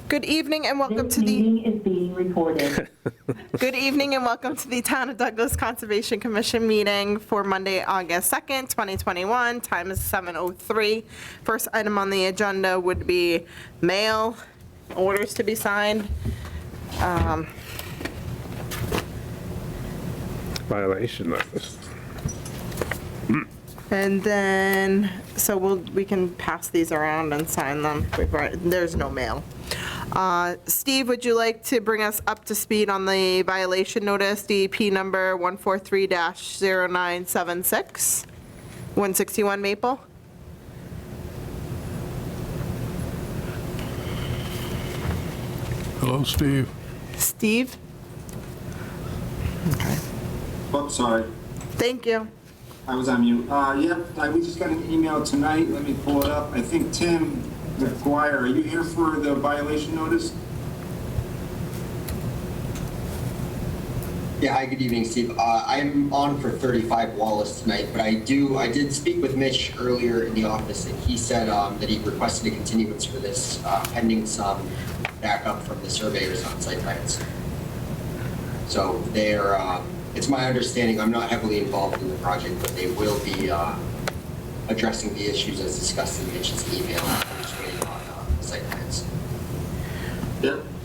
Good evening and welcome to the meeting is being recorded. Good evening and welcome to the Town of Douglas Conservation Commission meeting for Monday, August 2nd, 2021. Time is 7:03. First item on the agenda would be mail orders to be signed. Violation notice. And then, so we can pass these around and sign them. There's no mail. Steve, would you like to bring us up to speed on the violation notice, DEP number 143-0976, 161 Maple? Hello, Steve. Steve? Okay. Oh, sorry. Thank you. I was on mute. We just got an email tonight. Let me pull it up. I think Tim McGuire, are you here for the violation notice? Yeah, hi, good evening, Steve. I'm on for 35 Wallace tonight, but I did speak with Mitch earlier in the office, and he said that he requested a continuance for this pending some backup from the surveyors on site plans. So it's my understanding, I'm not heavily involved in the project, but they will be addressing the issues as discussed in Mitch's email. I'm just waiting on the site plans.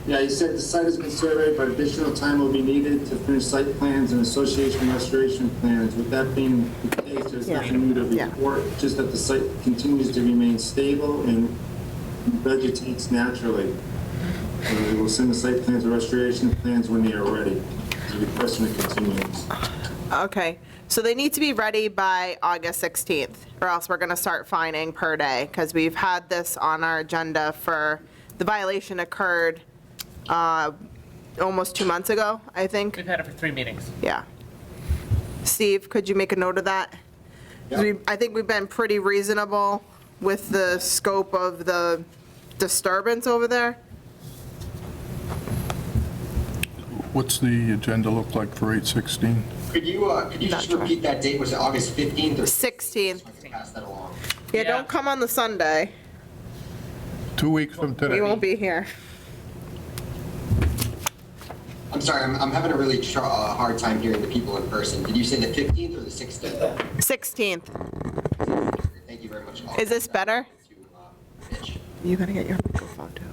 Yeah, he said the site has been surveyed, but additional time will be needed to finish site plans and association restoration plans. With that being the case, there's nothing new to report, just that the site continues to remain stable and vegetates naturally. We will send the site plans and restoration plans when they are ready. He's requesting a continuance. Okay, so they need to be ready by August 16th, or else we're gonna start fining per day, because we've had this on our agenda for, the violation occurred almost 2 months ago, I think. We've had it for 3 meetings. Yeah. Steve, could you make a note of that? 'Cause I think we've been pretty reasonable with the scope of the disturbance over there. What's the agenda look like for 8/16? Could you just Not repeat that date? Was it August 15th or 16th. So I can pass that along. Yeah, Yeah. don't come on the Sunday. 2 weeks from today. We won't be here. I'm sorry, I'm having a really hard time hearing the people in person. Did you say the 15th or the 16th? 16th. Thank you very much. Is this better? To, Mitch. You gotta get your microphone too.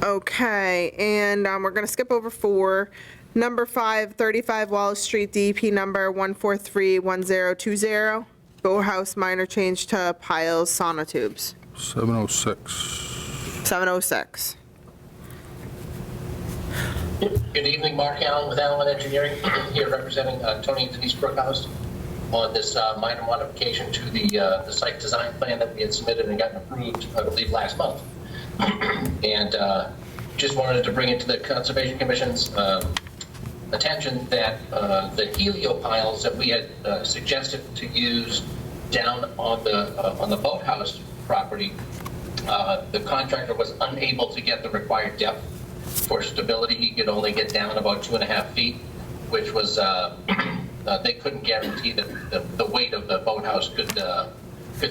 Okay, and we're gonna skip over 4. Number 5, 35 Wallace Street, DEP number 1431020. Boathouse minor change to piles sonotubes. 706. 706. Good evening, Mark Allen with Allen Engineering, here representing Tony and Denise Brookhouse on this minor modification to the site design plan that we had submitted and gotten approved, I believe, last month. And just wanted to bring it to the Conservation Commission's attention that the helio piles that we had suggested to use down on the boathouse property, the contractor was unable to get the required depth for stability. He could only get down about 2.5 feet, which was they couldn't guarantee that the weight of the boathouse could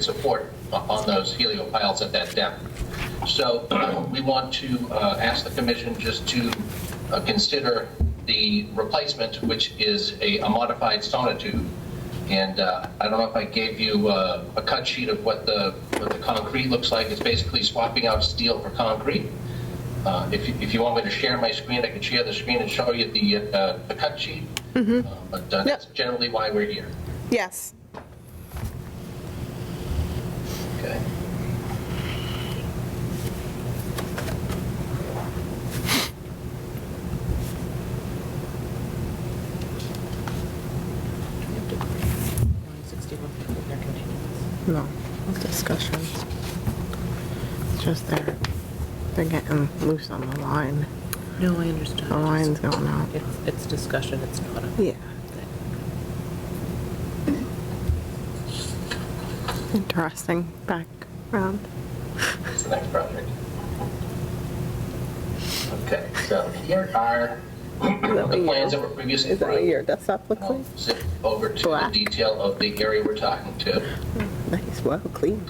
support on those helio piles at that depth. So we want to ask the commission just to consider the replacement, which is a modified sonotube. And I don't know if I gave you a cut sheet of what the concrete looks like. It's basically swapping out steel for concrete. If you want me to share my screen, I can share the screen and show you the cut sheet. But that's generally why we're here. Yes. Okay. No, discussions. It's just they're getting loose on the line. No, I understand. The line's going out. It's discussion, it's not a... Yeah. Interesting background. What's the next project? Okay, so here are the plans that were previously Is that what approved. your desktop looks like? I'll zip over to Black. the detail of the area we're talking to. Nice, well, clean.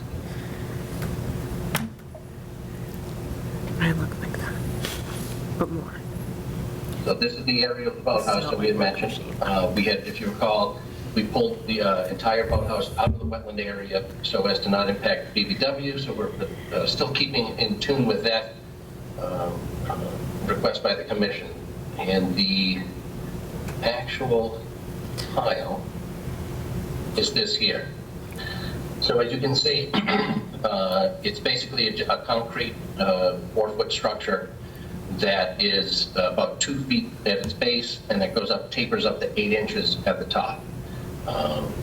I look like that, but more. So this is the area of the boathouse that we had mentioned. We had, if you recall, we pulled the entire boathouse out of the wetland area so as to not impact BBW, so we're still keeping in tune with that request by the commission. And the actual tile is this here. So as you can see, it's basically a concrete 4-foot structure that is about 2 feet at its base, and that goes up, tapers up to 8 inches at the top.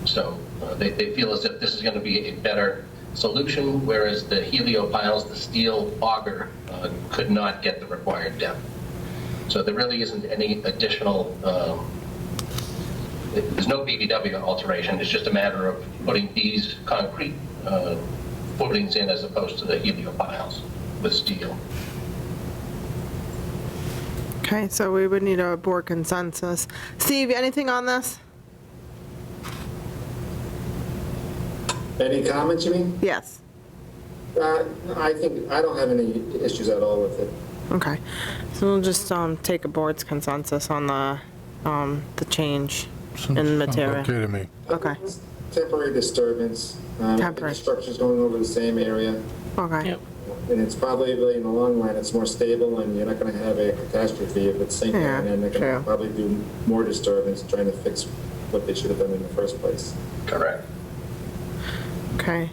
So they feel as if this is going to be a better solution, whereas the helio piles, the steel auger, could not get the required depth. So there really isn't any additional, there's no BBW alteration. It's just a matter of putting these concrete footings in as opposed to the helio piles with steel. Okay, so we would need a board consensus. Steve, anything on this? Any comments, you mean? Yes. I think, I don't have any issues at all with it. Okay, so we'll just take a board's consensus on the change in material. Okay to me. Okay, Temporary disturbance. Temporary. The structure's going over the same area, okay. Yep. and it's probably, in the long run, it's more stable, and you're not going to have a catastrophe if it's sinking, Yeah, and they're going true. to probably do more disturbance trying to fix what they should have done in the first place. Correct. Okay.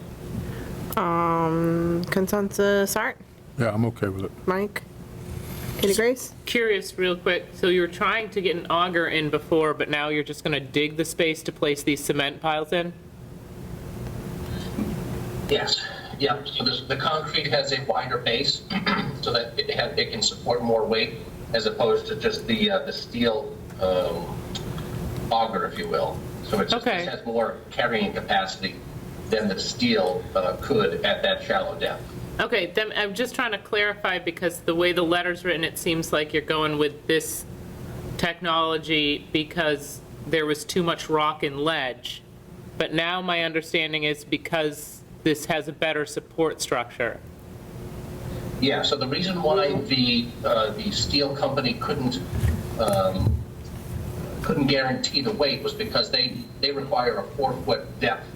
Consensus, Art, Yeah, I'm okay with it. Mike, Katie Grace? Curious, real quick, so you were trying to get an auger in before, but now you're just going to dig the space to place these cement piles in? Yes. Yep. So the concrete has a wider base so that it can support more weight as opposed to just the steel auger, if you will. So it just Okay. has more carrying capacity than the steel could at that shallow depth. Okay, then I'm just trying to clarify, because the way the letter's written, it seems like you're going with this technology because there was too much rock and ledge. But now my understanding is because this has a better support structure. Yeah, so the reason why the steel company couldn't guarantee the weight was because they require a 4-foot depth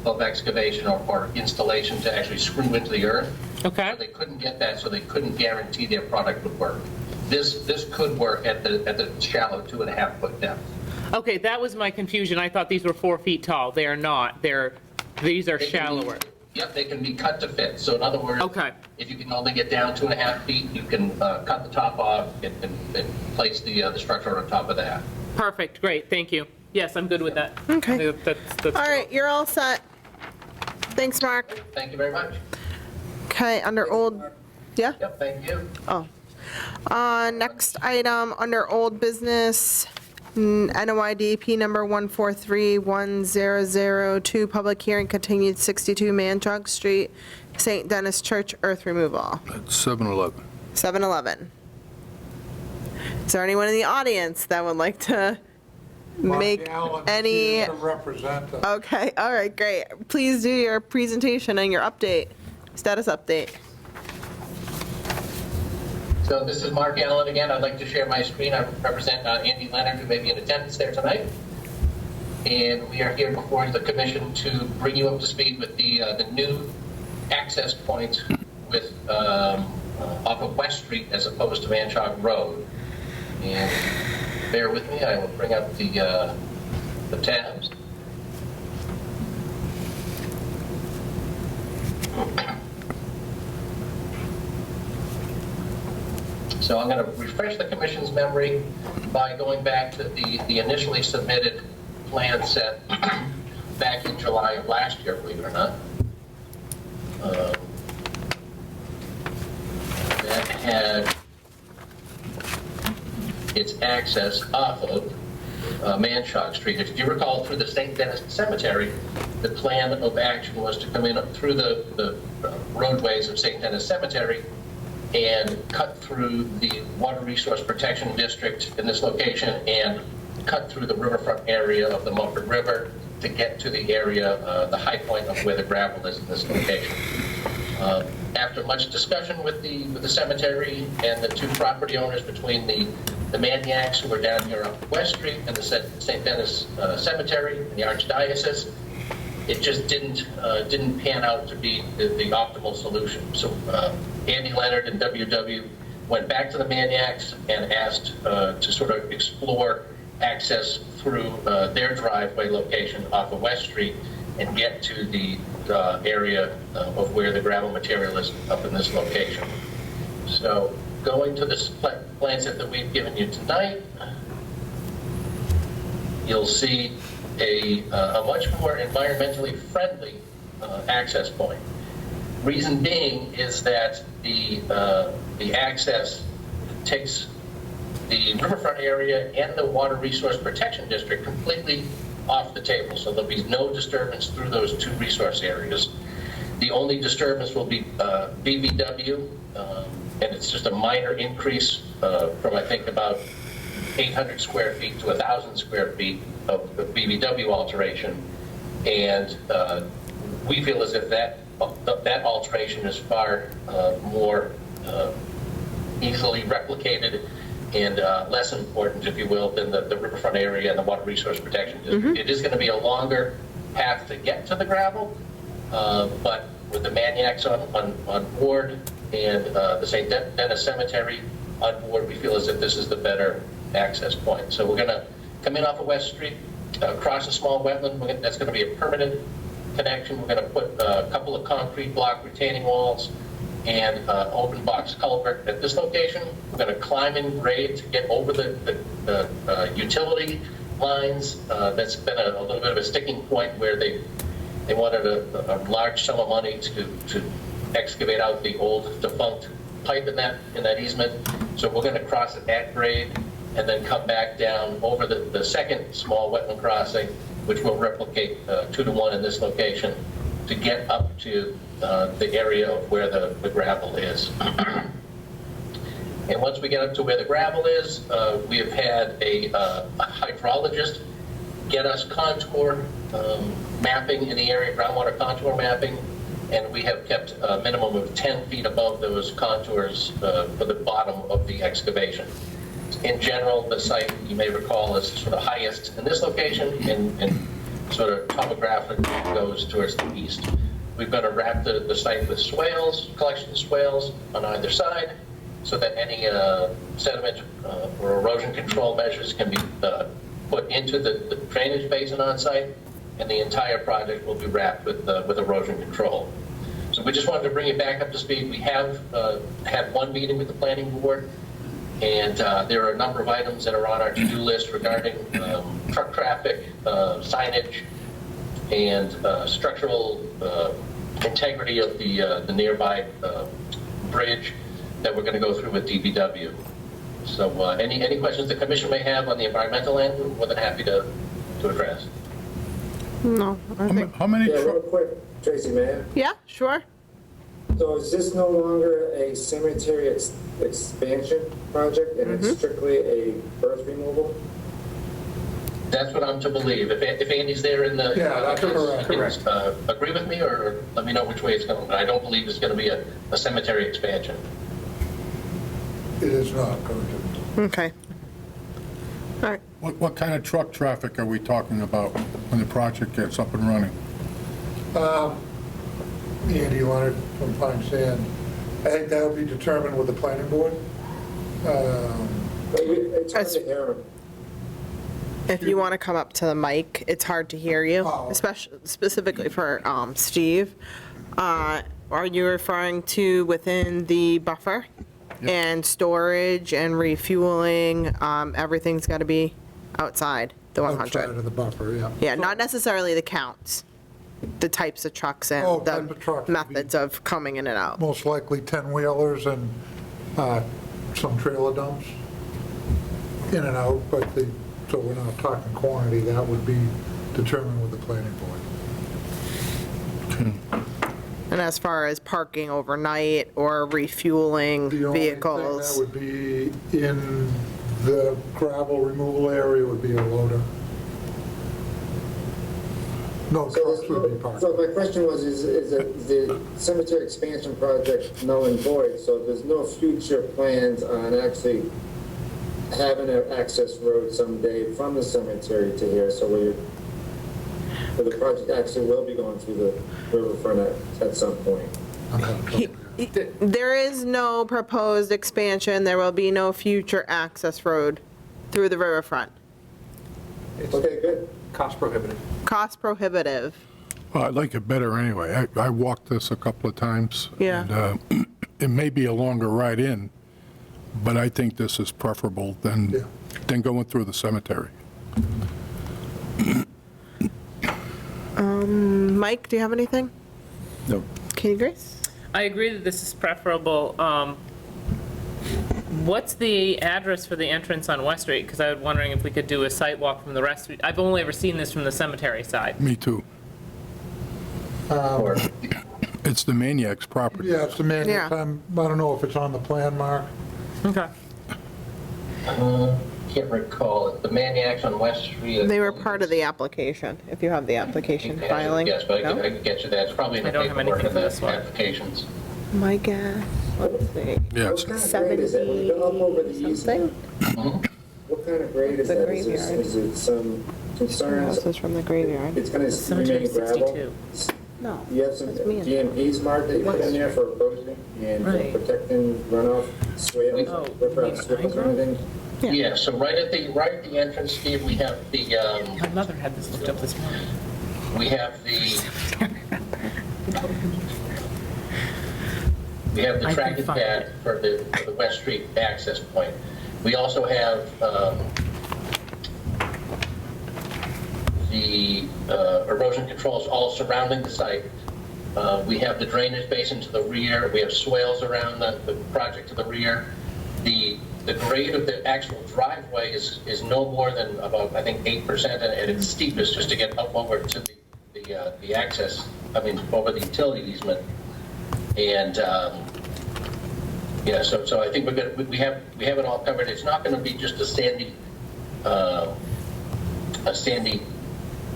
of excavation or installation to actually screw into the earth. Okay. So they couldn't get that, so they couldn't guarantee their product would work. This could work at the shallow 2.5-foot depth. Okay, that was my confusion. I thought these were 4 feet tall. They are not. These are shallower. Yep, they can be cut to fit. So in other words, Okay. if you can only get down 2.5 feet, you can cut the top off and place the structure on top of that. Perfect, great, thank you. Yes, I'm good with that. Okay. That's All right, you're all set. Thanks, Mark. Thank you very much. Okay, under old, yeah? Yep, thank you. Oh. Next item, under old business, NOIDP number 1431002, public hearing continued 62 Manchog Street, St. Denis Church, earth removal, It's 7-Eleven. 7-Eleven. Is there anyone in the audience that would like to make any? Okay, all right, great. Please do your presentation and your update, status update. So this is Mark Allen again. I'd like to share my screen. I represent Andy Leonard, who may be in attendance there tonight. And we are here before the commission to bring you up to speed with the new access point with off of West Street as opposed to Manchog Road. And bear with me, I will bring up the tabs. So I'm going to refresh the commission's memory by going back to the initially submitted plan set back in July of last year, believe it or not. That had its access off of Manchog Street. If you recall, through the St. Denis Cemetery, the plan of action was to come in through the roadways of St. Denis Cemetery and cut through the Water Resource Protection District in this location and cut through the riverfront area of the Mumford River to get to the area, the high point of where the gravel is in this location. After much discussion with the cemetery and the two property owners between the Maniacs who are down here off West Street and the St. Denis Cemetery and the Archdiocese, it just didn't pan out to be the optimal solution. So Andy Leonard and WW went back to the Maniacs and asked to sort of explore access through their driveway location off of West Street and get to the area of where the gravel material is up in this location. So going to this plan set that we've given you tonight, you'll see a much more environmentally friendly access point. Reason being is that the access takes the riverfront area and the Water Resource Protection District completely off the table. So there'll be no disturbance through those two resource areas. The only disturbance will be BVW, and it's just a minor increase from, I think, about 800 square feet to 1,000 square feet of BVW alteration. And we feel as if that alteration is far more easily replicated and less important, if you will, than the riverfront area and the Water Resource Protection District. Mm-hmm. It is going to be a longer path to get to the gravel, but with the Maniacs on board and the St. Denis Cemetery on board, we feel as if this is the better access point. So we're going to come in off of West Street, cross a small wetland. That's going to be a permanent connection. We're going to put a couple of concrete block retaining walls and open box culvert at this location. We're going to climb in grade to get over the utility lines. That's been a little bit of a sticking point where they wanted a large sum of money to excavate out the old defunct pipe in that easement. So we're going to cross it at grade and then come back down over the second small wetland crossing, which will replicate 2 to 1 in this location to get up to the area of where the gravel is. And once we get up to where the gravel is, we have had a hydrologist get us contour mapping in the area, groundwater contour mapping, and we have kept a minimum of 10 feet above those contours for the bottom of the excavation. In general, the site, you may recall, is sort of highest in this location and sort of topographic goes towards the east. We're going to wrap the site with swales, collection swales on either side, so that any sediment or erosion control measures can be put into the drainage basin on site, and the entire project will be wrapped with erosion control. So we just wanted to bring it back up to speed. We have had one meeting with the planning board, and there are a number of items that are on our to-do list regarding truck traffic, signage, and structural integrity of the nearby bridge that we're going to go through with DPW. So any questions the commission may have on the environmental end, we're more than happy to address. No, I think. How many Yeah, real quick, Tracy, man. Yeah, sure. So is this no longer a cemetery expansion project, and it's strictly a earth removal? That's what I'm to believe. If Andy's there in the... Yeah, that's correct. Agree with me, or let me know which way it's going. But I don't believe it's going to be a cemetery expansion. It is not going to. Okay. All right. What kind of truck traffic are we talking about when the project gets up and running? Andy Leonard from Pine Sand. I think that will be determined with the planning board. It's hard to hear him. If you want to come up to the mic, it's hard to hear you, Oh. especially specifically for Steve. Are you referring to within the buffer? Yep. And storage and refueling, everything's got to be outside the Outside 100? of the buffer, yeah. Yeah, not necessarily the counts, the types of trucks and Oh, type of truck the would be- methods of coming in and out. Most likely 10-wheelers and some trailer dumps in and out, but so we're not talking quantity, that would be determined with the planning board. And as far as parking overnight or refueling The only thing vehicles? that would be in the gravel removal area would be a loader. No trucks would be parked. So my question was, is the cemetery expansion project null and void? So there's no future plans on actually having an access road someday from the cemetery to here, so where the project actually will be going through the riverfront at some point? I'm having trouble here. There is no proposed expansion. There will be no future access road through the riverfront. Okay, good. Cost prohibitive. Cost prohibitive. Well, I like it better anyway. I walked this a couple of times. Yeah. And it may be a longer ride in, but I think this is preferable than going through the cemetery. Mike, do you have anything? No. Katie Grace? I agree that this is preferable. What's the address for the entrance on West Street? Because I was wondering if we could do a site walk from the West Street. I've only ever seen this from the cemetery side. Me too. Or, It's the Maniac's property. Yeah, it's the man, Yeah. I don't know if it's on the plan, Mark. Okay. can't recall, the Maniacs on West Street. They were part of the application, if you have the application filing. Yes, but I No? can get you that. It's probably in the I don't have paperwork anything in for this the one. applications. My guess, let's see, Yeah, What it's, kind of grade is it? When you go up over the easement, something? what kind of grade is The that? Is graveyard. it some concerns? This is from the graveyard. It's going to Cemetery remain gravel? 62. No. You have some That's me. GMPs, Mark, that you put in there for erosion and for Right. protecting runoff swales, Oh, riprap maybe swales or I- anything? Yeah. Yeah, so right at the entrance, Steve, we have the, My mother had this looked up this morning. we have the, we have the I can tracking find pad it. for the West Street access point. We also have the erosion controls all surrounding the site. We have the drainage basin to the rear. We have swales around the project to the rear. The grade of the actual driveway is no more than about, I think, 8%, and at its steepest, just to get up over to the access, I mean, over the utility easement. And, yeah, so I think we have it all covered. It's not going to be just a sandy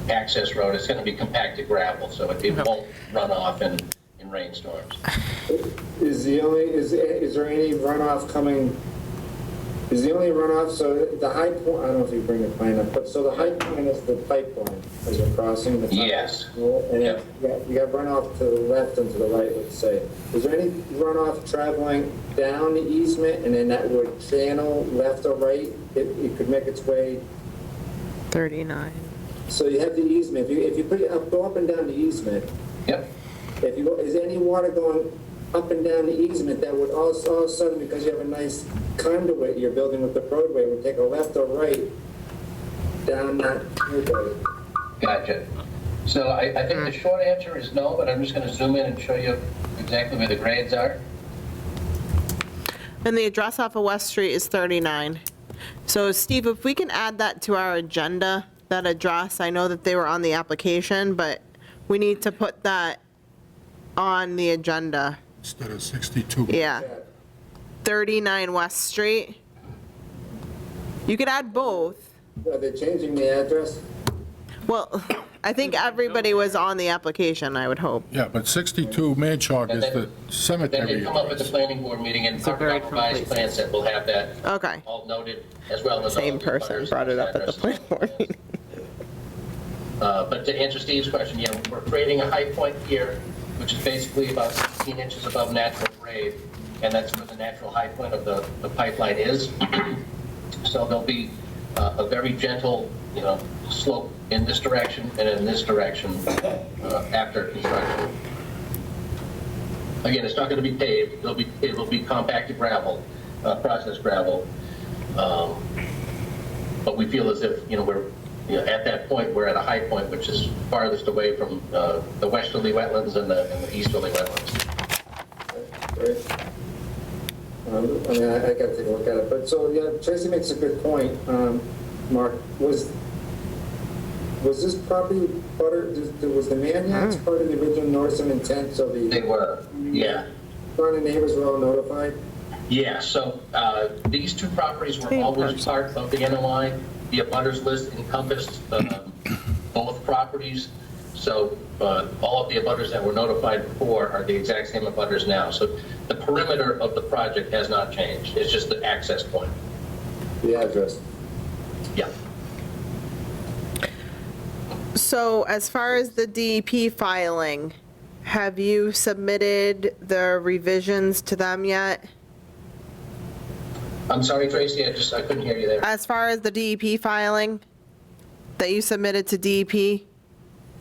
access road. It's going to be compacted gravel, so it won't run off in rainstorms. Is there any runoff coming? Is the only runoff, so the high point, I don't know if you bring the plan up, but so the high point is the pipeline as you're crossing the top? Yes. And Yep. you got runoff to the left and to the right, let's say. Is there any runoff traveling down the easement and then that would channel left or right? It could make its way, 39. so you have the easement, if you put it up, go up and down the easement, Yep. if you go, is there any water going up and down the easement that would all of a sudden, because you have a nice conduit you're building with the roadway, would take a left or right down that roadway? Gotcha. So I think the short answer is no, but I'm just going to zoom in and show you exactly where the grades are. And the address off of West Street is 39. So Steve, if we can add that to our agenda, that address, I know that they were on the application, but we need to put that on the agenda. instead of 62. Yeah, 39 West Street. You could add both. Are they changing the address? Well, I think everybody was on the application, I would hope. Yeah, but 62 Manchog is the Then cemetery they come up at the address. planning board meeting and talk very about revised complete. plan set. We'll have that Okay. all noted, as well as. all Same the person butters brought it up at the addresses. planning board meeting. But to answer Steve's question, yeah, we're creating a high point here, which is basically about 16 inches above natural grade, and that's where the natural high point of the pipeline is. So there'll be a very gentle, slope in this direction and in this direction after construction. Again, it's not going to be paved. It will be compacted gravel, processed gravel. But we feel as if, we're at that point, we're at a high point, which is farthest away from the westerly wetlands and the easterly wetlands. Right. I mean, I got to take a look at it, but so, yeah, Tracy makes a good point. Mark, was this property was the Maniacs part of the original Northern intent, so They were, yeah. front neighbors were all notified? Yeah, so these two properties were always part of the NOI. The abutters list encompassed both properties. So all of the abutters that were notified before are the exact same abutters now. So the perimeter of the project has not changed. It's just the access point. The address. Yeah. So as far as the DEP filing, have you submitted the revisions to them yet? I'm sorry, Tracy, I couldn't hear you there. As far as the DEP filing that you submitted to DEP,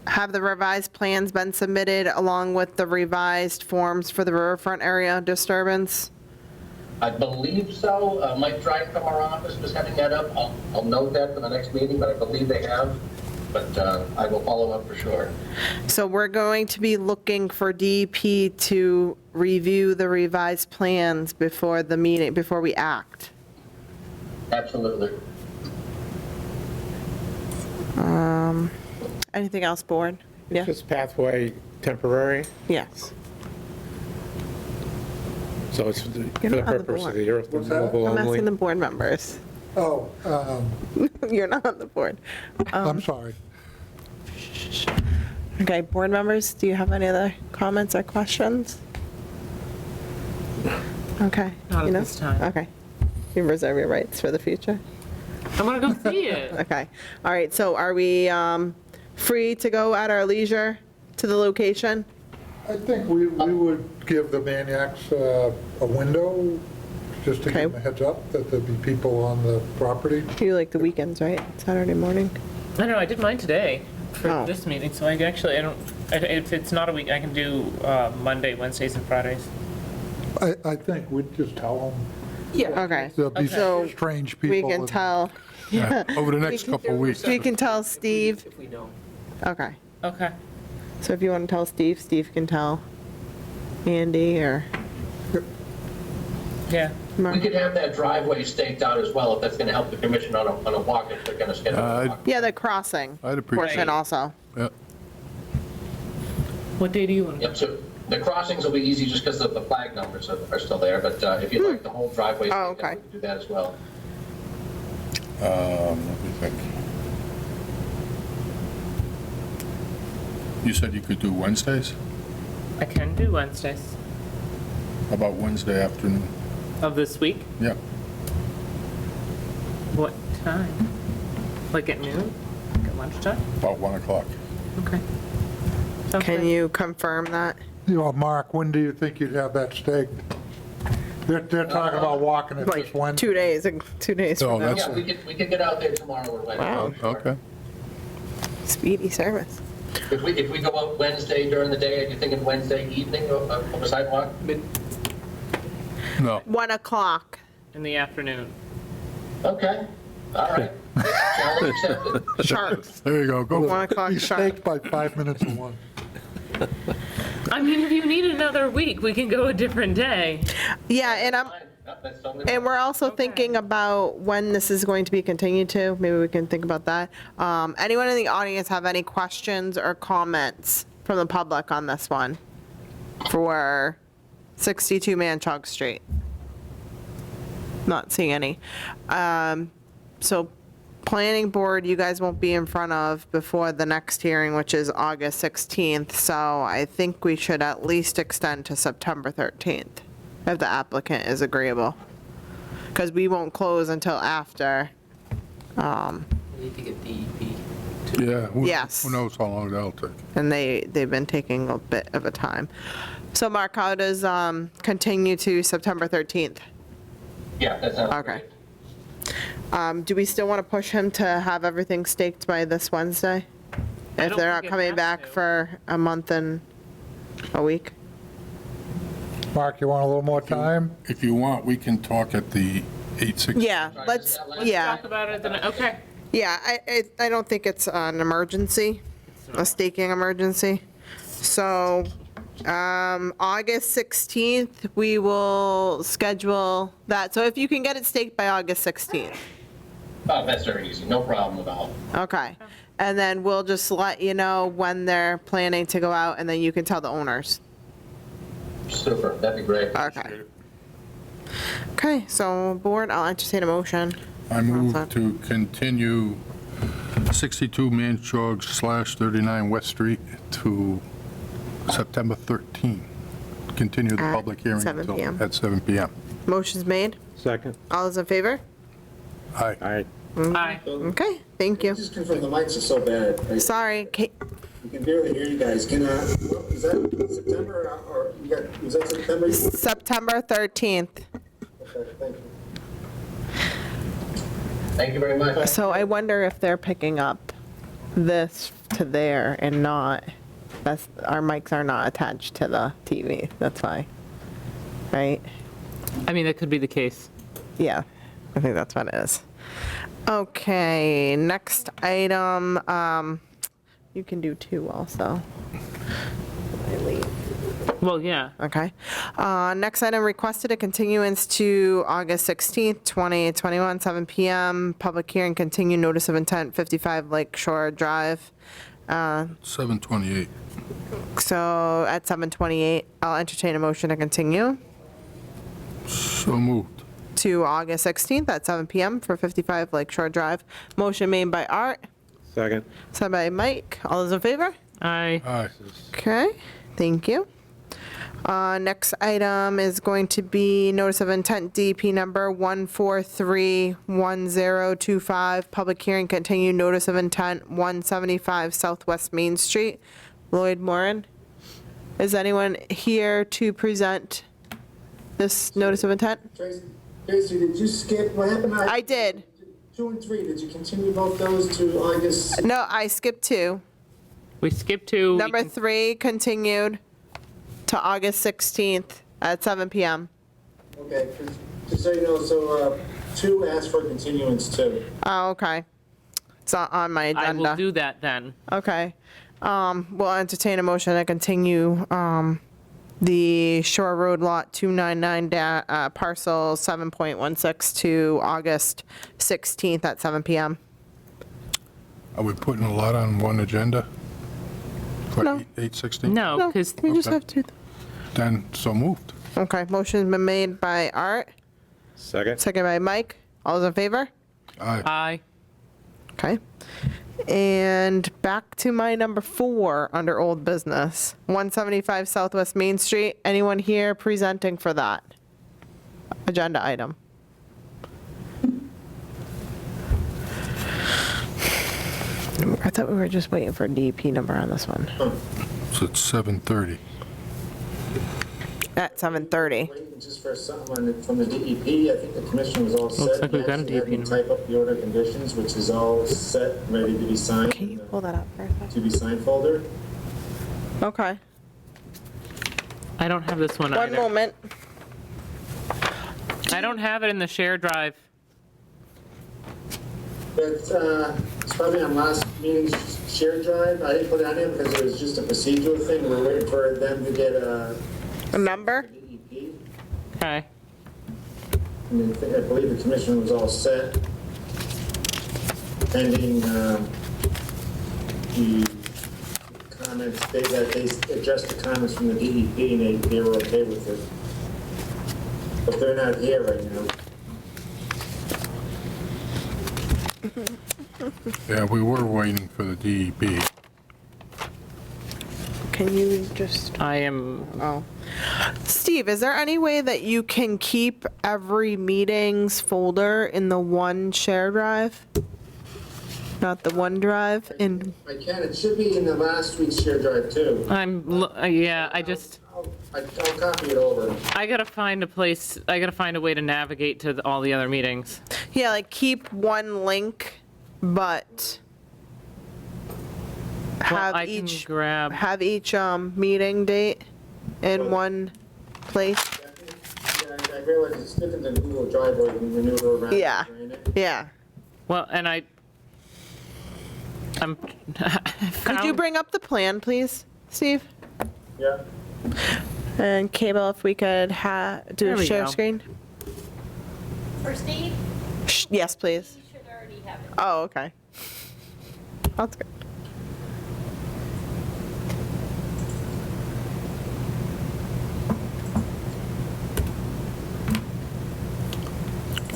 have the revised plans been submitted along with the revised forms for the riverfront area disturbance? I believe so. Mike Dryden from our office was heading that up. I'll note that for the next meeting, but I believe they have. But I will follow up for sure. So we're going to be looking for DEP to review the revised plans before the meeting, before we act. Absolutely. Anything else, board? Yeah, Is this pathway temporary? yes. So it's for the You're not on the purpose board. of the earth What's that? removal I'm asking the only? board members. Oh, You're not on the board. I'm sorry. Okay, board members, do you have any other comments or questions? Okay. Not you at know? this time. Okay. You reserve your rights for the future? I want to go see it. Okay. All right, so are we free to go at our leisure to the location? I think we would give the Maniacs a window, just to Okay. give them a heads up that there'd be people on the property. You like the weekends, right? Saturday morning? I know, I did mine today for Oh. this meeting, so I actually, if it's not a week, I can do Monday, Wednesdays, and Fridays. I think we'd just tell them Yeah. Okay. there'll be So strange people. we can and- tell, Yeah, over the next couple of weeks. we can tell Steve. If we know. Okay. Okay. So if you want to tell Steve, Steve can tell Andy or Yeah. We Mark. could have that driveway staked out as well, if that's going to help the commission on a walk, if they're going to schedule a walk. Yeah, the crossing I'd appreciate portion it. also. Yeah. What day do you want to Yep, so the crossings will be easy just because the flag numbers are still there, but if you'd like the whole driveway staked out, okay. we can do that as well. Let me think. You said you could do Wednesdays? I can do Wednesdays How about Wednesday afternoon? of this week. Yeah. What time? Like at noon? Like at lunchtime? About 1 o'clock. Okay. Sounds Can good. you confirm that? You know, Mark, when do you think you'd have that staked? They're talking about walking it Like this Wednesday. 2 days, 2 days Oh, from now. that's- Yeah, we could get out there tomorrow or Wednesday. Wow. Okay. Speedy service. If we go out Wednesday during the day, are you thinking Wednesday evening of a sidewalk? No. 1 o'clock. In the afternoon. Okay, all right. Challenge accepted. Sharp. There you go. Go. 1 o'clock Be sharp. staked by 5 minutes of one. I mean, if you need another week, we can go a different day. Yeah, and I'm, Fine. No, that's totally and fine. we're also Okay. thinking about when this is going to be continued to. Maybe we can think about that. Anyone in the audience have any questions or comments from the public on this one for 62 Manchog Street? Not seeing any. So planning board, you guys won't be in front of before the next hearing, which is August 16th. So I think we should at least extend to September 13th if the applicant is agreeable. Because we won't close until after. We need to get DEP. Yeah. Yes. Who knows how long that'll take? And they've been taking a bit of a time. So Mark, how does continue to September 13th? Yeah, that sounds Okay. great. Do we still want to push him to have everything staked by this Wednesday? I If don't they're not think it coming has back to. for a month and a week? Mark, you want a little more time? If you want, we can talk at the 8:16. Yeah, let's, yeah. Talk about it then, okay. Yeah, I don't think it's an emergency, a staking emergency. So, August 16th, we will schedule that. So if you can get it staked by August 16th. Oh, that's very easy, no problem at all. Okay. And then we'll just let you know when they're planning to go out, and then you can tell the owners. Super, that'd be great. Okay. Okay, so board, I'll entertain a motion. I move to continue 62 Manchog/39 West Street to September 13. Continue the At public hearing 7 until p.m. at 7 p.m. Motion's made. Second. All those in favor? Aye. Aye. Aye. Okay, thank you. Just confirm, the mics are so bad. Sorry, We can barely hear you guys. Can, is that September or you got, was that September? September 13th. Okay, thank you. Thank you very much. So I wonder if they're picking up this to there and not, our mics are not attached to the TV, that's why, right? I mean, that could be the case. Yeah, I think that's what it is. Okay, next item, you can do 2 also. I leave. Well, yeah. Okay. Next item, requested a continuance to August 16th, 2021, 7 PM. Public hearing, continue, notice of intent, 55 Lake Shore Drive. 7:28. So at 7:28, I'll entertain a motion to continue So moved. to August 16th at 7 PM for 55 Lake Shore Drive. Motion made by Art, Second. seconded by Mike. All those in favor? Aye. Aye. Okay, thank you. Next item is going to be notice of intent DP number 1431025, public hearing, continued notice of intent, 175 Southwest Main Street. Lloyd Moran, is anyone here to present this notice of intent? Tracy, did you skip, what happened? I did. 2 and 3, did you continue both those to August? No, I skipped 2. We skipped to. Number 3 continued to August 16th at 7 PM. Okay, just so you know, so 2 asked for continuance too. Oh, okay. It's not on my I agenda. will do that then. Okay. We'll entertain a motion to continue the Shore Road Lot 299 parcel 7.16 to August 16th at 7 PM. Are we putting a lot on one agenda? For No. 8:16? No, No, because we just Okay. have to. Then, so moved. Okay, motion's been made by Art, Second. second by Mike. All those in favor? Aye. aye. Okay. And back to my number 4 under old business, 175 Southwest Main Street. Anyone here presenting for that agenda item? I thought we were just waiting for a DEP number on this one. So it's 7:30. At 7:30. Waiting just for someone from the DEP, I think the commission was all set. like we've got a Actually had DEP me number. Type up the order of conditions, which is all set, ready to be signed. Can you pull that up for a To be signed folder. Okay. I don't have this one One either. moment. I don't have it in the share drive. But it's probably on last meeting's shared drive. I didn't put that in because it was just a procedural thing. We're waiting for them to get a A number? DEP. Okay. And I believe the commission was all set. Pending the comments, they addressed the comments from the DEP and they were okay with it. But they're not here right now. Yeah, we were waiting for the DEP. Can you just, I am, oh. Steve, is there any way that you can keep every meeting's folder in the one share drive? Not the OneDrive in, I can, it should be in the last week's shared drive too. yeah, I just, I'll copy it over. I gotta find a place, I gotta find a way to navigate to all the other meetings. yeah, like keep one link, but have I can each, grab, meeting date in one place. Yeah, I realize it's different than Google Drive where you can maneuver around. Yeah. and drain it. Yeah. well, and I'm. Could you bring up the plan, please, Steve? Yeah. And Cable, if we could do There a we share go. screen? For Steve, Yes, please. you should already have it. Oh, okay. That's good.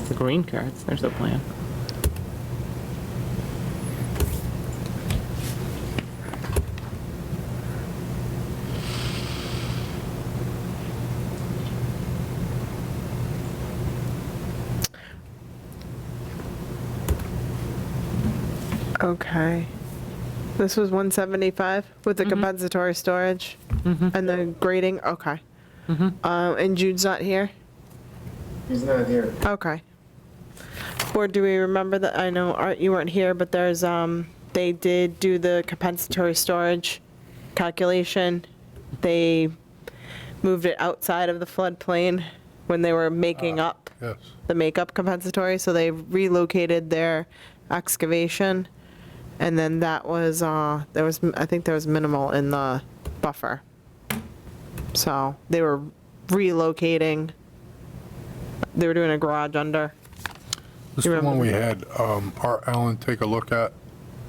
The green cards, there's the plan. Okay. This was 175 with the compensatory storage and the grading, okay. And Jude's not here? He's not here. Okay. Or do we remember that, I know, Art, you weren't here, but there's, they did do the compensatory storage calculation. They moved it outside of the floodplain when they were making up Yes. the makeup compensatory, so they relocated their excavation. And then that was, there was, I think there was minimal in the buffer. So they were relocating, they were doing a garage under. This You is the one remember? we had Art Allen take a look at?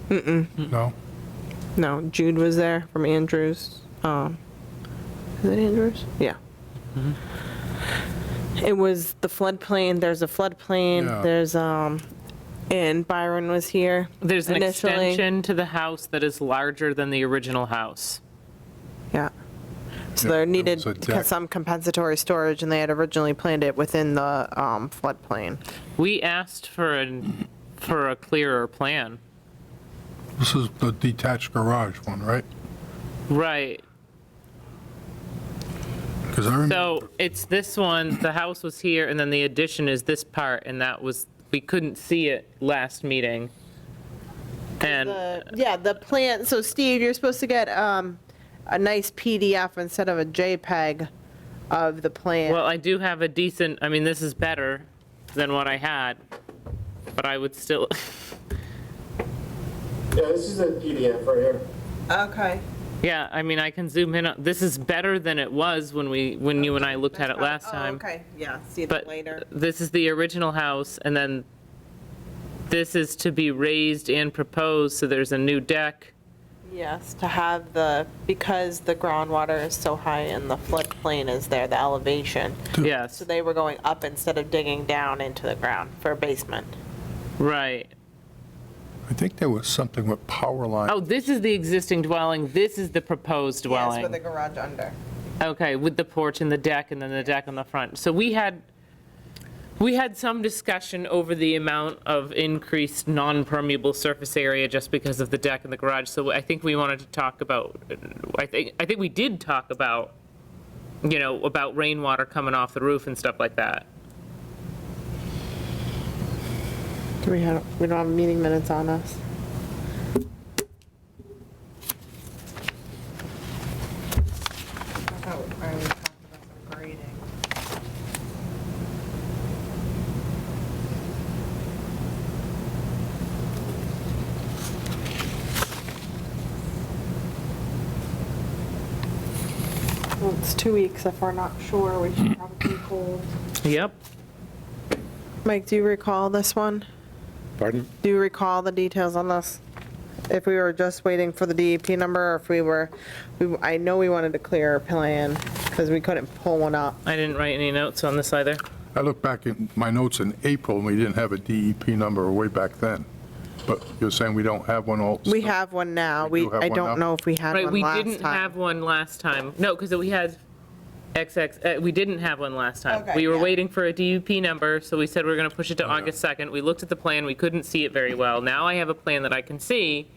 No? No, Jude was there from Andrews. Is it Andrews? Yeah. It was the floodplain, there's a floodplain, Yeah. there's, and Byron was here. There's an initially. extension to the house that is larger than the original house. Yeah. So Yeah, there there needed was a deck. some compensatory storage, and they had originally planned it within the floodplain. We asked for a clearer plan. This is the detached garage one, right? Right. Because I remember, So it's this one, the house was here, and then the addition is this part, and that was, we couldn't see it last meeting. And, Yeah, the plan, so Steve, you're supposed to get a nice PDF instead of a JPEG of the plan. well, I do have a decent, I mean, this is better than what I had, but I would still, Yeah, this is a PDF right here. Okay. yeah, I mean, I can zoom in, this is better than it was when you and I looked at it last time. Okay, yeah, see that But later. this is the original house, and then this is to be raised and proposed, so there's a new deck. Yes, to have because the groundwater is so high and the floodplain is there, the elevation. Yes, So they were going up instead of digging down into the ground for a basement. right. I think there was something with power line. Oh, this is the existing dwelling, this is the proposed Yes, dwelling. with the garage under. Okay, with the porch and the deck, and then the deck on the front. So we had some discussion over the amount of increased non-permeable surface area just because of the deck and the garage. So I think we wanted to talk about, I think we did talk about, about rainwater coming off the roof and stuff like that. We don't have meeting minutes on us. I already talked about some grading. Well, it's 2 weeks. If we're not sure, we should probably hold. Yep. Mike, do you recall this one? Pardon? Do you recall the details on this? If we were just waiting for the DEP number, or if we were, I know we wanted a clearer plan, because we couldn't pull one up. I didn't write any notes on this either. I look back in my notes in April, and we didn't have a DEP number way back then. But you're saying we don't have one all? We have one now. We do have I one don't now? know if we had Right, one we last didn't time. have one last time. No, because we had we didn't have one last time. Okay, We were yeah. waiting for a DUP number, so we said we were going to push it to August 2nd. We looked at the plan, we couldn't see it very well. Now I have a plan that I can see,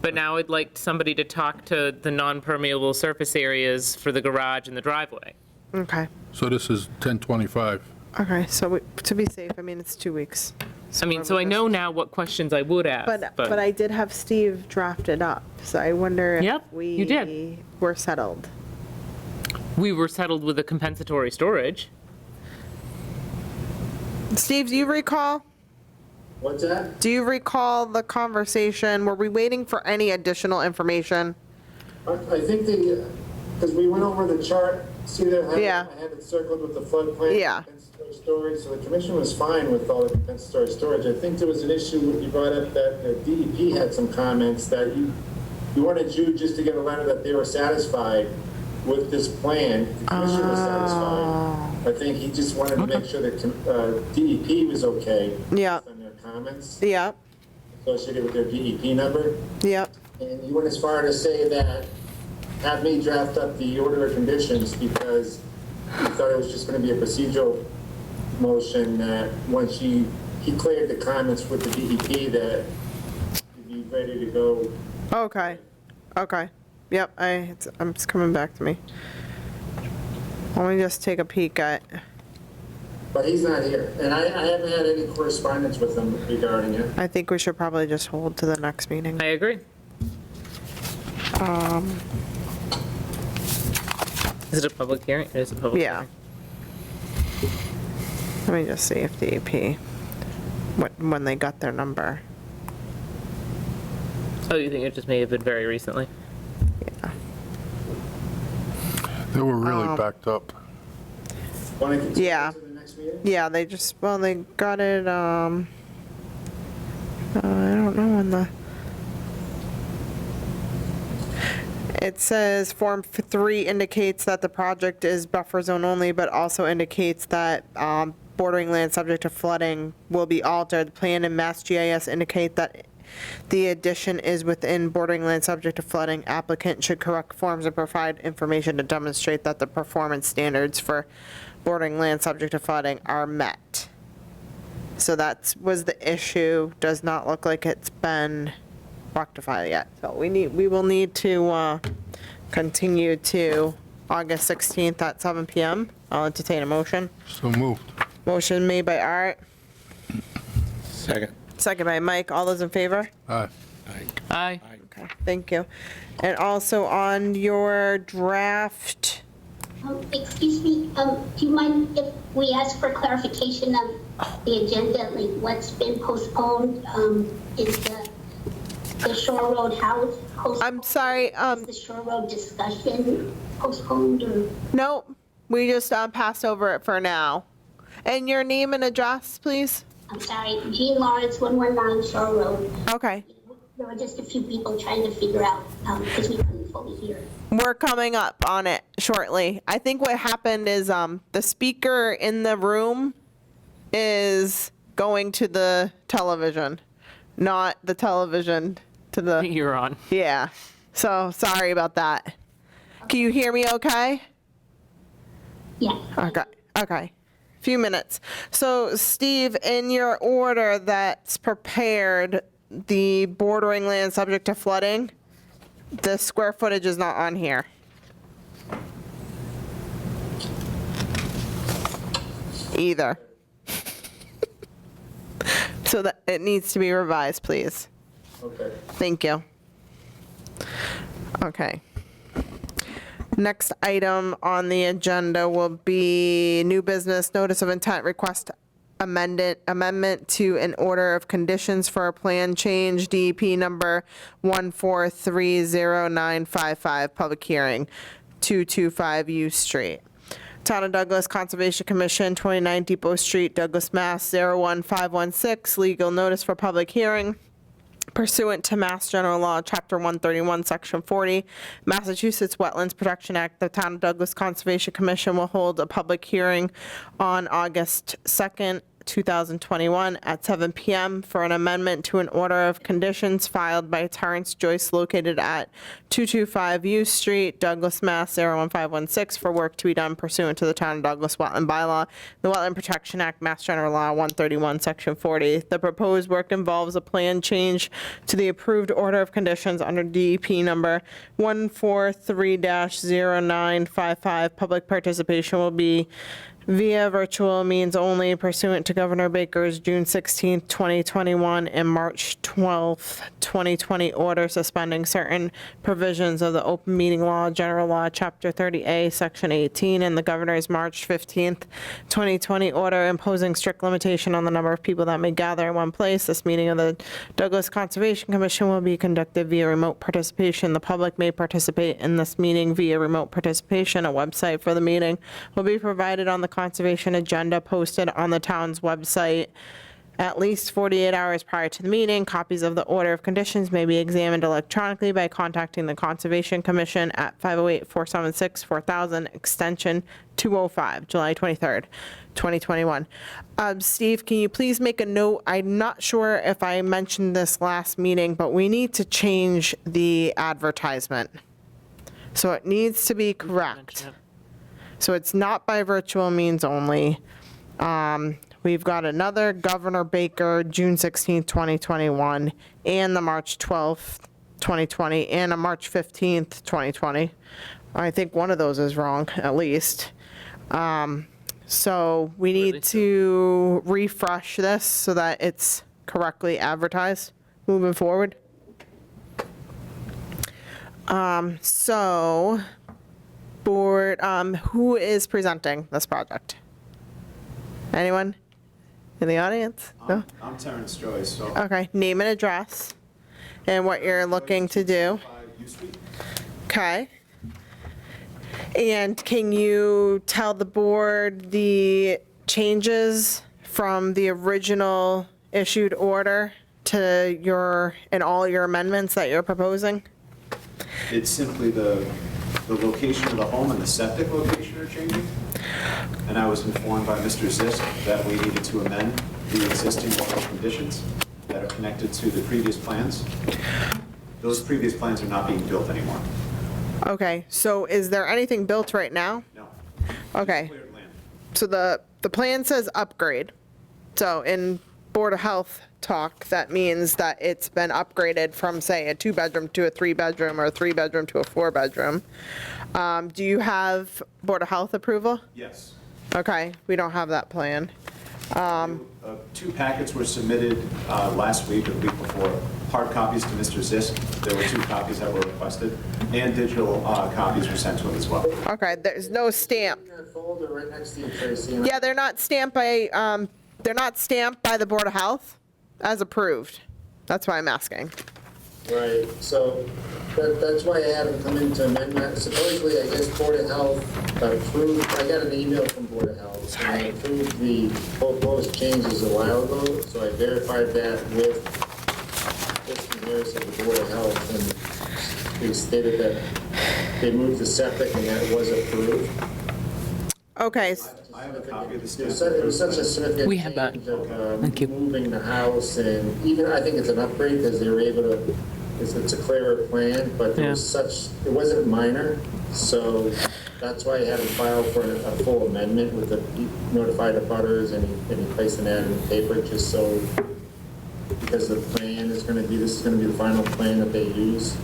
but now I'd like somebody to talk to the non-permeable surface areas for the garage and the driveway. Okay, So this is 1025. okay, so to be safe, I mean, it's 2 weeks. I mean, so I know now what questions I would ask, But I did have Steve draft it up, so I wonder Yep, if you did. were settled. we were settled with a compensatory storage. Steve, do you recall? What's that? Do you recall the conversation? Were we waiting for any additional information? I think because we went over the chart, see there, Yeah. I had it circled with the floodplain. Yeah. compensatory Storage, so the commission was fine with all the compensatory storage. I think there was an issue, you brought up that the DEP had some comments that you wanted you just to get a letter that they were satisfied with this plan. The commission was satisfied. I think he just wanted to make sure that DEP was okay. Yeah. On their comments Yep, associated with their DEP number. yep. And you went as far to say that, have me draft up the order of conditions because you thought it was just going to be a procedural motion that once he cleared the comments with the DEP that you'd be very ready to go. Okay, okay. Yep, it's coming back to me. Let me just take a peek at, But he's not here, and I haven't had any correspondence with him regarding it. I think we should probably just hold to the next meeting. I agree. Is it a public hearing? It is a public Yeah. hearing. Let me just see if the AP, when they got their number. Oh, you think it just may have been very recently? Yeah. They were really backed up. Want to continue Yeah. to the next meeting? Yeah, they just, well, they got it, I don't know when the, it says Form 3 indicates that the project is buffer zone only, but also indicates that bordering land subject to flooding will be altered. The plan and Mass GIS indicate that the addition is within bordering land subject to flooding. Applicant should correct forms and provide information to demonstrate that the performance standards for bordering land subject to flooding are met. So that was the issue. Does not look like it's been rectified yet. So we will need to continue to August 16th at 7 PM. I'll entertain a motion. So moved. Motion made by Art, Second. second by Mike. All those in favor? Aye. Aye. Okay, thank you. And also on your draft, Excuse me, do you mind if we ask for clarification of the agenda, like what's been postponed? Is the Shore Road house postponed? I'm sorry, Is the Shore Road discussion postponed or? no, we just passed over it for now. And your name and address, please? I'm sorry, Jean Lawrence, 119 Shore Road. Okay, There were just a few people trying to figure out, because we couldn't fully hear. we're coming up on it shortly. I think what happened is the speaker in the room is going to the television, not the television to the, You're on. yeah. So sorry about that. Can you hear me okay? Yeah. Okay. Few minutes. So Steve, in your order that's prepared, the bordering land subject to flooding, the square footage is not on here. Either. So that it needs to be revised, please. Okay. Thank you. Okay. Next item on the agenda will be new business notice of intent request amendment to an order of conditions for a plan change, DEP number 1430955, public hearing, 225 U Street. Town of Douglas Conservation Commission, 29 Depot Street, Douglas, Mass. 01516, legal notice for public hearing pursuant to Mass General Law, Chapter 131, Section 40, Massachusetts Wetlands Protection Act. The Town of Douglas Conservation Commission will hold a public hearing on August 2nd, 2021 at 7 PM for an amendment to an order of conditions filed by Terrence Joyce located at 225 U Street, Douglas, Mass. 01516 for work to be done pursuant to the Town of Douglas Wetland Bylaw, the Wetland Protection Act, Mass General Law 131, Section 40. The proposed work involves a plan change to the approved order of conditions under DEP number 143-0955. Public participation will be via virtual means only pursuant to Governor Baker's June 16, 2021 and March 12, 2020 order suspending certain provisions of the Open Meeting Law, General Law, Chapter 30A, Section 18, and the Governor's March 15, 2020 order imposing strict limitation on the number of people that may gather in one place. This meeting of the Douglas Conservation Commission will be conducted via remote participation. The public may participate in this meeting via remote participation. A website for the meeting will be provided on the conservation agenda posted on the town's website at least 48 hours prior to the meeting. Copies of the order of conditions may be examined electronically by contacting the Conservation Commission at 508-476-4000, extension 205, July 23rd, 2021. Steve, can you please make a note? I'm not sure if I mentioned this last meeting, but we need to change the advertisement. So it needs to be correct. So it's not by virtual means only. we've got another Governor Baker, June 16th, 2021, and the March 12th, 2020, and a March 15th, 2020. I think one of those is wrong, at least. So we need to refresh this so that it's correctly advertised moving forward. So, board, who is presenting this project? Anyone in the audience? No? I'm Terrence Joyce, so. Okay, name and address and what you're looking to do. Okay. And can you tell the board the changes from the original issued order to your, and all your amendments that you're proposing? It's simply the location of the home and the septic location are changing. And I was informed by Mr. Zisk that we needed to amend the existing water conditions that are connected to the previous plans. Those previous plans are not being built anymore. Okay, so is there anything built right now? No. Okay. Cleared land. So the plan says upgrade. So in Board of Health talk, that means that it's been upgraded from, say, a 2-bedroom to a 3-bedroom or a 3-bedroom to a 4-bedroom. Do you have Board of Health approval? Yes. Okay, we don't have that plan. 2 packets were submitted last week or the week before. Hard copies to Mr. Zisk. There were 2 copies that were requested, and digital copies were sent to him as well. Okay, there's no stamp. In that folder right next to you, Tracy. Yeah, they're not stamped by the Board of Health as approved. That's why I'm asking. Right, so that's why I had them come in to amend that. Supposedly, I guess Board of Health approved, I got an email from Board of Health, and they approved the proposed changes a while ago, so I verified that with Kristen Harris of the Board of Health, and they stated that they moved the septic and that was approved. Okay, I have a copy of the It stamp. was such a significant We have that. change of Thank you. moving the house, and even, I think it's an upgrade because they were able to, it's a clearer plan, but there was such, it wasn't minor, so that's why I had to file for a full amendment with the notified abutters, and he placed an ad in the paper just so, because the plan is going to be, this is going to be the final plan that they use in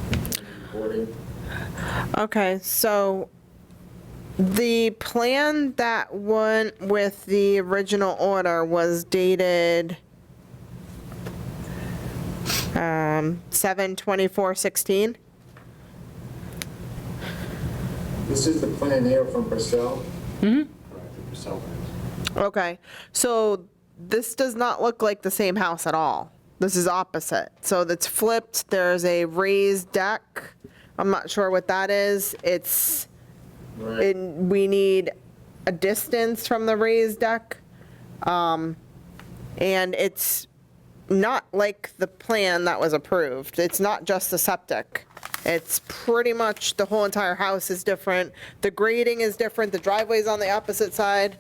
recording. okay, so the plan that went with the original order was dated 7/24/16. This is the plan here from Purcell. Okay, so this does not look like the same house at all. This is opposite. So it's flipped. There's a raised deck. I'm not sure what that is. It's, Right. we need a distance from the raised deck. And it's not like the plan that was approved. It's not just the septic. It's pretty much the whole entire house is different. The grading is different. The driveway's on the opposite side.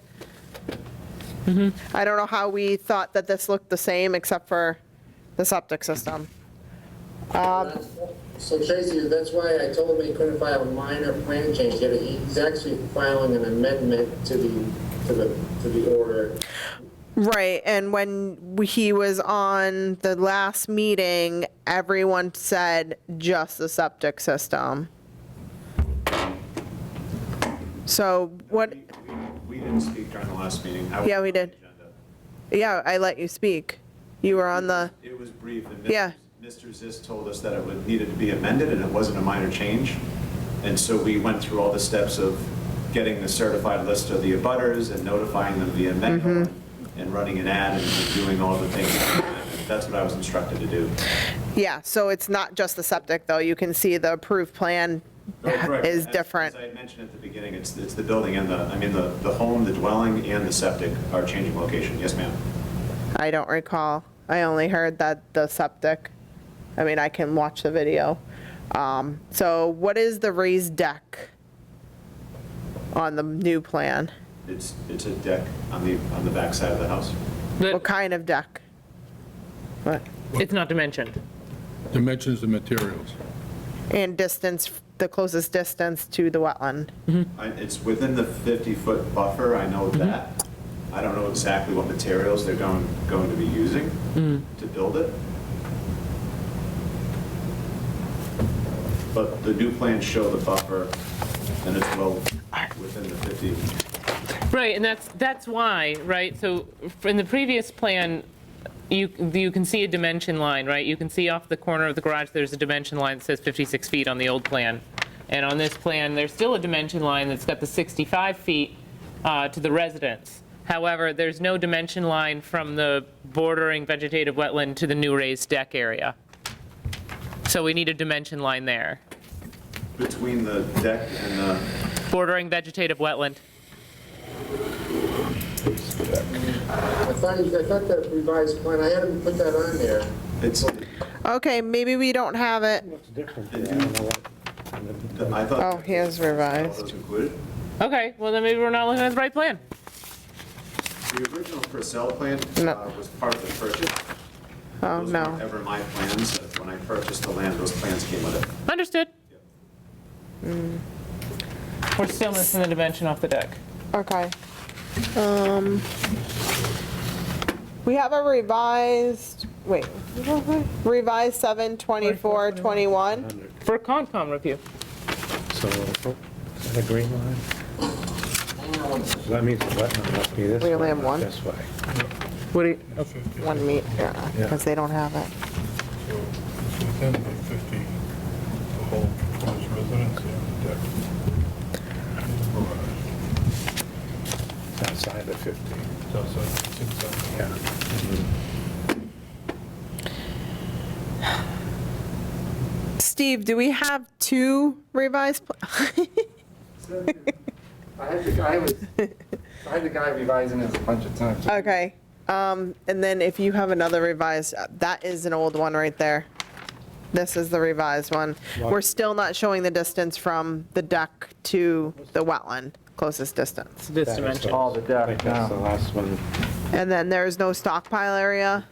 I don't know how we thought that this looked the same except for the septic system. So Tracy, that's why I told him he couldn't file a minor plan change yet. He's actually filing an amendment to the order. Right, and when he was on the last meeting, everyone said just the septic system. So what, We didn't speak during the last meeting. I was Yeah, we on the did. agenda. yeah, I let you speak. You were on the, It was brief, and Yeah. Mr. Zisk told us that it needed to be amended, and it wasn't a minor change. And so we went through all the steps of getting the certified list of the abutters and notifying them via mail and running an ad and doing all the things. That's what I was instructed to do. yeah, so it's not just the septic, though. You can see the approved plan Correct. is As- different. As I mentioned at the beginning, it's the building and the home, the dwelling, and the septic are changing location. Yes, ma'am. I don't recall. I only heard that the septic. I mean, I can watch the video. So what is the raised deck on the new plan? It's a deck on the back side of the house. What kind of deck? What? It's not dimensioned. Dimensions and materials. And distance, the closest distance to the wetland. It's within the 50-foot buffer, I know that. I don't know exactly what materials they're going to be using to build it. But the new plans show the buffer, and it's well within the 50. Right, and that's why, right? So in the previous plan, you can see a dimension line, right? You can see off the corner of the garage, there's a dimension line that says 56 feet on the old plan. And on this plan, there's still a dimension line that's got the 65 feet to the residence. However, there's no dimension line from the bordering vegetative wetland to the new raised deck area. So we need a dimension line there. Between the deck and the... Bordering vegetative wetland. I thought that revised plan, I hadn't put that on there. It's... Okay, maybe we don't have it. I thought... Oh, here's revised. Was included. Okay, well then maybe we're not looking at the right plan. The original Purcell plan No. was part of the purchase. Oh, Those no. weren't ever my plans. When I purchased the land, those plans came with it. Understood. We're still missing the dimension off the deck. Okay. We have a revised, wait, revised 7/24/21. For Concom review. So, is that a green line? So that means the wetland must be this way. We only have one? This way. What do you, 1 meter, because they don't have it. So it's within the 50, the whole proposed residency on the deck. It's outside the 50. It's outside, it's inside. Yeah. Steve, do we have two revised? I had the guy revising it a bunch of times. Okay, and then if you have another revised, that is an old one right there. This is the revised one. We're still not showing the distance from the deck to the wetland, closest distance. this dimension? Oh, the I deck, think that's the last one. And then there's no stockpile area,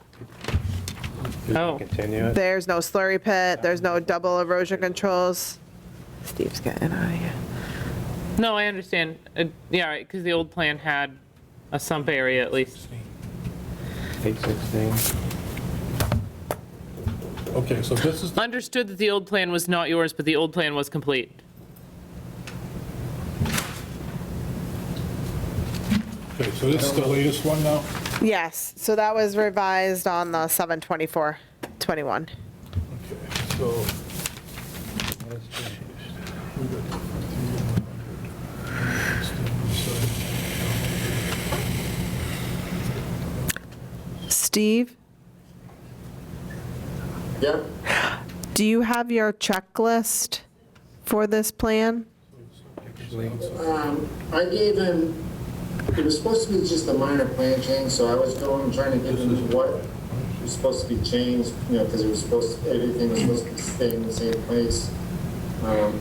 Oh. Continue it. there's no slurry pit, there's no double erosion controls. Steve's getting out of here. No, I understand. Yeah, right, because the old plan had a sump area at least. 816. Okay, so this is, Understood that the old plan was not yours, but the old plan was complete. okay, so this is the latest one now? Yes, so that was revised on the 7/24/21. Okay, so. Steve, Yep. do you have your checklist for this plan? I gave him, it was supposed to be just a minor plan change, so I was trying to give him what was supposed to be changed, because everything was supposed to stay in the same place. I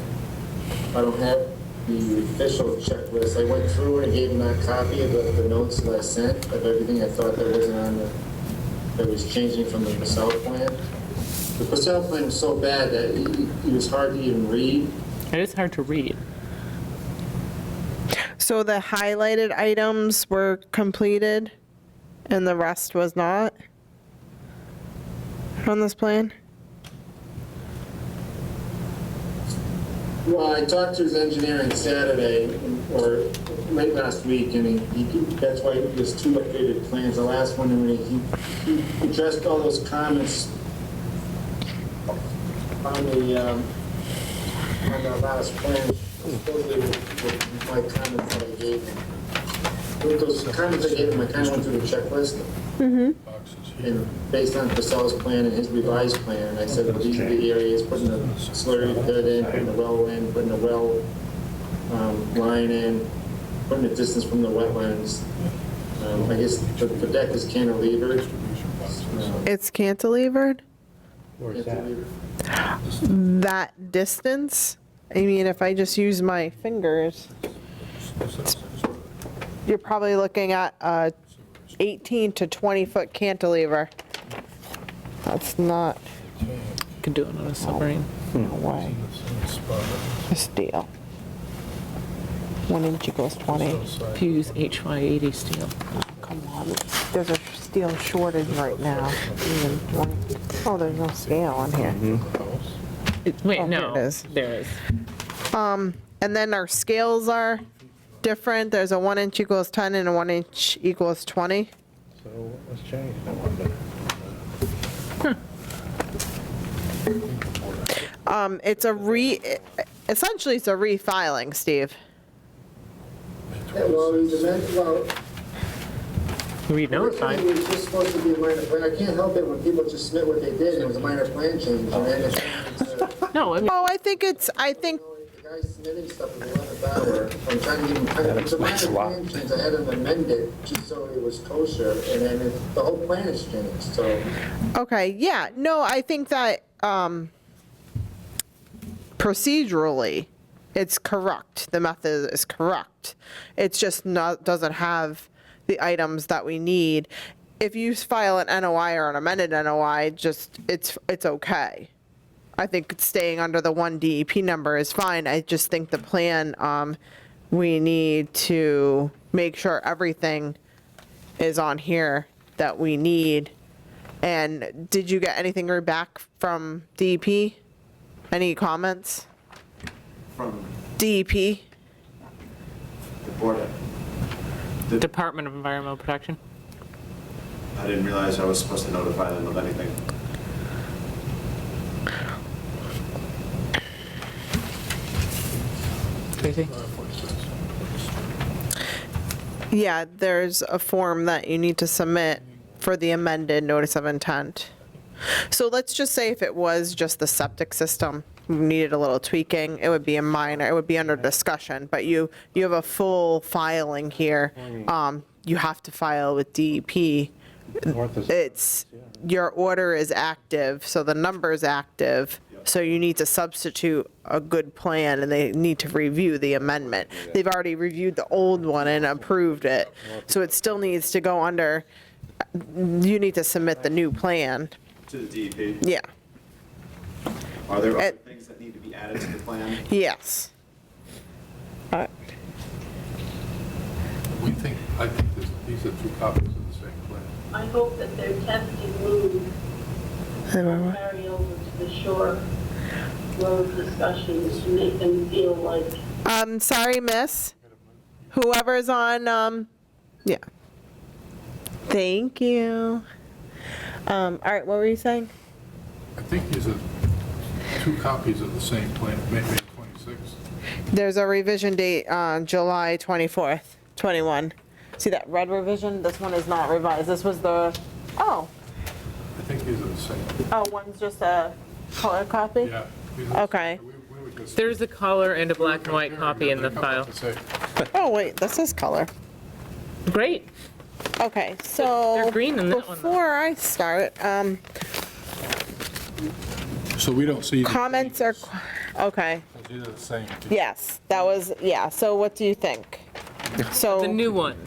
don't have the official checklist. I went through and gave him that copy of the notes that I sent of everything I thought that wasn't on that was changing from the Purcell plan. The Purcell plan was so bad that it was hard to even read. It is hard to read. So the highlighted items were completed and the rest was not on this plan? Well, I talked to his engineer on Saturday, or late last week, and that's why there's two updated plans. The last one, when he addressed all those comments on the last plan, supposedly with my comments that I gave him. With those comments I gave him, I kind of went through the checklist. And based on Purcell's plan and his revised plan, and I said, well, these are the areas, putting the slurry pit in, putting the well in, putting the well line in, putting the distance from the wetlands. I guess the deck is cantilevered. It's cantilevered? Where's that? That distance? I mean, if I just use my fingers, you're probably looking at a 18 to 20 foot cantilever. That's not, Could do it on a submarine. no way. A steel. 1 inch equals 20. If you use HY80 steel. come on, there's a steel shortage right now. Oh, there's no scale on here. Wait, Oh, no, there it is. there is. And then our scales are different. There's a 1 inch equals 10 and a 1 inch equals 20. So what's changed? I wonder. It's essentially it's a refiling, Steve. Well, it was We notified. It was just supposed to be a minor plan. I can't help it when people just submit what they did, it was a minor plan change, and then it's, No, I mean, Oh, I think the guy submitting stuff at the 11th hour, I'm trying to even, it was a minor plan change, I had him amend it just so it was kosher, and then the whole plan has changed, so. okay, yeah, no, I think that procedurally, it's correct. The method is correct. It's just doesn't have the items that we need. If you file an NOI or an amended NOI, it's okay. I think staying under the 1 DEP number is fine. I just think the plan, we need to make sure everything is on here that we need. And did you get anything back from DEP? Any comments? From DEP? the board, Department of Environmental Protection. I didn't realize I was supposed to notify them of anything. Tracy? Yeah, there's a form that you need to submit for the amended notice of intent. So let's just say if it was just the septic system needed a little tweaking, it would be a minor, it would be under discussion, but you have a full filing here. You have to file with DEP. It's, your order is active, so the number is active, so you need to substitute a good plan, and they need to review the amendment. They've already reviewed the old one and approved it, so it still needs to go under, you need to submit the new plan. To the DEP? Yeah, Are there other things that need to be added to the plan? yes. I think these are 2 copies of the same plan. I hope that their testing move will carry over to the shore road discussions to make them feel like. Sorry, miss. Whoever's on, yeah. Thank you. All right, what were you saying? I think these are 2 copies of the same plan, May 26th. There's a revision date on July 24th, 21. See that red revision? This one is not revised. This was the, oh, I think these are the same. oh, one's just a color copy? Yeah. these are- Okay. we were just- There's a color and a black and white copy in the Comparing file. a couple to say. Oh, wait, this is color. Great. Okay, so. They're green in that one, though. Before I start, So we don't see. the comments are, changes. okay, These are the same. yes, that was, yeah, so what do you think? So. The new one.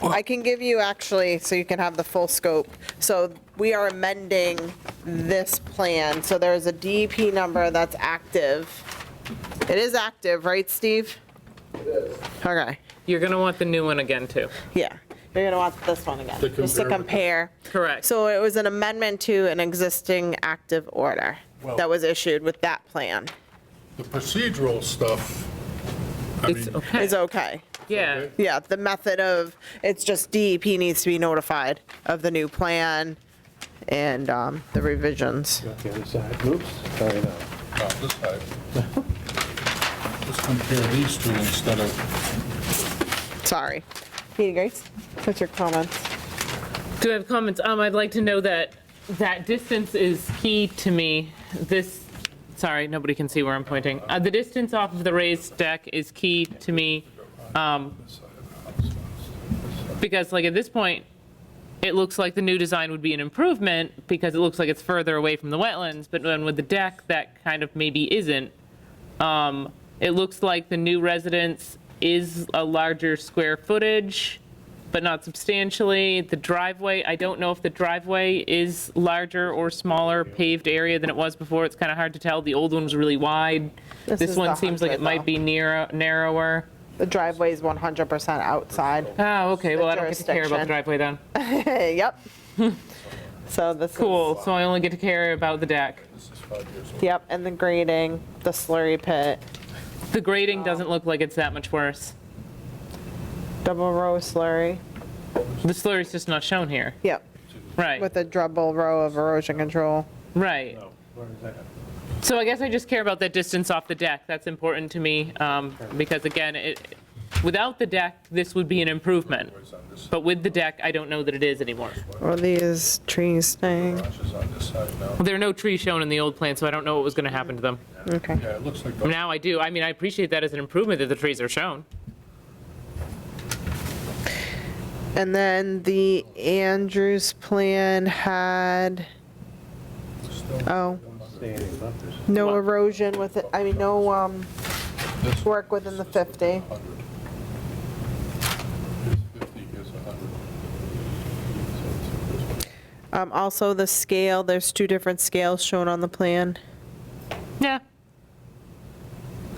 I can give you actually, so you can have the full scope. So we are amending this plan, so there's a DEP number that's active. It is active, right, Steve? It is. Okay, You're going to want the new one again, too. yeah. You're gonna want this one again, To just to compare. compare. Correct. So it was an amendment to an existing active order Well- that was issued with that plan. The procedural stuff, I It's mean, okay. Is okay. Yeah. Yeah, the method of, it's just DEP needs to be notified of the new plan and the revisions. Got the other side. Oops, sorry, no. not this side. Let's compare these 2 instead of, Sorry. Katie Grace, what's your comments? Do I have comments? I'd like to know that that distance is key to me. This, sorry, nobody can see where I'm pointing. The distance off of the raised deck is key to me. Because like at this point, it looks like the new design would be an improvement because it looks like it's further away from the wetlands, but then with the deck, that kind of maybe isn't. It looks like the new residence is a larger square footage, but not substantially. The driveway, I don't know if the driveway is larger or smaller paved area than it was before. It's kind of hard to tell. The old one was really wide. This This is one the seems like it 100 might be narrower. The driveway is 100% outside. Oh, okay, well, I don't get to care about the jurisdiction. driveway then. Yep. So this is. Cool, so I only get to care about the deck. Yep, and the grading, the slurry pit, The grading doesn't look like it's that much worse. double row slurry. The slurry's just not shown here. Yep, Right, with a double row of erosion control. right. So I guess I just care about that distance off the deck. That's important to me, because again, without the deck, this would be an improvement. But with the deck, I don't know that it is anymore. Are these trees staying? Well, there are no trees shown in the old plan, so I don't know what was going to happen to them. Okay. Yeah, it looks like, Now I do. I mean, I appreciate that as an improvement that the trees are shown. And then the Andrews plan had, oh, no erosion with it, I mean, no, work within the 50. here's 50, here's 100. Also the scale, there's 2 different scales shown on the plan. Yeah.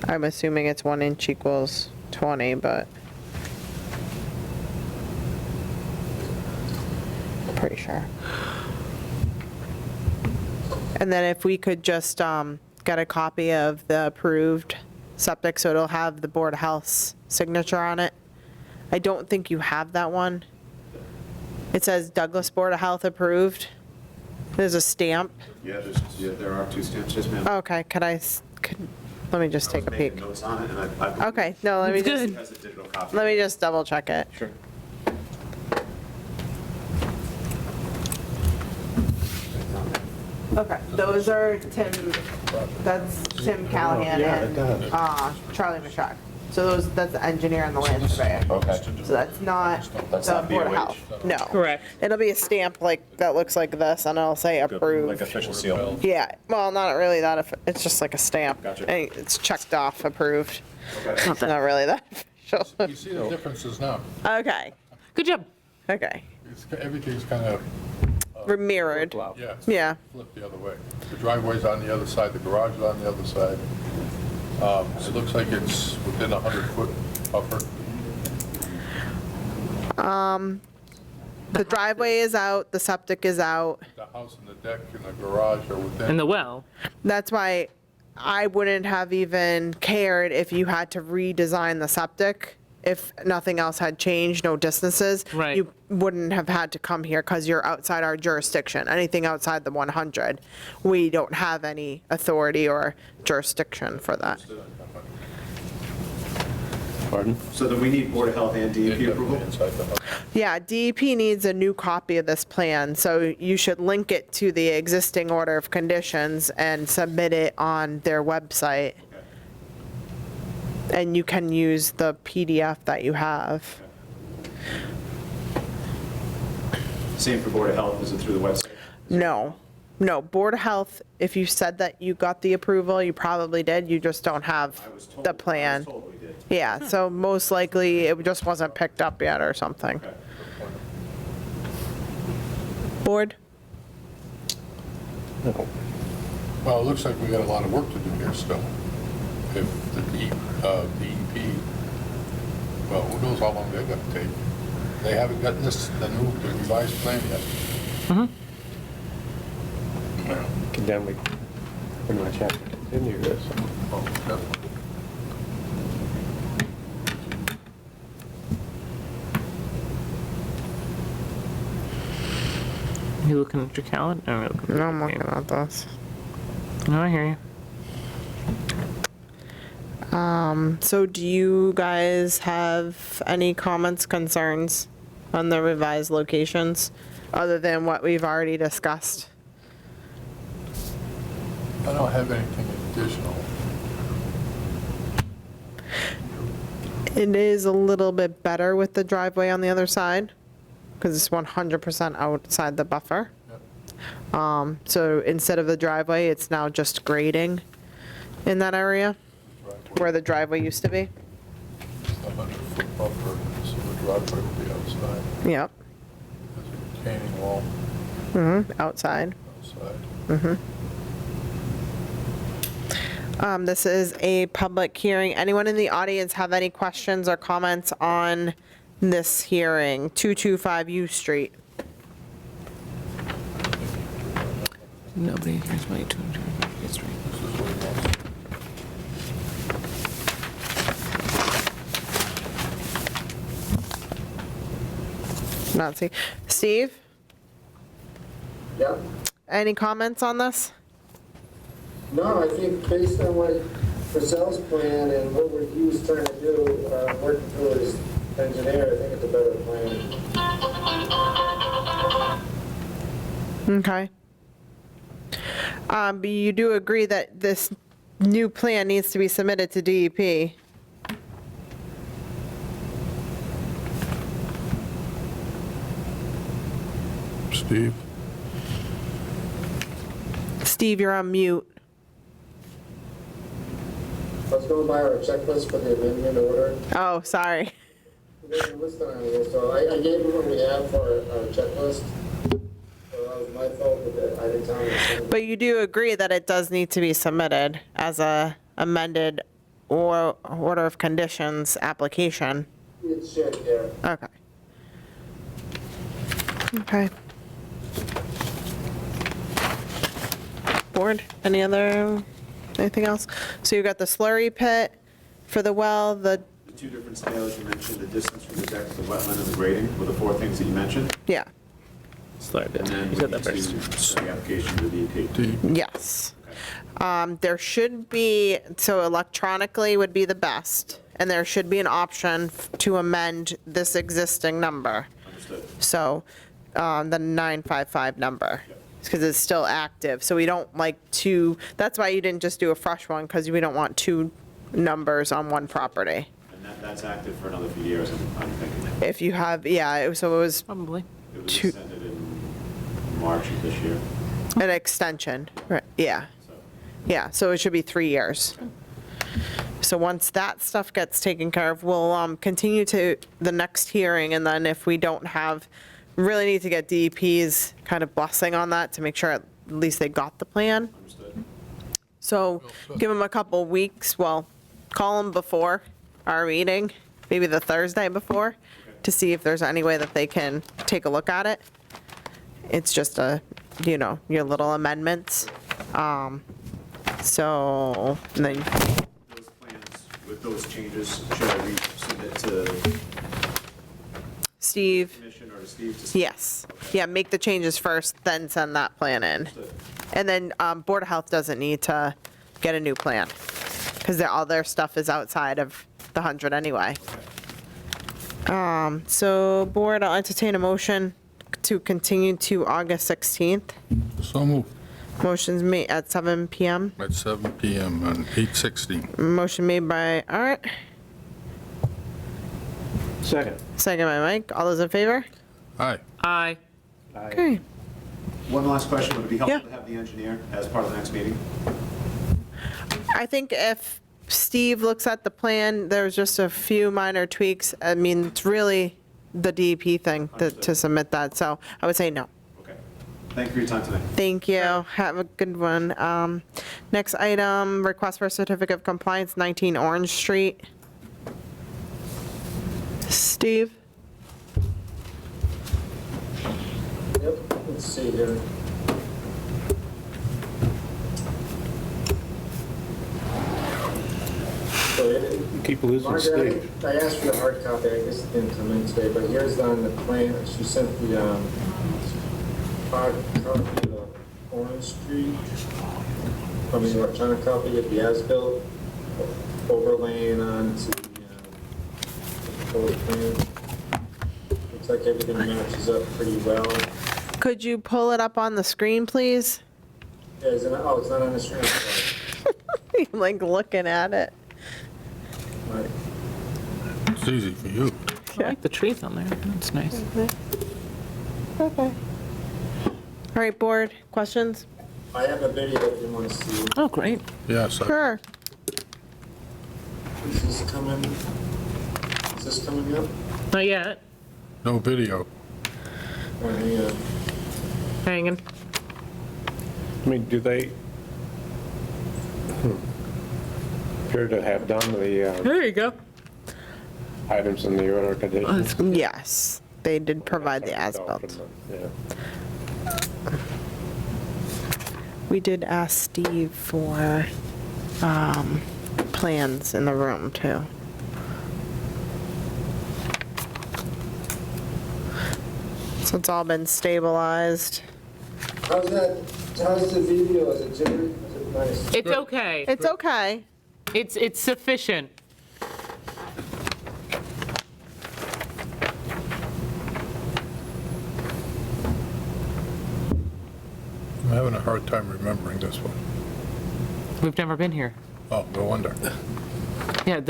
I'm assuming it's 1 inch equals 20, but. Pretty sure. And then if we could just get a copy of the approved septic, so it'll have the Board of Health's signature on it. I don't think you have that one. It says Douglas Board of Health approved. There's a stamp. Yeah, there are 2 stamps, yes, ma'am. Okay, let me just take a peek. Notes on it, and I Okay, no, let me It's just, good. has a digital copy. let me just double check it. Sure. Okay, those are that's Tim Callahan and Charlie Machak. So that's the engineer and the land surveyor. Okay. So that's not That's the not Board of BOH. Health. No. Correct. It'll be a stamp that looks like this, and it'll say Like approved. official seal. Yeah, well, not really that, it's just like a stamp. Gotcha. And it's checked off, approved. Okay. It's not really that official. You see the differences now? Okay, Good job. okay. Everything's kind of, Mirrored. yeah, Yeah. flipped the other way. The driveway's on the other side, the garage is on the other side. It looks like it's within 100-foot buffer. The driveway is out, the septic is out. The house and the deck and the garage are within. And the well. That's why I wouldn't have even cared if you had to redesign the septic. If nothing else had changed, no distances. Right. You wouldn't have had to come here because you're outside our jurisdiction. Anything outside the 100, we don't have any authority or jurisdiction for that. Pardon? So then we need Board of Health and DEP approval? Inside the house. Yeah, DEP needs a new copy of this plan, so you should link it to the existing order of conditions and submit it on their website. And you can use the PDF that you have. Same for Board of Health, is it through the website? No, Board of Health, if you said that you got the approval, you probably did, you just don't have I was told. the plan. I was told we did. Yeah, so most likely it just wasn't picked up yet or something. Okay. Board? Well, it looks like we got a lot of work to do here still. If the DEP, well, who knows how long they're gonna take. They haven't gotten the revised plan yet. Then we pretty much have to continue this. Oh, definitely. You looking at your calendar? No, I'm looking at this. No, I hear you. So do you guys have any comments, concerns on the revised locations, other than what we've already discussed? I don't have anything additional. It is a little bit better with the driveway on the other side, because it's 100% outside the buffer. So instead of the driveway, it's now just grading in that area where the driveway used to be. 100-foot buffer, so the driveway will be outside. Yep. There's a retaining wall Outside. outside. This is a public hearing. Anyone in the audience have any questions or comments on this hearing? 225 U Street. Nobody here's my 225 history. Not see. Steve, Yeah. any comments on this? No, I think based on what Purcell's plan and what he was trying to do, working through his engineer, I think it's a better plan. Okay. But you do agree that this new plan needs to be submitted to DEP? Steve? Steve, you're on mute. I was going by our checklist for the amendment order. Oh, sorry. There's a list on here, so I gave him what we have for our checklist. So that was my fault, but I didn't tell him. But you do agree that it does need to be submitted as a amended or order of conditions application? It should, yeah. Okay. Okay. Board, anything else? So you got the slurry pit for the well, the, The two different scales you mentioned, the distance from the deck to the wetland and the grading were the four things that you mentioned. yeah, Slurry And then You we said need that to first. send the application to the DEP. yes. There should be, so electronically would be the best, and there should be an option to amend this existing number. Understood. So, the 955 number, because it's still active, so we don't like to, that's why you didn't just do a fresh one, because we don't want two numbers on one property. And that's active for another few years, I'm thinking. If you have, yeah, so it was Probably. It was Two- extended in March of this year, an extension, right, yeah, so. yeah, so it should be 3 years. So once that stuff gets taken care of, we'll continue to the next hearing, and then if we don't have, really need to get DEP's kind of blessing on that to make sure at least they got the plan. Understood. So give them a couple weeks, well, call them before our meeting, maybe the Thursday before, to see if there's any way that they can take a look at it. It's just your little amendments. So, and then, Those plans with those changes, should I resubmit to Steve, commission or to Steve? To yes, yeah, make the changes first, then send that plan in. Understood. And then Board of Health doesn't need to get a new plan, because all their stuff is outside of the 100 anyway. So Board, I'll entertain a motion to continue to August 16th. So moved. Motion's made at 7 PM. At 7 PM on 8/16. Motion made by Art, Second. second by Mike. All those in favor? Aye. Aye. Okay. One last question, would it be helpful Yeah. to have the engineer as part of the next meeting? I think if Steve looks at the plan, there's just a few minor tweaks. I mean, it's really the DEP thing to Understood. submit that, so I would say no. Okay. Thank you for your time tonight. Thank you. Have a good one. Next item, request for a certificate of compliance, 19 Orange Street. Steve? Yep, let's see here. So Keep losing Margaret, Steve. I asked for the hard copy, I guess it didn't come in today, but here's on the plan, she sent the hard copy of Orange Street, electronic copy of the as-built, overlaying onto the proposed plan. Looks like everything matches up pretty well. Could you pull it up on the screen, please? Yeah, it's not on the screen. Like looking at it. Right. It's easy for you. I like the trees on there. That's nice. Okay. All right, Board, questions? I have a video if you want to see. Oh, great. Yes. Sure. Is this coming up? Not yet. No video. Or any, Hanging. I mean, do they, appear to have done the There you go. items in the order of conditions. Yes, they did provide the as-built. Yeah. We did ask Steve for plans in the room, too. So it's all been stabilized. How's the video? Is it jittery? Is it nice? It's okay. It's okay. It's sufficient. I'm having a hard time remembering this one. We've never been here. Oh, no wonder. Yeah,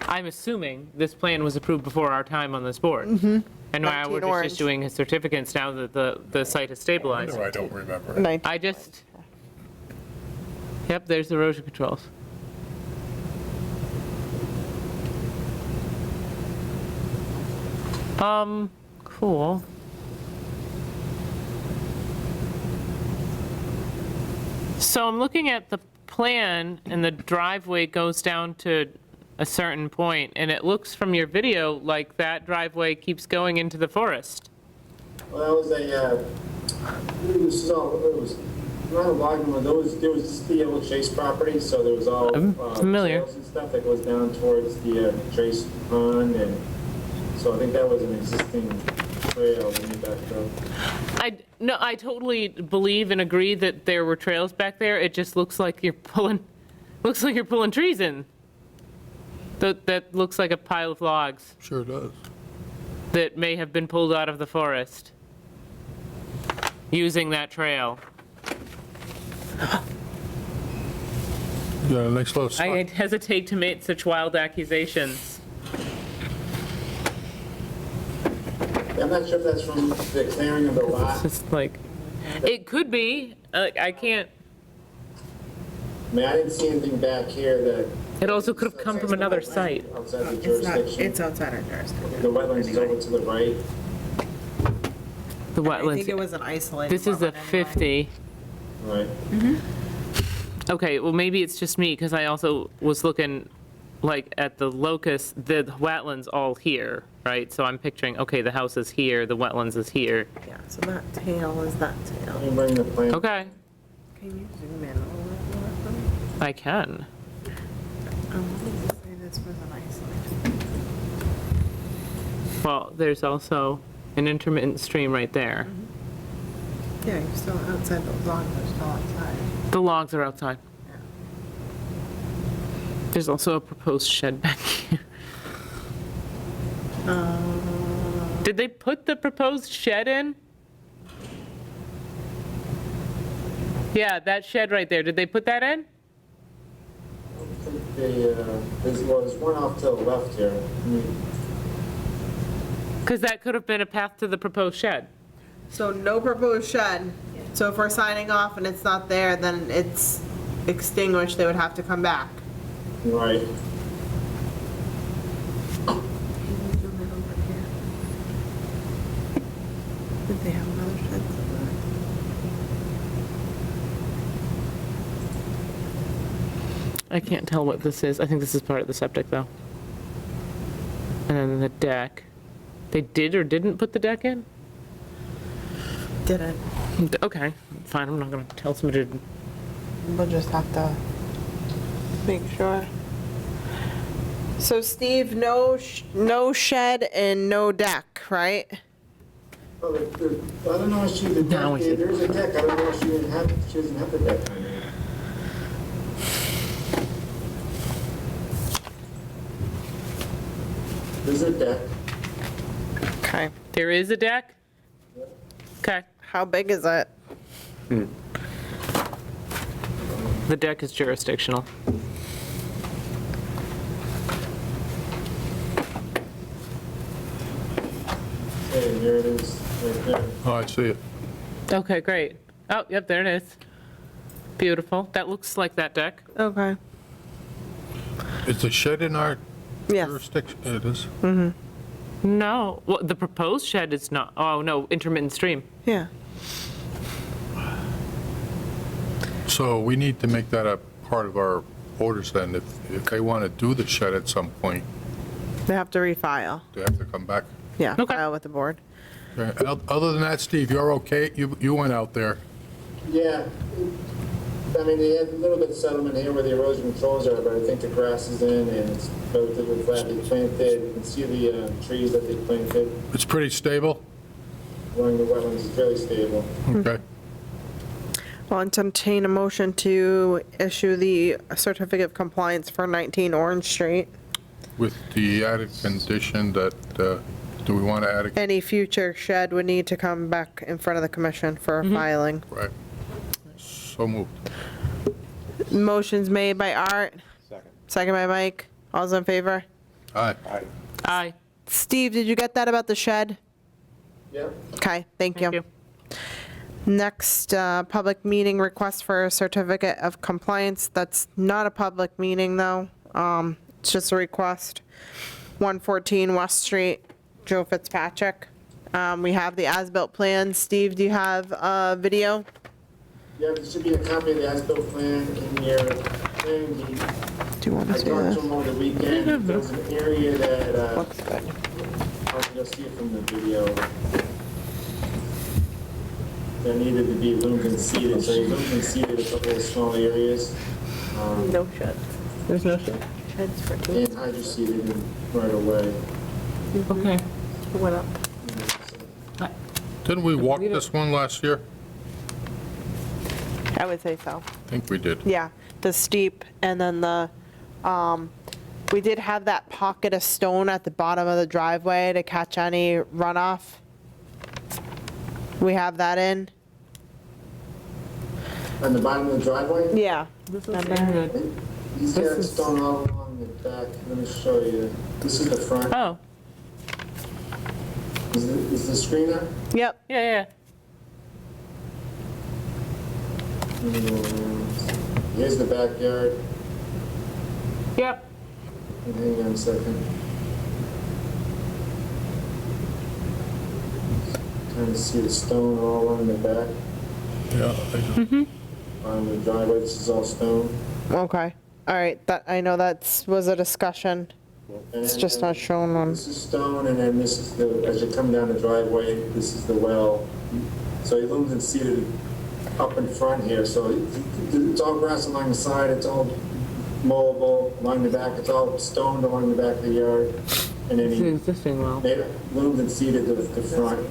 I'm assuming this plan was approved before our time on this board. Mm-hmm. And now we're 19 orange. just issuing his certificates now that the site is stabilized. No, I don't remember it. I just, yep, there's erosion controls. Cool. So I'm looking at the plan, and the driveway goes down to a certain point, and it looks from your video like that driveway keeps going into the forest. Well, it was not a logging one, there was just the old Chase property, so there was all familiar. trails and stuff that goes down towards the Chase pond, and so I think that was an existing trail when you backed up. I totally believe and agree that there were trails back there. It just looks like you're pulling trees in. That looks like a pile of logs Sure does. that may have been pulled out of the forest using that trail. You got a nice little spot. I hesitate to make such wild accusations. I'm not sure if that's from the clearing of the lot. It's just like, it could be. I can't. I mean, I didn't see anything back here that. It also could have come from another site. Outside the jurisdiction. outside our jurisdiction. The wetlands is over to the right. The I think it wetlands. was an isolated This is a wetland anyway. 50. Right. Okay, well, maybe it's just me, because I also was looking, like, at the locus, the wetlands all here, right? So I'm picturing, okay, the house is here, the wetlands is here. Yeah, so that tail is that tail. Let me bring the plan. Okay, Can you zoom in a little bit more for me? I can. What does it say this was an isolated? Well, there's also an intermittent stream right there. Yeah, you're still outside the log, they're still outside. The logs are outside. Yeah. There's also a proposed shed back here. Did they put the proposed shed in? Yeah, that shed right there, did they put that in? I think there's one off to the left here. Because that could have been a path to the proposed shed. So no proposed shed. So if we're signing off and it's not there, then it's extinguished, they would have to come back. Right. Did they have another shed somewhere? I can't tell what this is. I think this is part of the septic, though. And then the deck. They did or didn't put the deck in? Didn't. Okay, fine, I'm not gonna tell somebody to... We'll just have to make sure. So Steve, no shed and no deck, right? Well, I don't know if she, the Now deck, I see. there's a deck, I don't know if she doesn't have the deck on there. There's a deck. Okay. There is a deck? Okay. How big is it? The deck is jurisdictional. Hey, there it is, right there. Oh, I see it. Okay, great. Oh, yep, there it is. Beautiful. That looks like that deck. Okay. Is the shed in our Yes. jurisdiction? It is. No, well, the proposed shed is not, oh, no, intermittent stream. Yeah. So we need to make that a part of our orders then, if they want to do the shed at some point, They have to refile. they have to come back. Yeah, Okay. file with the board. Okay, and other than that, Steve, you're okay? You went out there. Yeah, I mean, they had a little bit of settlement here where the erosion controls are, but I think the grass is in and it's relatively flat. They planted, you can see the trees that they planted It's pretty stable? along the wetlands, it's fairly stable. Okay. I'll entertain a motion to issue the certificate of compliance for 19 Orange Street. With the added condition that, do we want to add a, Any future shed would need to come back in front of the commission for a filing. right? So moved. Motion's made by Art, second by Mike. All's in favor? Aye. Aye. Steve, did you get that about the shed? Yeah. Okay, thank Thank you. you. Next, public meeting request for a certificate of compliance. That's not a public meeting, though. It's just a request. 114 West Street, Joe Fitzpatrick. We have the as-built plan. Steve, do you have a video? Yeah, there should be a copy of the as-built plan in your thing. Do you want I to see talked to this? him over the weekend. There's an area that, Looks good. you'll see it from the video. There needed to be loomed and seeded, so he loomed and seeded a couple of small areas. No sheds. There's no shed. Sheds for two. And hydro-seeded right away. Okay. Went up. Didn't we walk this one last year? I would say so. I think we did. Yeah, the steep, and then the, we did have that pocket of stone at the bottom of the driveway to catch any runoff. We have that in? On the bottom of the driveway? Yeah. He's got stone all along the back. Let me show you. This is the front. Oh, Is the screen there? Yep. yeah. Here's the backyard. Yep. Hang on a second. Trying to see the stone all along the back. Yeah. On the driveway, this is all stone. Okay. All right, that, I know was a discussion. It's just not shown on, This is stone, and then this is the, as you come down the driveway, this is the well. So he loomed and seeded up in front here, so it's all grass along the side, it's all mowable along the back, it's all stoned along the back of the yard. And then he Existing well. made it, loomed and seeded the front,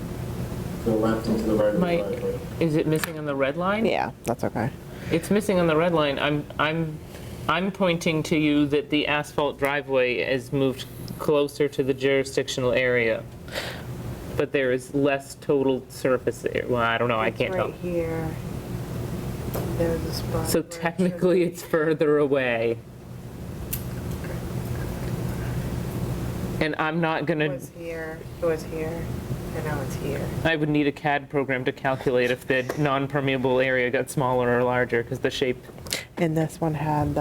to the left and to the right of the Mike, driveway. is it missing on the red line? yeah, that's okay. It's missing on the red line. I'm pointing to you that the asphalt driveway has moved closer to the jurisdictional area, but there is less total surface there. Well, I don't know, I can't tell. Right here. There's a spot. So technically, it's further away. And I'm not It gonna, was here, and now it's here. I would need a CAD program to calculate if the non-permeable area got smaller or larger, because the shape, And this one had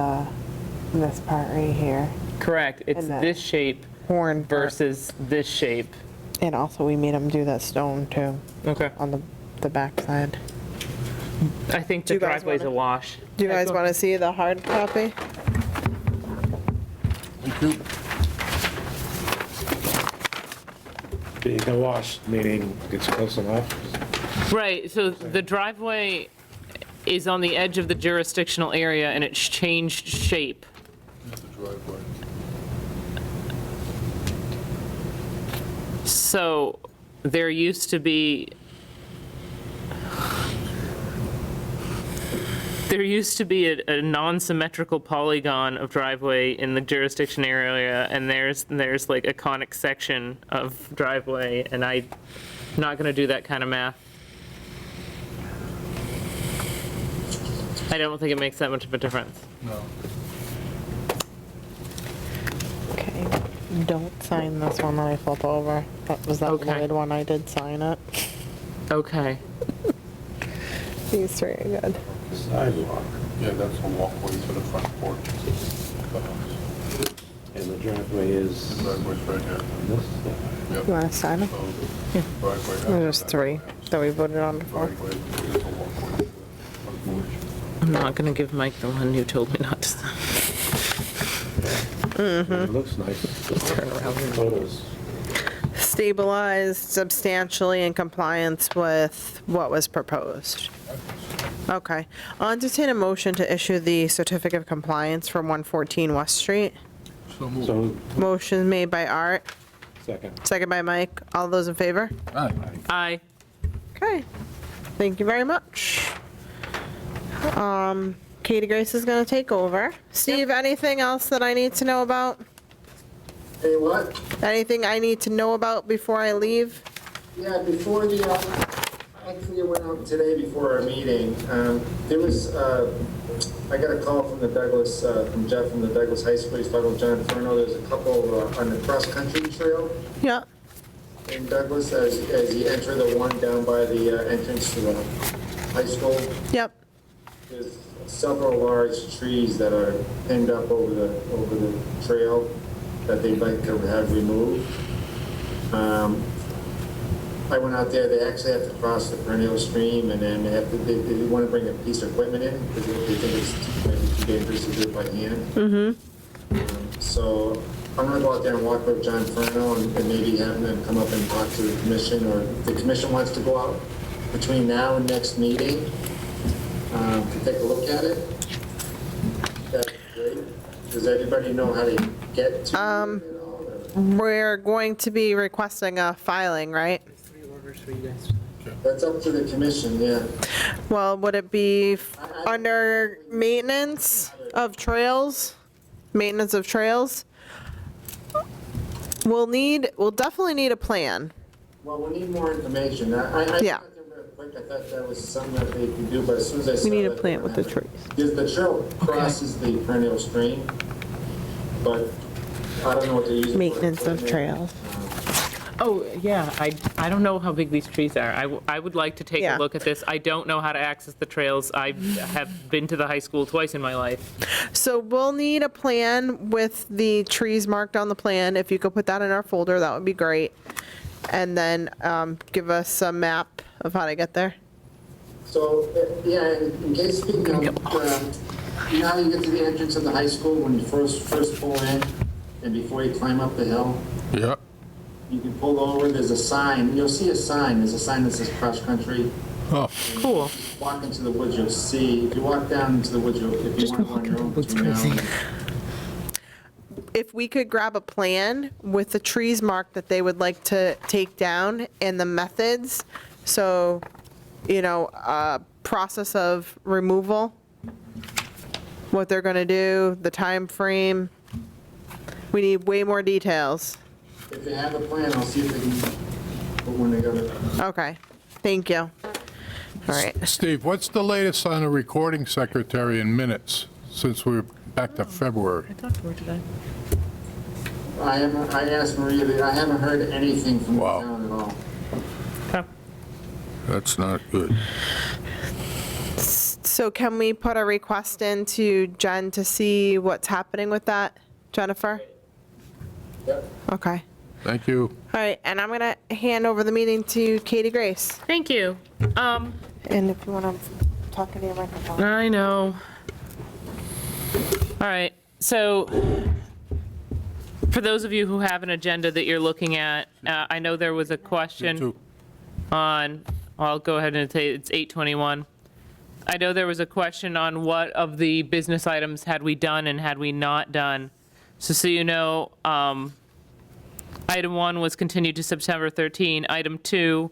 this part right here. correct, it's And that this shape Horn part. versus this shape. And also, we made them do that stone, too, Okay. on the backside. I think Do the you guys driveway's a wanna- wash. Do you guys want to see the hard copy? Thank you. Being a wash, meaning it's close enough. Right, so the driveway is on the edge of the jurisdictional area and it's changed shape. That's the driveway. So there used to be a non-symmetrical polygon of driveway in the jurisdiction area, and there's like a conic section of driveway, and I'm not gonna do that kind of math. I don't think it makes that much of a difference. No. Okay, don't sign this one that I flipped over. That was that Okay. Lloyd one, I did sign it. Okay. These three are good. Sidewalk, Yeah, that's a walkway to the front porch. The house. and the driveway is The driveway's right here. this side. Yep. You want to sign them? So, driveway has There's that three house. that we voted on before. Driveway is a walkway to the front porch. I'm not gonna give Mike the one you told me not to sign. It looks nice. Turn around. Photos. Stabilized substantially in compliance with what was proposed. Okay. I'll entertain a motion to issue the certificate of compliance for 114 West Street. So, Motion made by Art, second. second by Mike. All those in favor? Aye. Okay. Thank you very much. Katie Grace is going to take over. Steve, anything else that I need to know about? Hey, what? Anything I need to know about before I leave? Yeah, before the, actually, I went out today before our meeting. There was, I got a call from the Douglas, from Jeff from the Douglas High School. He's talking about John Furno. There's a couple on the cross-country trail Yeah. in Douglas as you enter the one down by the entrance to the high school. Yep. There's several large trees that are pinned up over the trail that they'd like to have removed. I went out there, they actually have to cross the perennial stream, and then they want to bring a piece of equipment in, because they think it's maybe too dangerous to do it by hand. So I'm gonna go out there and walk with John Furno and maybe have them come up and talk to the commission, or if the commission wants to go out between now and next meeting, to take a look at it. That's great. Does everybody know how to get to it? We're going to be requesting a filing, right? That's up to the commission, yeah. Well, would it be under maintenance of trails? Maintenance of trails? We'll definitely need a plan. Well, we need more information. I Yeah. thought they were real quick. I thought that was something that they could do, but as soon as I saw We need a that they plan were with the having- trees. The trail crosses the perennial stream, but I don't know what they're using. for Maintenance of equipment. trails. Oh, yeah, I don't know how big these trees are. I would like to take Yeah. a look at this. I don't know how to access the trails. I have been to the high school twice in my life. So we'll need a plan with the trees marked on the plan. If you could put that in our folder, that would be great. And then give us a map of how to get there. So, yeah, in case, you know how you get to the entrance of the high school when you first pull in, and before you climb up the hill? Yeah. You can pull over, there's a sign, you'll see a sign, there's a sign that says cross-country. Oh, Cool. Walk into the woods, you'll see, if you walk down into the woods, if you want to go on your own between now and If we could grab a plan with the trees marked that they would like to take down and the methods, so, process of removal, what they're gonna do, the time frame. We need way more details. if they have a plan, I'll see if they can put one together. Okay, thank you. All right, Steve, what's the latest on the recording secretary and minutes, since we're back to February? I talked to her today. I asked Maria, I haven't heard anything from the Wow. town at all. Okay. That's not good. so can we put a request in to Jen to see what's happening with that, Jennifer? Yep. Okay. Thank you. All right, and I'm gonna hand over the meeting to Katie Grace. Thank you. And if you wanna talk into your microphone. I know. All right, so for those of you who have an agenda that you're looking at, I know there was a question Two. on, I'll go ahead and say it's 8:21. I know there was a question on what of the business items had we done and had we not done. So you know, item 1 was continued to September 13. Item 2,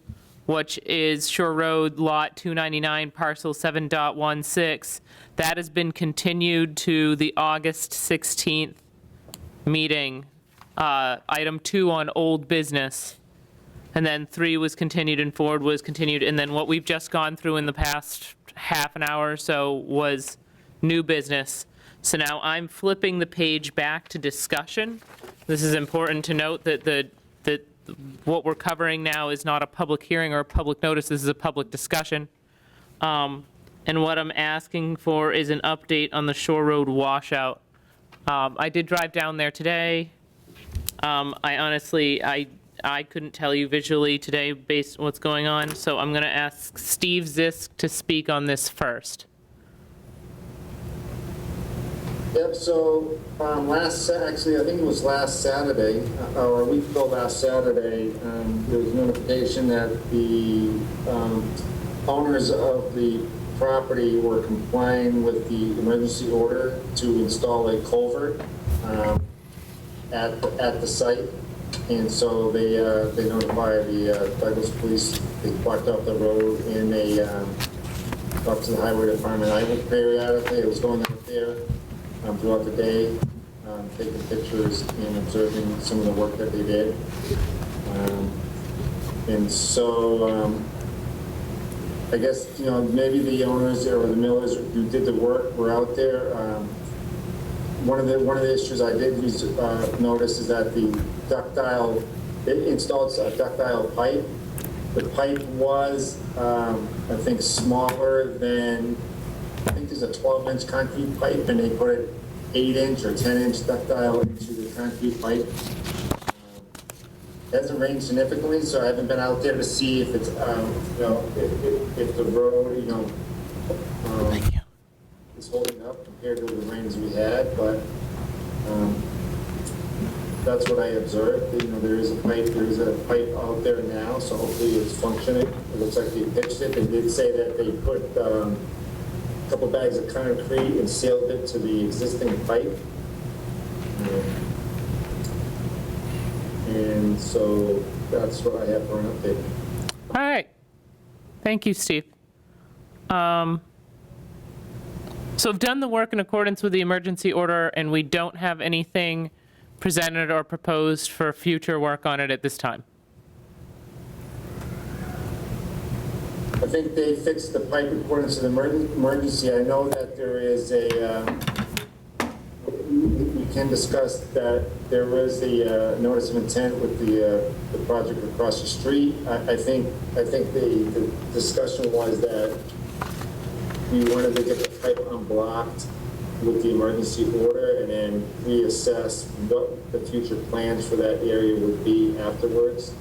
which is Shore Road Lot 299, parcel 7.16, that has been continued to the August 16th meeting. Item 2 on old business. And then 3 was continued and 4 was continued. And then what we've just gone through in the past half an hour or so was new business. So now I'm flipping the page back to discussion. This is important to note that what we're covering now is not a public hearing or a public notice. This is a public discussion. And what I'm asking for is an update on the Shore Road washout. I did drive down there today. I honestly couldn't tell you visually today based on what's going on, so I'm going to ask Steve Zisk to speak on this first. Yep, so actually, I think it was last Saturday, or a week ago last Saturday, there was notification that the owners of the property were complying with the emergency order to install a culvert at the site. And so they notified the Douglas Police. They blocked off the road and they talked to the highway department. I went periodically. I was going out there throughout the day, taking pictures and observing some of the work that they did. And so I guess, maybe the owners or the millers who did the work were out there. One of the issues I did notice is that the ductile, it installed a ductile pipe. The pipe was, I think, smaller than, I think there's a 12-inch concrete pipe, and they put an 8-inch or 10-inch ductile into the concrete pipe. It hasn't rained significantly, so I haven't been out there to see if it's, if the road, is holding up compared to the rains we had, but that's what I observed. There is a pipe out there now, so hopefully it's functioning. It looks like they pitched it. They did say that they put a couple bags of concrete and sealed it to the existing pipe. And so that's what I have for an update. All right. Thank you, Steve. So we've done the work in accordance with the emergency order, and we don't have anything presented or proposed for future work on it at this time. I think they fixed the pipe according to the emergency. I know that there is we can discuss that there was a notice of intent with the project across the street. I think the discussion was that we wanted to get the pipe unblocked with the emergency order and then reassess what the future plans for that area would be afterwards.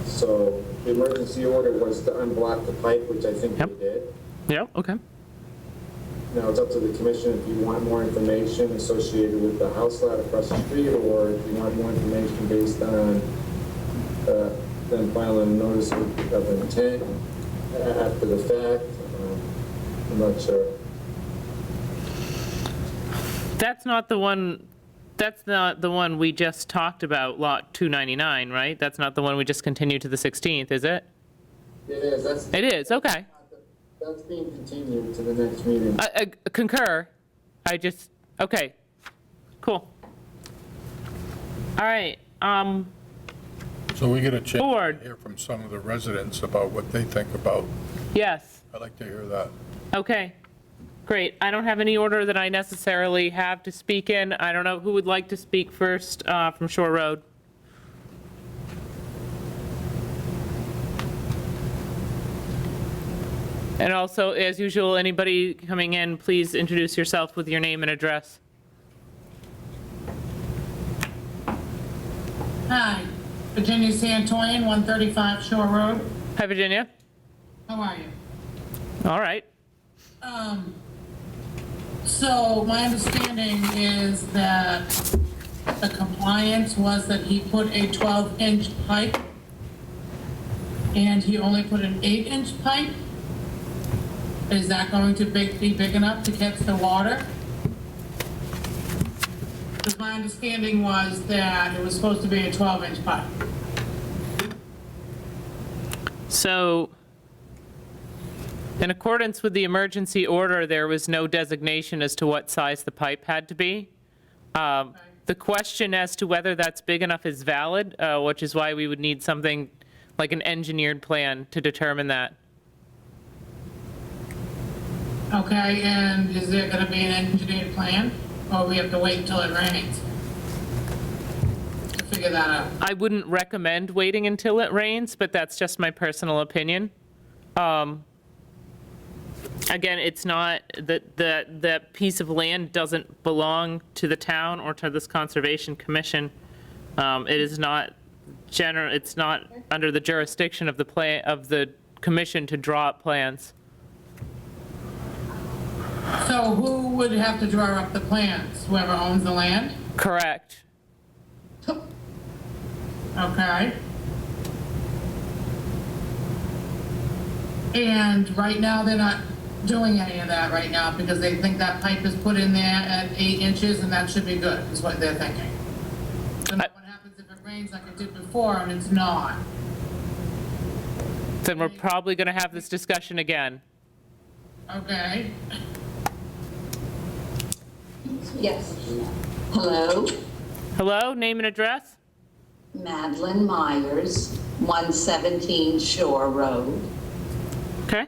So the emergency order was to unblock the pipe, which I think we did. Yeah, okay. Now it's up to the commission if you want more information associated with the house lot across the street, or if you want more information based on them filing a notice of intent after the fact. I'm not sure. That's not the one we just talked about, lot 299, right? That's not the one we just continued to the 16th, is it? It is. It is, okay. That's being continued to the next meeting. I concur. Okay, cool. All right, So we get a chance Board. to hear from some of the residents about what they think about. yes, I'd like to hear that. okay, great. I don't have any order that I necessarily have to speak in. I don't know who would like to speak first from Shore Road. And also, as usual, anybody coming in, please introduce yourself with your name and address. Hi, Virginia Santoyan, 135 Shore Road. Hi, Virginia. How are you? All right. So my understanding is that the compliance was that he put a 12-inch pipe and he only put an 8-inch pipe. Is that going to be big enough to catch the water? Because my understanding was that it was supposed to be a 12-inch pipe. So, in accordance with the emergency order, there was no designation as to what size the pipe had to be. The question as to whether that's big enough is valid, which is why we would need something like an engineered plan to determine that. Okay, and is there going to be an engineered plan, or we have to wait until it rains to figure that out? I wouldn't recommend waiting until it rains, but that's just my personal opinion. Again, it's not, the piece of land doesn't belong to the town or to this Conservation Commission. It is not it's not under the jurisdiction of the commission to draw up plans. So who would have to draw up the plans? Whoever owns the land? Correct. Okay. And right now, they're not doing any of that right now because they think that pipe is put in there at 8 inches and that should be good, is what they're thinking. So now what happens if it rains like it did before and it's not? Then we're probably going to have this discussion again. Okay. Yes. Hello, Hello, name and address? Madeline Myers, 117 Shore Road. Okay.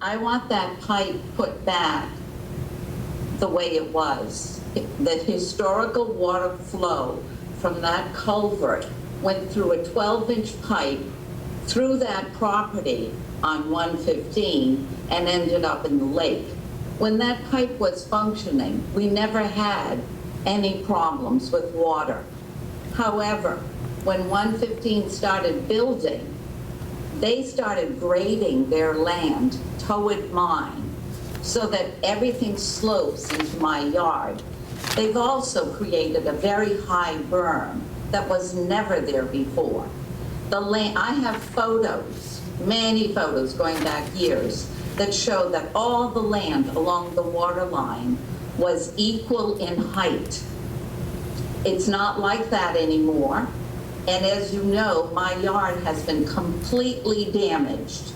I want that pipe put back the way it was. The historical water flow from that culvert went through a 12-inch pipe through that property on 115 and ended up in the lake. When that pipe was functioning, we never had any problems with water. However, when 115 started building, they started grading their land toward mine so that everything slopes into my yard. They've also created a very high berm that was never there before. The land, I have photos, many photos going back years, that show that all the land along the water line was equal in height. It's not like that anymore. And as you know, my yard has been completely damaged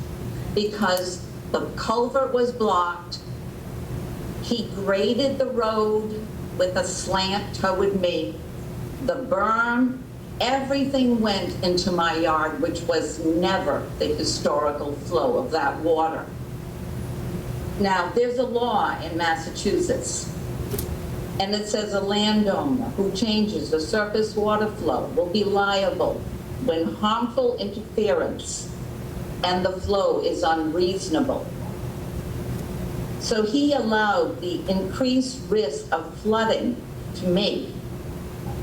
because the culvert was blocked. He graded the road with a slant toward me. The berm, everything went into my yard, which was never the historical flow of that water. Now, there's a law in Massachusetts, and it says a landowner who changes the surface water flow will be liable when harmful interference and the flow is unreasonable. So he allowed the increased risk of flooding to me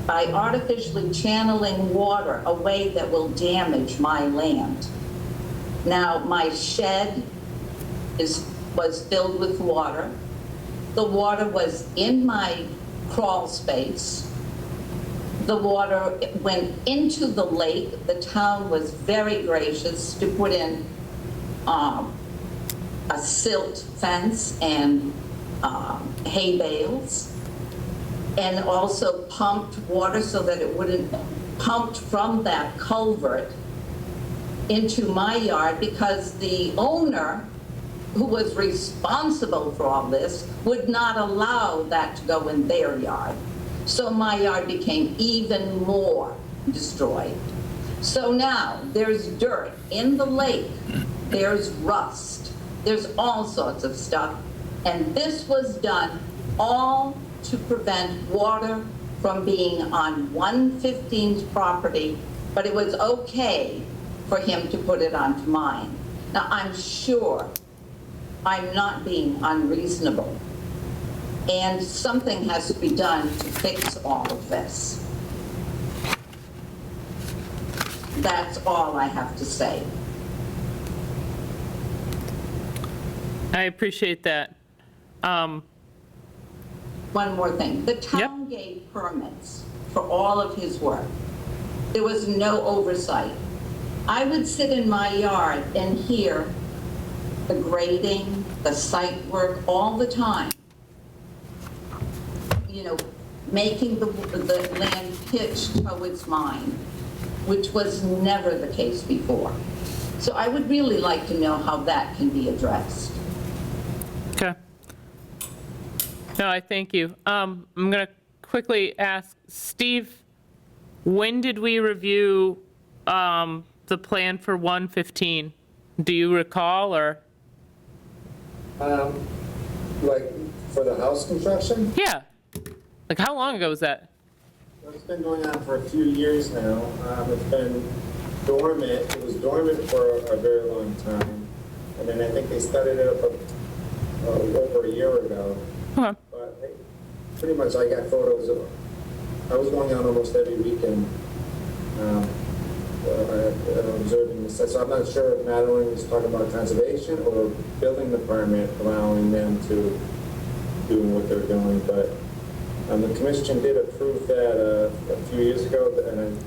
by artificially channeling water a way that will damage my land. Now, my shed was filled with water. The water was in my crawl space. The water went into the lake. The town was very gracious to put in a silt fence and hay bales, and also pumped water so that it wouldn't pumped from that culvert into my yard, because the owner who was responsible for all this would not allow that to go in their yard. So my yard became even more destroyed. So now there's dirt in the lake, there's rust, there's all sorts of stuff. And this was done all to prevent water from being on 115's property, but it was okay for him to put it onto mine. Now, I'm sure I'm not being unreasonable, and something has to be done to fix all of this. That's all I have to say. I appreciate that. One more thing. The town gave permits for all of his work. There was no oversight. I would sit in my yard and hear the grading, the site work all the time. You know, making the land pitch towards mine, which was never the case before. So I would really like to know how that can be addressed. Okay. No, I thank you. I'm going to quickly ask, Steve, when did we review the plan for 115? Do you recall, or? Like for the house construction? Yeah. Like, how long ago was that? It's been going on for a few years now. It's been dormant. It was dormant for a very long time. And then I think they started it up over a year ago. Okay. But pretty much I got photos of, I was going out almost every weekend observing the site. So I'm not sure if Madeline was talking about conservation or building the permit, allowing them to doing what they're doing, but the commission did approve that a few years ago, and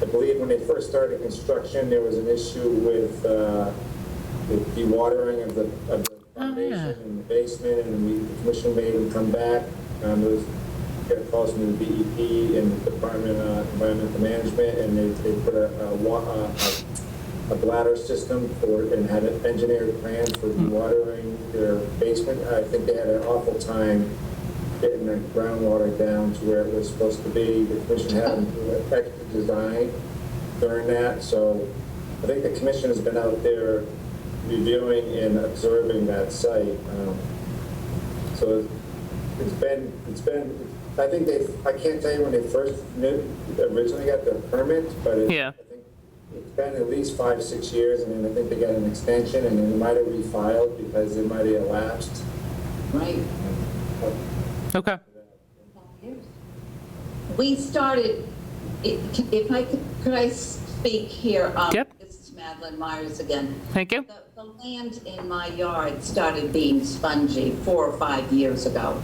I believe when they first started construction, there was an issue with dewatering of the foundation in the basement, and the commission made them come back. There was got calls from the DEP and the Department of Environmental Management, and they put a bladder system and had an engineered plan for dewatering their basement. I think they had an awful time getting the groundwater down to where it was supposed to be. The commission had them do an extra design during that, so I think the commission has been out there reviewing and observing that site. So it's been. I think I can't tell you when they first originally got the permit, but I think it's been at least 5-6 years, and then I think they got an extension, and then they might have refiled because it might have elapsed. Right. Okay. We started, if I could I speak here? Yep. This is Madeline Myers again. Thank you. The land in my yard started being spongy 4 or 5 years ago.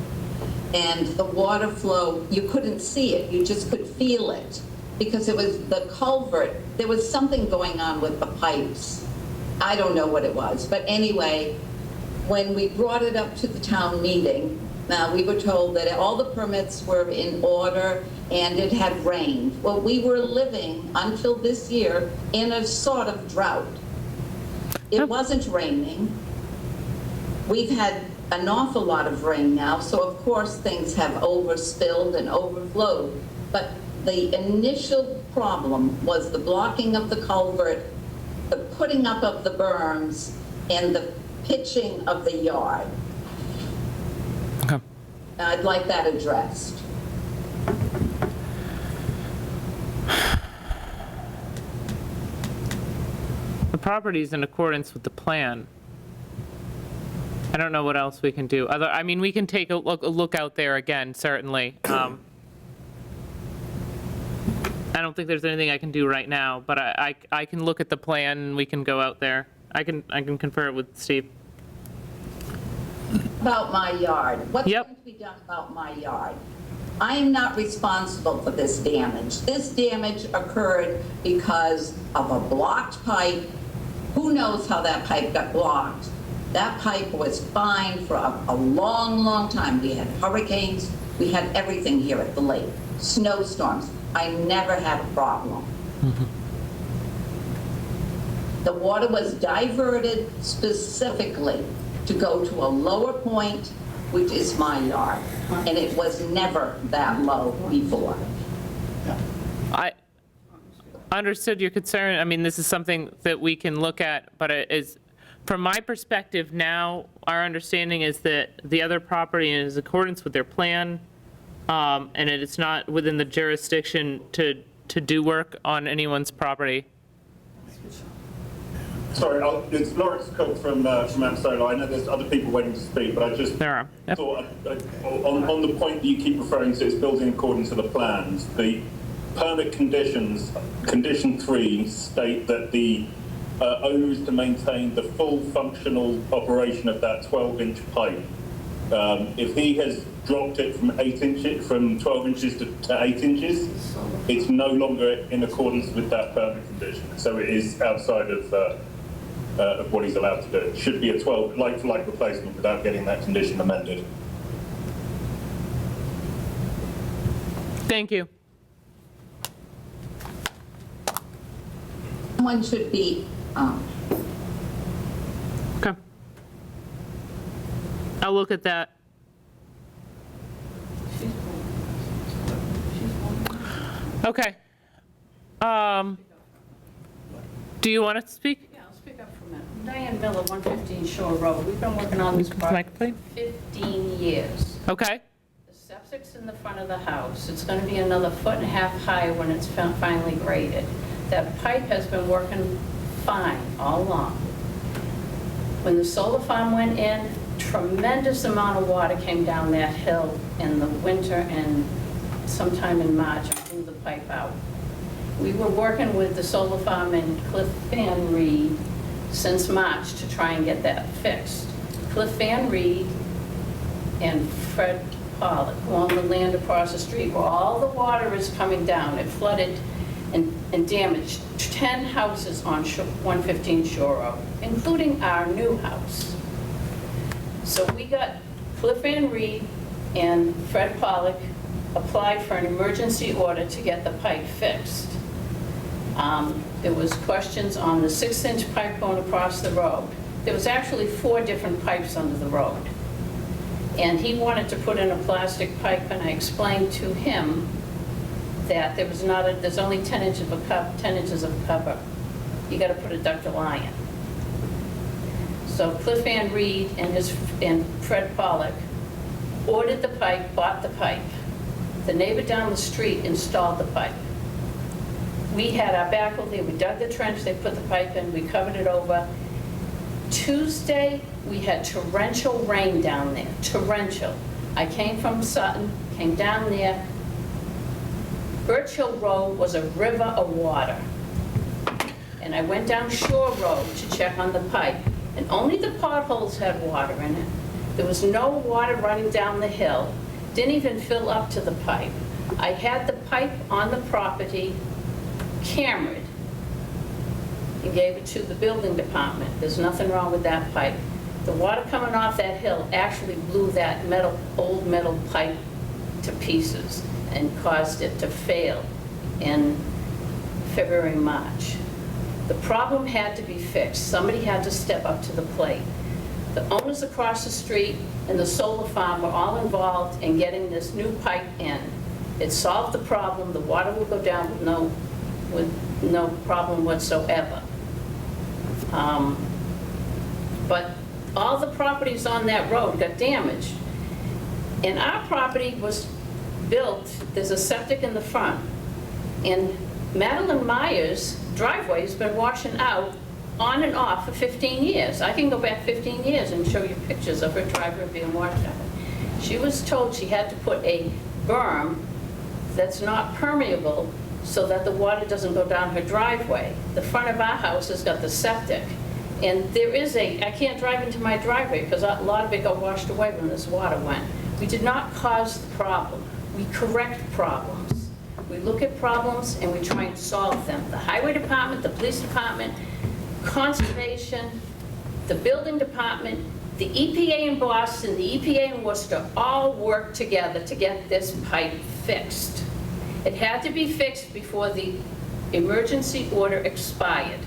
And the water flow, you couldn't see it, you just could feel it. Because it was the culvert, there was something going on with the pipes. I don't know what it was, but anyway, when we brought it up to the town meeting, we were told that all the permits were in order and it had rained. Well, we were living until this year in a sort of drought. It wasn't raining. We've had an awful lot of rain now, so of course things have overspilled and overflowed. But the initial problem was the blocking of the culvert, the putting up of the berms, and the pitching of the yard. Okay. I'd like that addressed. The property is in accordance with the plan. I don't know what else we can do. I mean, we can take a look out there again, certainly. I don't think there's anything I can do right now, but I can look at the plan and we can go out there. I can confer it with Steve. About my yard. What's going to be done about my yard? I am not responsible for this damage. This damage occurred because of a blocked pipe. Who knows how that pipe got blocked? That pipe was fine for a long, long time. We had hurricanes. We had everything here at the lake. Snowstorms. I never had a problem. The water was diverted specifically to go to a lower point, which is my yard. And it was never that low before. I understood your concern. I mean, this is something that we can look at, but it is, from my perspective now, our understanding is that the other property is in accordance with their plan, and it's not within the jurisdiction to do work on anyone's property. Sorry, it's Lawrence Cook from Mount Solo. I know there's other people waiting to speak, but I just thought, on the point that you keep referring to, it's built in accordance to the plans. The permit conditions, condition 3, state that the owner is to maintain the full functional operation of that 12-inch pipe. If he has dropped it from 12 inches to 8 inches, it's no longer in accordance with that permit condition. So it is outside of what he's allowed to do. It should be a 12 like-for-like replacement without getting that condition amended. Thank you. Someone should be. Okay. I'll look at that. Okay. Do you want to speak? Yeah, I'll speak up for a minute. Diane Miller, 115 Shore Road. We've been working on this project for 15 years. Okay. The septic's in the front of the house. It's going to be another 1.5 feet high when it's finally graded. That pipe has been working fine all along. When the solar farm went in, tremendous amount of water came down that hill in the winter and sometime in March and blew the pipe out. We were working with the solar farm and Cliff Van Reed since March to try and get that fixed. Cliff Van Reed and Fred Pollock, who owned the land across the street where all the water is coming down. It flooded and damaged 10 houses on 115 Shore Road, including our new house. So we got Cliff Van Reed and Fred Pollock applied for an emergency order to get the pipe fixed. There was questions on the 6-inch pipe going across the road. There was actually 4 different pipes under the road. And he wanted to put in a plastic pipe, and I explained to him that there's only 10 inches of cover. You gotta put a ductile iron. So Cliff Van Reed and Fred Pollock ordered the pipe, bought the pipe. The neighbor down the street installed the pipe. We had our backhoe there, we dug the trench, they put the pipe in, we covered it over. Tuesday, we had torrential rain down there, torrential. I came from Sutton, came down there. Birch Hill Road was a river of water. And I went down Shore Road to check on the pipe, and only the potholes had water in it. There was no water running down the hill, didn't even fill up to the pipe. I had the pipe on the property cambered and gave it to the building department. There's nothing wrong with that pipe. The water coming off that hill actually blew that old metal pipe to pieces and caused it to fail in February, March. The problem had to be fixed. Somebody had to step up to the plate. The owners across the street and the solar farm were all involved in getting this new pipe in. It solved the problem. The water will go down with no problem whatsoever. But all the properties on that road got damaged. And our property was built, there's a septic in the front. And Madeline Meyer's driveway has been washing out on and off for 15 years. I can go back 15 years and show you pictures of her driveway being washed out. She was told she had to put a berm that's not permeable so that the water doesn't go down her driveway. The front of our house has got the septic. And I can't drive into my driveway because a lot of it got washed away when this water went. We did not cause the problem. We correct problems. We look at problems and we try and solve them. The highway department, the police department, conservation, the building department, the EPA in Boston, the EPA in Worcester, all worked together to get this pipe fixed. It had to be fixed before the emergency order expired.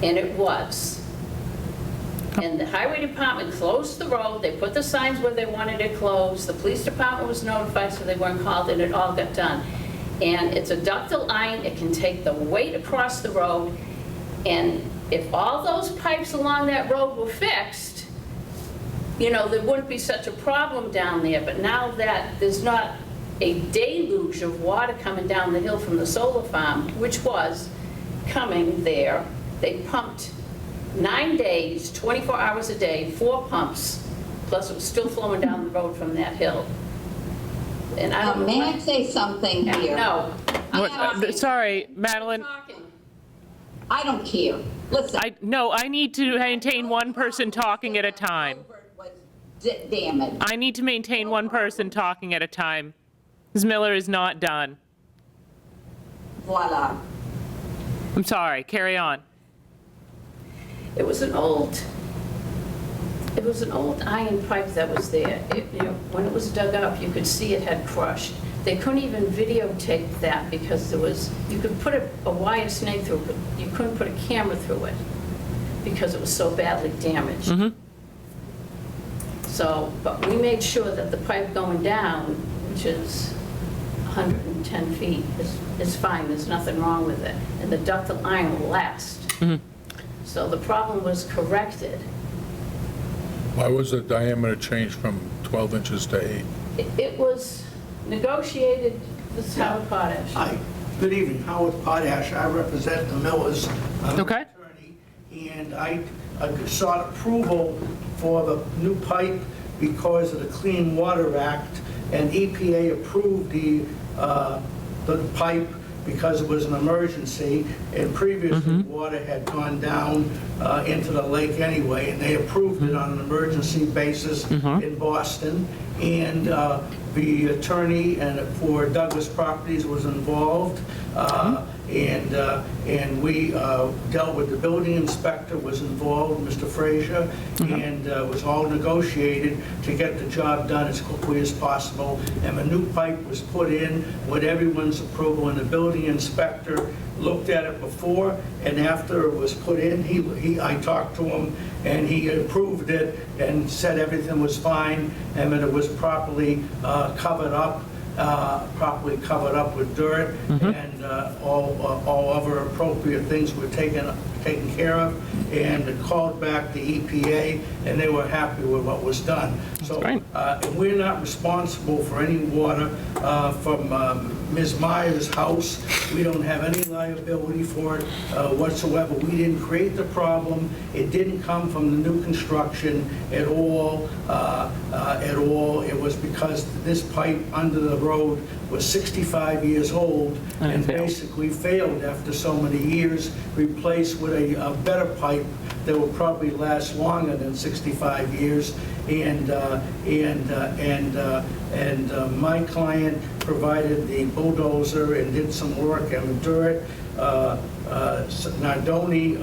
And it was. And the highway department closed the road, they put the signs where they wanted it closed, the police department was notified so they weren't called, and it all got done. And it's a ductile iron, it can take the weight across the road, and if all those pipes along that road were fixed, there wouldn't be such a problem down there. But now that there's not a deluge of water coming down the hill from the solar farm, which was coming there, they pumped 9 days, 24 hours a day, 4 pumps, plus it was still flowing down the road from that hill. And I don't know. May I say something here? No. Sorry, Madeline. I don't care. Listen. I need to maintain one person talking at a time. Damage. I need to maintain one person talking at a time. Ms. Miller is not done. Voila. I'm sorry, carry on. It was an old iron pipe that was there. When it was dug up, you could see it had crushed. They couldn't even videotape that because you could put a wire snake through it, but you couldn't put a camera through it because it was so badly damaged. Mm-hmm. So, but we made sure that the pipe going down, which is 110 feet, is fine. There's nothing wrong with it. And the ductile iron will last. Mm-hmm. So the problem was corrected. Why was the diameter changed from 12 inches to 8? It was negotiated with Howard Potash. Hi, good evening, Howard Potash. I represent the Millers. I'm an Okay. attorney, and I sought approval for the new pipe because of the Clean Water Act, and EPA approved the pipe because it was an emergency, and previously water had gone down into the lake anyway, and they approved it on an emergency basis in Boston. And the attorney for Douglas Properties was involved, and we dealt with the building inspector, was involved, Mr. Frazier, and it was all negotiated to get the job done as quickly as possible. And a new pipe was put in with everyone's approval, and the building inspector looked at it before and after it was put in. I talked to him, and he approved it and said everything was fine, and that it was properly covered up with dirt, and all other appropriate things were taken care of, and called back the EPA, and they were happy with what was done. So and we're not responsible for any water from Ms. Meyer's house. We don't have any liability for it whatsoever. We didn't create the problem. It didn't come from the new construction at all. It was because this pipe under the road was 65 years old and basically failed after so many years, replaced with a better pipe that will probably last longer than 65 years. And my client provided the bulldozer and did some work on the dirt. Nardoni,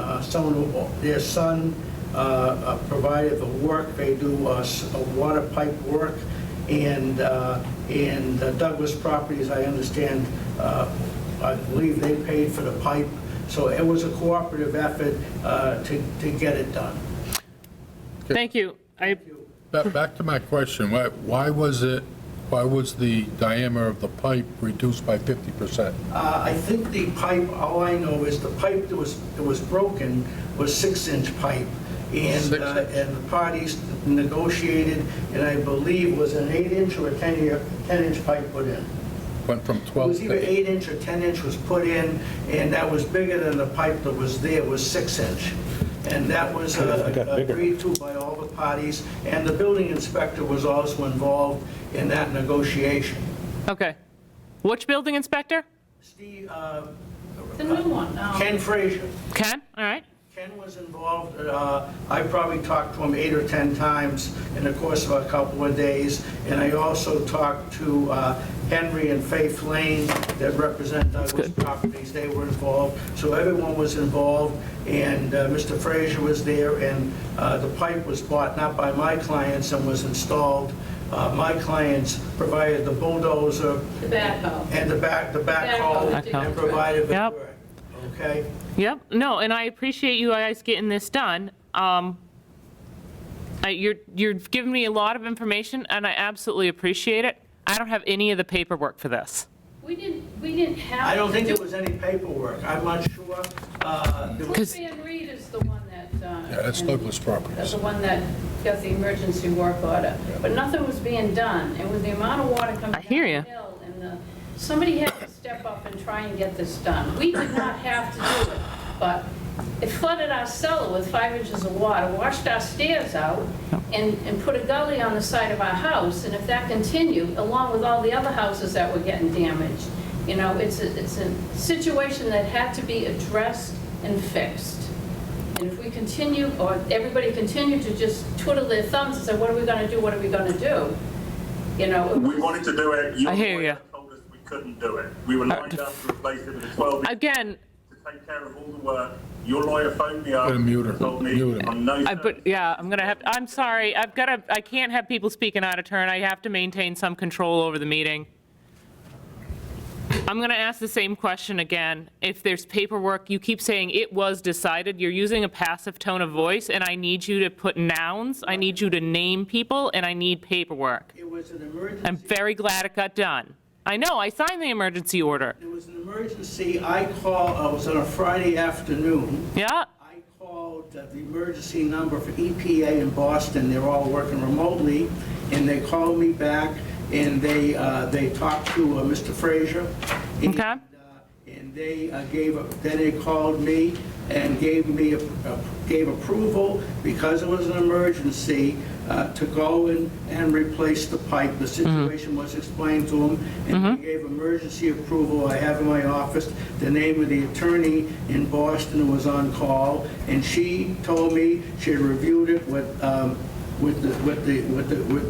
their son, provided the work. They do water pipe work. And Douglas Properties, I understand, I believe they paid for the pipe. So it was a cooperative effort to get it done. Thank you. Back to my question, why was the diameter of the pipe reduced by 50%? I think the pipe, all I know is the pipe that was broken was 6-inch pipe. And the parties negotiated, and I believe was an 8-inch or a 10-inch pipe put in. Went from 12 It was either 8-inch or 10-inch was put in, and that was bigger than the pipe that was there, was 6-inch. And that was agreed to by all the parties, and the building inspector was also involved in that negotiation. Okay. Which building inspector? Steve, The new one, no. Ken Frazier. Ken, all right. Ken was involved. I probably talked to him 8 or 10 times in the course of a couple of days. And I also talked to Henry and Faith Lane that represent Douglas Properties. They were involved. So everyone was involved. And Mr. Frazier was there. And the pipe was bought not by my clients and was installed. My clients provided the bulldozer. The backhoe. And the backhoe. And provided the dirt. Okay? Yep, no, and I appreciate you guys getting this done. You're giving me a lot of information, and I absolutely appreciate it. I don't have any of the paperwork for this. We didn't have. I don't think there was any paperwork. I'm not sure. Cliff Van Reed is the one that. Yeah, that's Douglas Properties. That's the one that got the emergency work order. But nothing was being done, and with the amount of water coming down the hill, and somebody had to step up and try and get this done. We did not have to do it, but it flooded our cellar with 5 inches of water, washed our stairs out, and put a gully on the side of our house. And if that continued, along with all the other houses that were getting damaged, you know, it's a situation that had to be addressed and fixed. And if we continue, or everybody continued to just twiddle their thumbs and say, what are we going to do, what are we going to do? You know, we wanted to do it. I hear you. Told us we couldn't do it. We were lined up to replace it with a 12-inch again to take care of all the work. Your lawyer phoned me up. Mute her. Told me I'm no. I'm sorry. I can't have people speaking out of turn. I have to maintain some control over the meeting. I'm going to ask the same question again. If there's paperwork, you keep saying it was decided. You're using a passive tone of voice, and I need you to put nouns. I need you to name people, and I need paperwork. It was an emergency. I'm very glad it got done. I know, I signed the emergency order. It was an emergency. I was on a Friday afternoon. Yeah. I called the emergency number for EPA in Boston. They're all working remotely, and they called me back, and they talked to Mr. Frazier. And, okay. And they then they called me. and gave approval, because it was an emergency, to go in and replace the pipe. The situation was explained to him, and he gave emergency approval. I have in my office the name of the attorney in Boston who was on call, and she told me she had reviewed it with the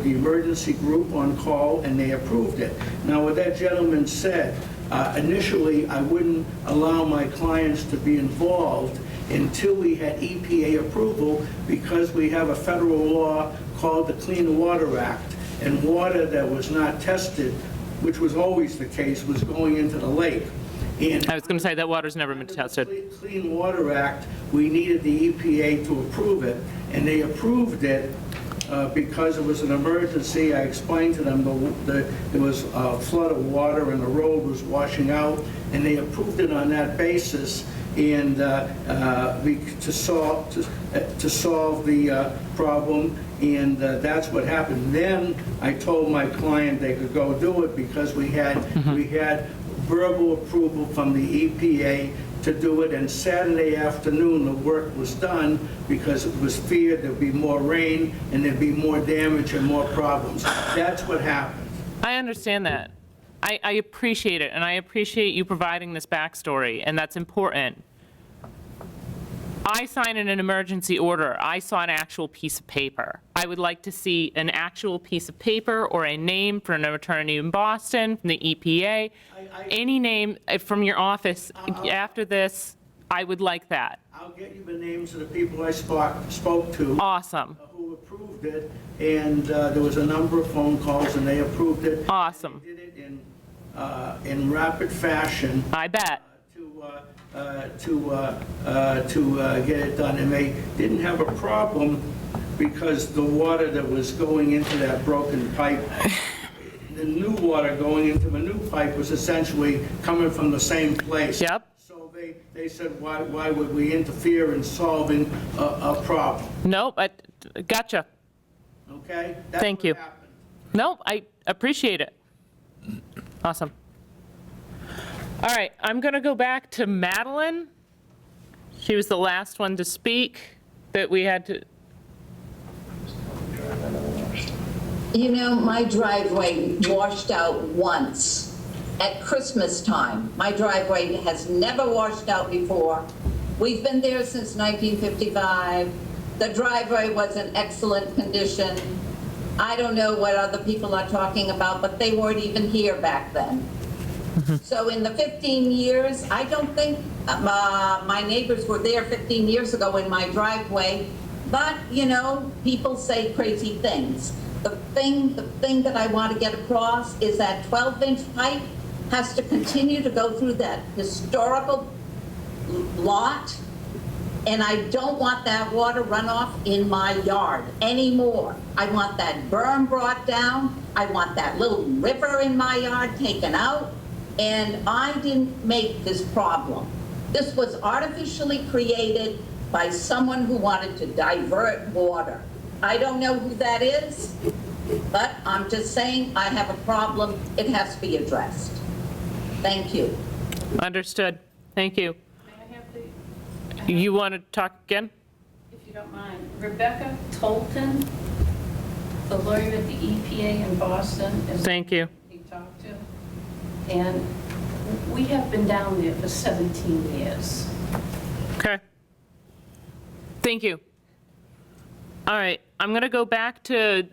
emergency group on call, and they approved it. Now, what that gentleman said, initially, I wouldn't allow my clients to be involved until we had EPA approval, because we have a federal law called the Clean Water Act, and water that was not tested, which was always the case, was going into the lake. And I was going to say that water's never been tested. Clean Water Act, we needed the EPA to approve it, and they approved it because it was an emergency. I explained to them there was a flood of water and the road was washing out, and they approved it on that basis, and to solve the problem, and that's what happened. Then I told my client they could go do it, because we had verbal approval from the EPA to do it, and Saturday afternoon the work was done, because it was feared there'd be more rain and there'd be more damage and more problems. That's what happened. I understand that. I appreciate it, and I appreciate you providing this backstory, and that's important. I signed an emergency order. I saw an actual piece of paper. I would like to see an actual piece of paper or a name for an attorney in Boston, from the EPA, any name from your office after this. I would like that. I'll get you the names of the people I spoke to. Awesome. Who approved it, and there was a number of phone calls, and they approved it. Awesome. They did it in rapid fashion. I bet. To get it done, and they didn't have a problem, because the water that was going into that broken pipe, the new water going into the new pipe, was essentially coming from the same place. Yep. So they said, why would we interfere in solving a problem? Nope, I gotcha. Okay? Thank you. Nope, I appreciate it. Awesome. All right, I'm going to go back to Madeline. She was the last one to speak that we had to. You know, my driveway washed out once at Christmas time. My driveway has never washed out before. We've been there since 1955. The driveway was in excellent condition. I don't know what other people are talking about, but they weren't even here back then. So in the 15 years, I don't think my neighbors were there 15 years ago in my driveway, but, you know, people say crazy things. The thing that I want to get across is that 12-inch pipe has to continue to go through that historical lot, and I don't want that water runoff in my yard anymore. I want that berm brought down. I want that little river in my yard taken out. And I didn't make this problem. This was artificially created by someone who wanted to divert water. I don't know who that is, but I'm just saying I have a problem. It has to be addressed. Thank you. Understood. Thank you. May I have the... You want to talk again? If you don't mind. Rebecca Tolton, the lawyer at the EPA in Boston. Thank you. You talked to. And we have been down there for 17 years. Okay. Thank you. All right, I'm going to go back to,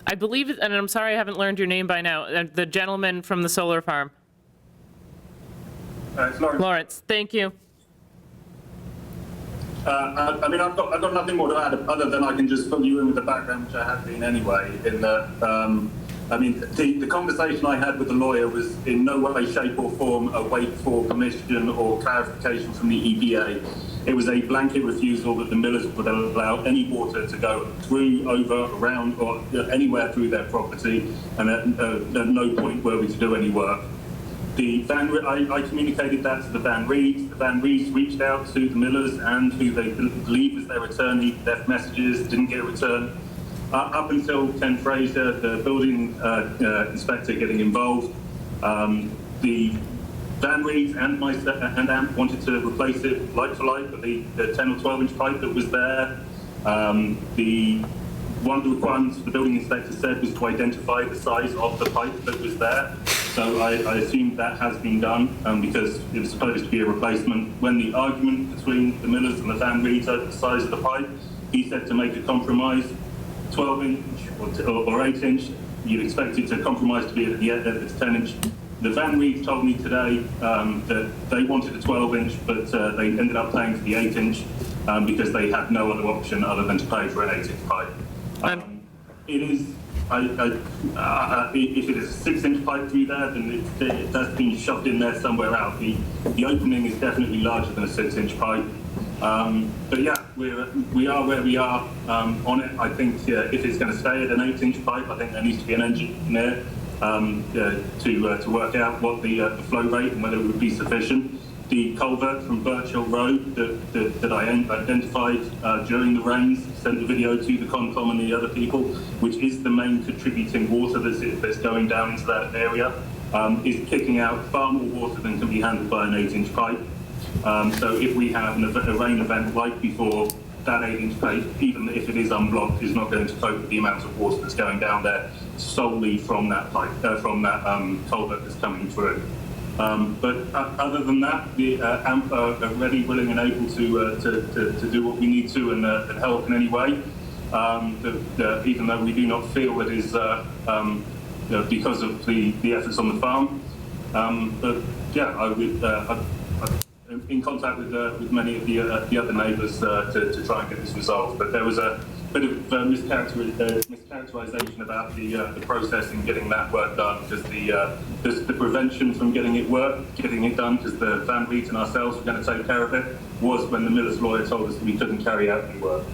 I believe, and I'm sorry I haven't learned your name by now, the gentleman from the solar farm. It's Lawrence. Lawrence, thank you. I mean, I've got nothing more to add other than I can just fill you in with the background, which I have been anyway, in that, I mean, the conversation I had with the lawyer was in no way, shape or form a wait for permission or clarification from the EPA. It was a blanket refusal that the millers would allow any water to go through, over, around, or anywhere through their property, and at no point were we to do any work. I communicated that to the Van Reeds. The Van Reeds reached out to the millers and who they believe was their attorney, left messages, didn't get a return. Up until Ken Fraser, the building inspector, getting involved, the Van Reed and AMP wanted to replace it like for like with the 10 or 12 inch pipe that was there. One of the requirements the building inspector said was to identify the size of the pipe that was there. So I assume that has been done because it was supposed to be a replacement. When the argument between the Millers and the Van Reeds over the size of the pipe, he said to make a compromise, 12 inch or 8 inch. You'd expect it to compromise to be at the 10 inch. The Van Reeds told me today that they wanted a 12 inch, but they ended up paying for the 8 inch because they had no other option other than to pay for an 8 inch pipe. It is, if it is a 6 inch pipe through there, then that's been shoved in there somewhere else. The opening is definitely larger than a 6 inch pipe. But yeah, we are where we are on it. I think if it's going to stay at an 8 inch pipe, I think there needs to be an engineer to work out what the flow rate and whether it would be sufficient. The culvert from Birchill Road that I identified during the rains, sent the video to the Concom and the other people, which is the main contributing water that's going down into that area, is kicking out far more water than can be handled by an 8 inch pipe. So if we have a rain event like before, that 8 inch pipe, even if it is unblocked, is not going to cope with the amount of water that's going down there solely from that pipe, culvert that's coming through. But other than that, the AMP are ready, willing and able to do what we need to and help in any way, even though we do not feel it is because of the efforts on the farm. But yeah, I'm in contact with many of the other neighbours to try and get this resolved. But there was a bit of mischaracterization about the process in getting that work done, because the prevention from getting it done, because the Van Reeds and ourselves were going to take care of it, was when the Miller's lawyer told us that we couldn't carry out any work.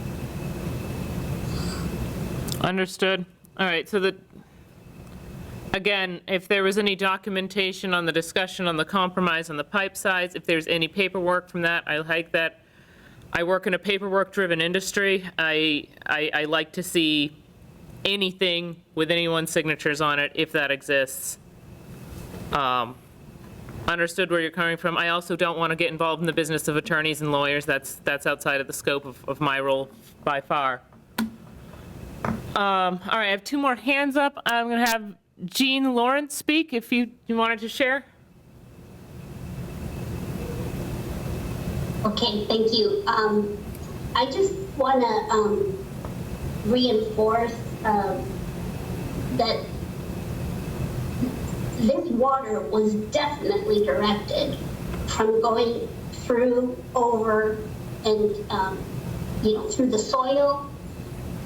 Understood. All right, so again, if there was any documentation on the discussion on the compromise on the pipe size, if there's any paperwork from that, I like that. I work in a paperwork-driven industry. I like to see anything with anyone's signatures on it, if that exists. Understood where you're coming from. I also don't want to get involved in the business of attorneys and lawyers. That's outside of the scope of my role by far. All right, I have 2 more hands up. I'm going to have Jean Lawrence speak, if you wanted to share. Okay, thank you. I just want to reinforce that this water was definitely directed from going through, over, and through the soil,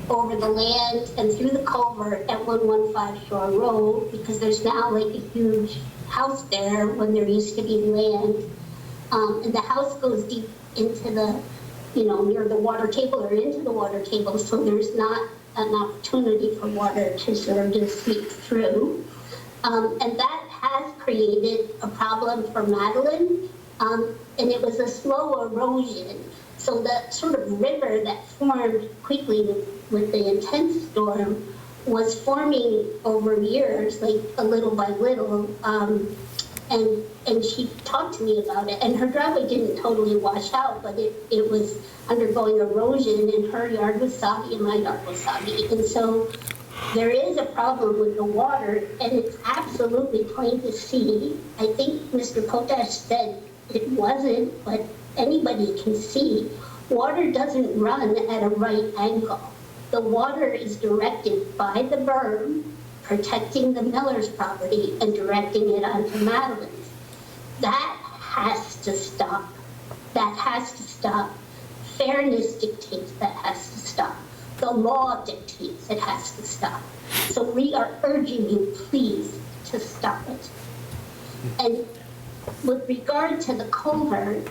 over the land, and through the culvert at 115 Shore Road, because there's now like a huge house there when there used to be land. And the house goes deep into the, near the water table or into the water table, so there's not an opportunity for water to sort of just sweep through. And that has created a problem for Madeline, and it was a slow erosion. So the sort of river that formed quickly with the intense storm was forming over years, like a little by little. And she talked to me about it, and her driveway didn't totally wash out, but it was undergoing erosion, and her yard was soggy and my yard was soggy. And so there is a problem with the water, and it's absolutely plain to see. I think Mr. Potash said it wasn't, but anybody can see. Water doesn't run at a right angle. The water is directed by the berm, protecting the Miller's property and directing it onto Madeline's. That has to stop. That has to stop. Fairness dictates that has to stop. The law dictates it has to stop. So we are urging you, please, to stop it. And with regard to the culvert,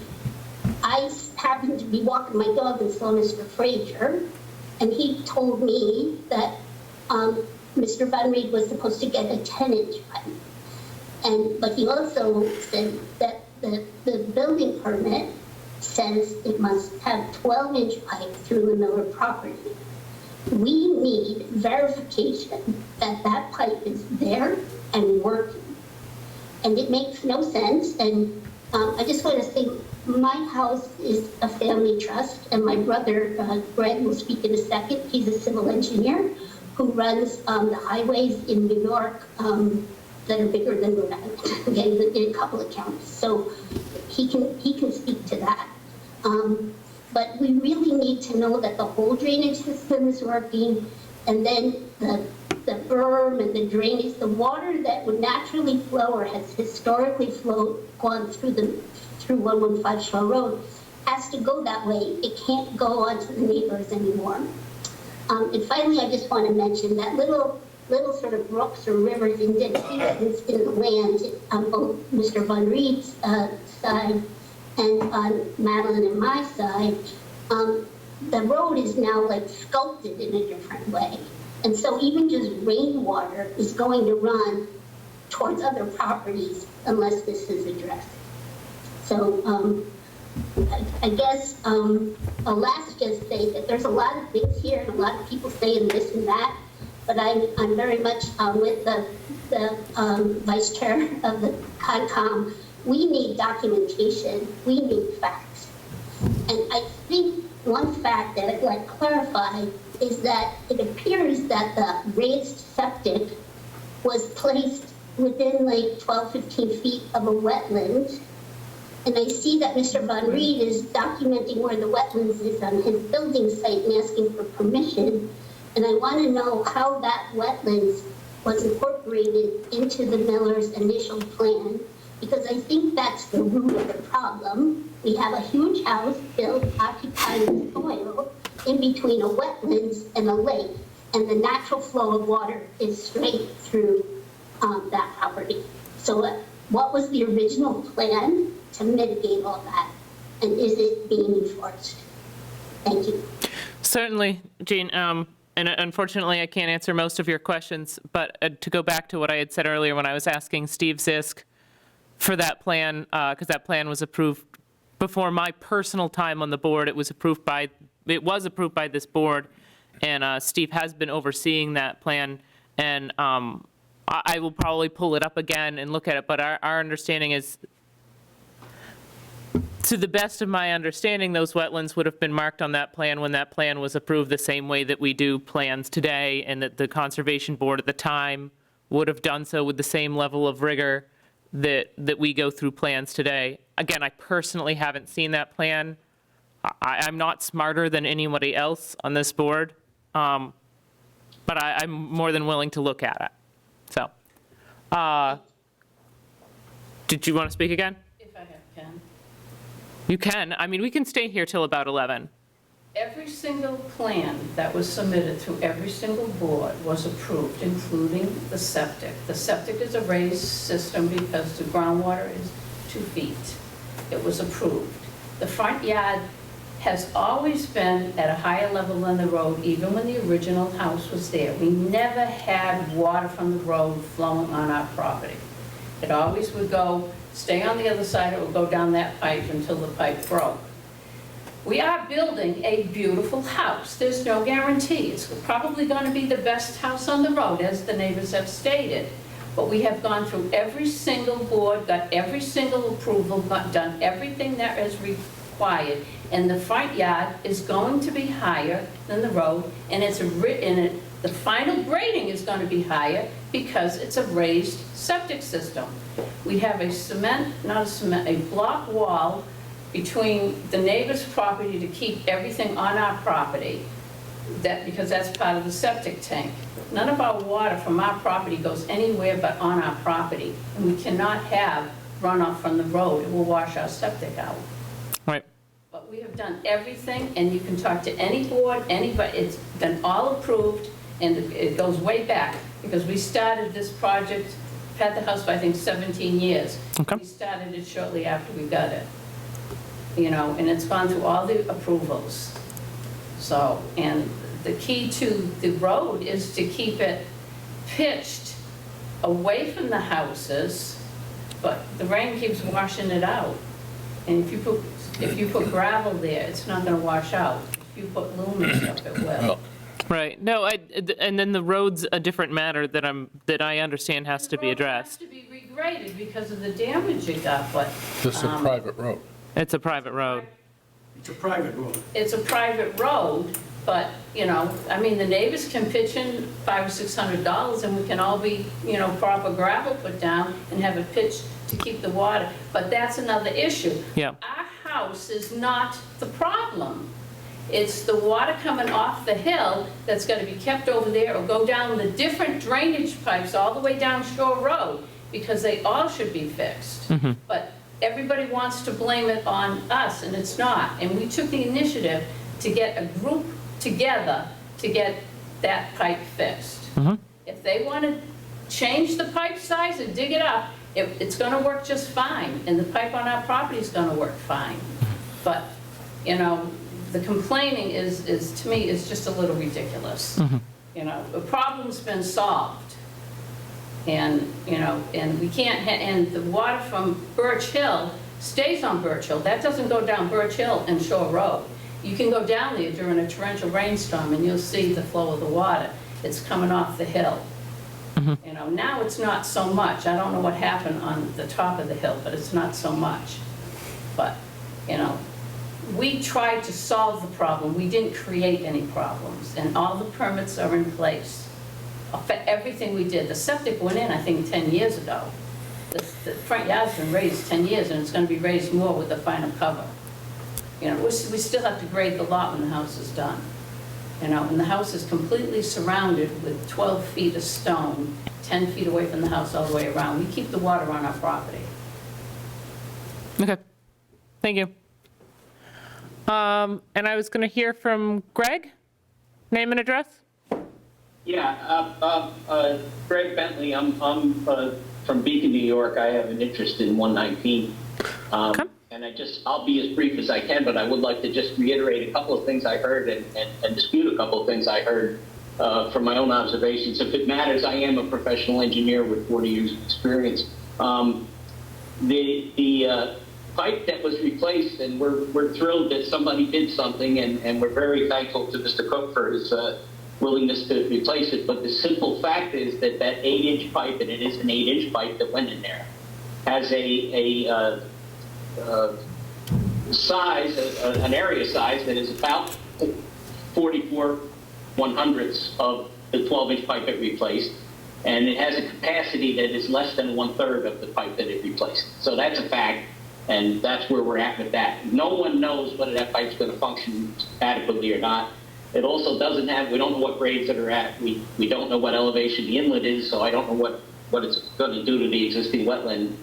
I happened to be walking my dog and saw Mr. Frazier, and he told me that Mr. Van Reed was supposed to get a 10-inch pipe. But he also said that the building permit says it must have 12-inch pipe through the Miller property. We need verification that that pipe is there and working. And it makes no sense. And I just want to say, my house is a family trust, and my brother, Greg, will speak in a second. He's a civil engineer who runs the highways in New York that are bigger than Rhode Island, okay, in a couple of counties. So he can speak to that. But we really need to know that the whole drainage system is working, and then the berm and the drainage, the water that would naturally flow or has historically gone through 115 Shore Road has to go that way. It can't go onto the neighbors anymore. And finally, I just want to mention that little sort of brooks or rivers indentations in the land on both Mr. Von Reed's side and on Madeline and my side. The road is now like sculpted in a different way. And so even just rainwater is going to run towards other properties unless this is addressed. So I guess I'll last just say that there's a lot of things here and a lot of people saying this and that, but I'm very much with the vice chair of the CONCOM. We need documentation. We need facts. And I think one fact that I'd like to clarify is that it appears that the raised septic was placed within like 12, 15 feet of a wetland. And I see that Mr. Von Reed is documenting where the wetlands is on his building site and asking for permission. And I want to know how that wetlands was incorporated into the Miller's initial plan, because I think that's the root of the problem. We have a huge house built occupying soil in between a wetlands and a lake, and the natural flow of water is straight through that property. So what was the original plan to mitigate all that, and is it being enforced? Thank you. Certainly, Jean. And unfortunately, I can't answer most of your questions, but to go back to what I had said earlier when I was asking Steve Zisk for that plan, because that plan was approved before my personal time on the board. It was approved by this board, and Steve has been overseeing that plan, and I will probably pull it up again and look at it, but our understanding is, to the best of my understanding, those wetlands would have been marked on that plan when that plan was approved, the same way that we do plans today, and that the Conservation Board at the time would have done so with the same level of rigor that we go through plans today. Again, I personally haven't seen that plan. I'm not smarter than anybody else on this board, but I'm more than willing to look at it. So, did you want to speak again? If I can. You can. I mean, we can stay here till about 11. Every single plan that was submitted to every single board was approved, including the septic. The septic is a raised system because the groundwater is 2 feet. It was approved. The front yard has always been at a higher level than the road, even when the original house was there. We never had water from the road flowing on our property. It always would stay on the other side, it would go down that pipe until the pipe broke. We are building a beautiful house. There's no guarantee. It's probably going to be the best house on the road, as the neighbors have stated. But we have gone through every single board, got every single approval, done everything that is required. And the front yard is going to be higher than the road, and the final grading is going to be higher because it's a raised septic system. We have a block wall between the neighbor's property to keep everything on our property, because that's part of the septic tank. None of our water from our property goes anywhere but on our property, and we cannot have runoff from the road. It will wash our septic out. Right. But we have done everything, and you can talk to any board, anybody. It's been all approved, and it goes way back, because we started this project, had the house for I think 17 years. Okay. We started it shortly after we got it. And it's gone through all the approvals. So, and the key to the road is to keep it pitched away from the houses, but the rain keeps washing it out. And if you put gravel there, it's not going to wash out. If you put lumen stuff, it will. Right. No, and then the road's a different matter that I understand has to be addressed. It has to be regraded because of the damage it got, but. This is a private road. It's a private road. It's a private road. It's a private road, but, you know, I mean, the neighbors can pitch in $500 or $600 and we can all be, you know, proper gravel put down and have it pitched to keep the water. But that's another issue. Yeah. Our house is not the problem. It's the water coming off the hill that's got to be kept over there or go down the different drainage pipes all the way down Shore Road because they all should be fixed. But everybody wants to blame it on us, and it's not. And we took the initiative to get a group together to get that pipe fixed. If they want to change the pipe size and dig it up, it's going to work just fine, and the pipe on our property is going to work fine. But, you know, the complaining is to me, is just a little ridiculous. You know, the problem's been solved. And, you know, and we can't, and the water from Birch Hill stays on Birch Hill. That doesn't go down Birch Hill and Shore Road. You can go down there during a torrential rainstorm and you'll see the flow of the water. It's coming off the hill. You know, now it's not so much. I don't know what happened on the top of the hill, but it's not so much. But, you know, we tried to solve the problem. We didn't create any problems, and all the permits are in place for everything we did. The septic went in, I think, 10 years ago. The front yard's been raised 10 years, and it's going to be raised more with the final cover. You know, we still have to grade the lot when the house is done. You know, and the house is completely surrounded with 12 feet of stone, 10 feet away from the house all the way around. We keep the water on our property. Okay. Thank you. And I was going to hear from Greg. Name and address? Yeah, Greg Bentley. I'm from Beacon, New York. I have an interest in 119. And I'll be as brief as I can, but I would like to just reiterate a couple of things I heard and dispute a couple of things I heard from my own observations. If it matters, I am a professional engineer with 40 years of experience. The pipe that was replaced, and we're thrilled that somebody did something, and we're very thankful to Mr. Cook for his willingness to replace it. But the simple fact is that 8-inch pipe, and it is an 8-inch pipe that went in there, has a size, an area size that is about 44/100ths of the 12-inch pipe it replaced, and it has a capacity that is less than 1/3 of the pipe that it replaced. So that's a fact, and that's where we're at with that. No one knows whether that pipe's going to function adequately or not. It also doesn't have, we don't know what grades that are at. We don't know what elevation the inlet is, so I don't know what it's going to do to the existing wetland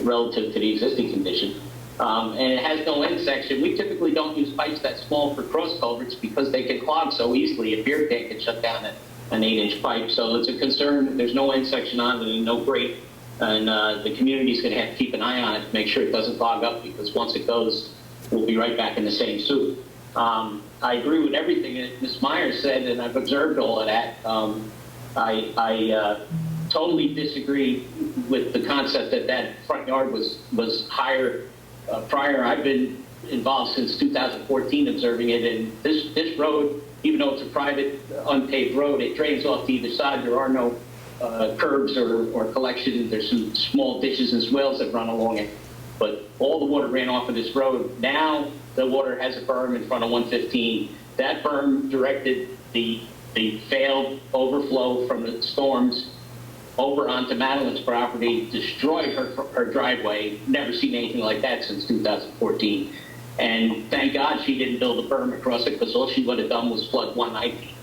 relative to the existing condition. And it has no end section. We typically don't use pipes that small for cross culverts because they can clog so easily. A beer can shut down an 8-inch pipe. So it's a concern. There's no end section on it and no grate. And the community's going to have to keep an eye on it to make sure it doesn't clog up, because once it goes, we'll be right back in the same soup. I agree with everything that Ms. Myers said, and I've observed all of that. I totally disagree with the concept that front yard was higher prior. I've been involved since 2014 observing it, and this road, even though it's a private unpaved road, it drains off to either side. There are no curbs or collection. There's some small ditches and swales that run along it, but all the water ran off of this road. Now the water has a berm in front of 115. That berm directed the failed overflow from the storms over onto Madeline's property, destroyed her driveway. Never seen anything like that since 2014. And thank God she didn't build a berm across it, because all she would have done was flood 190.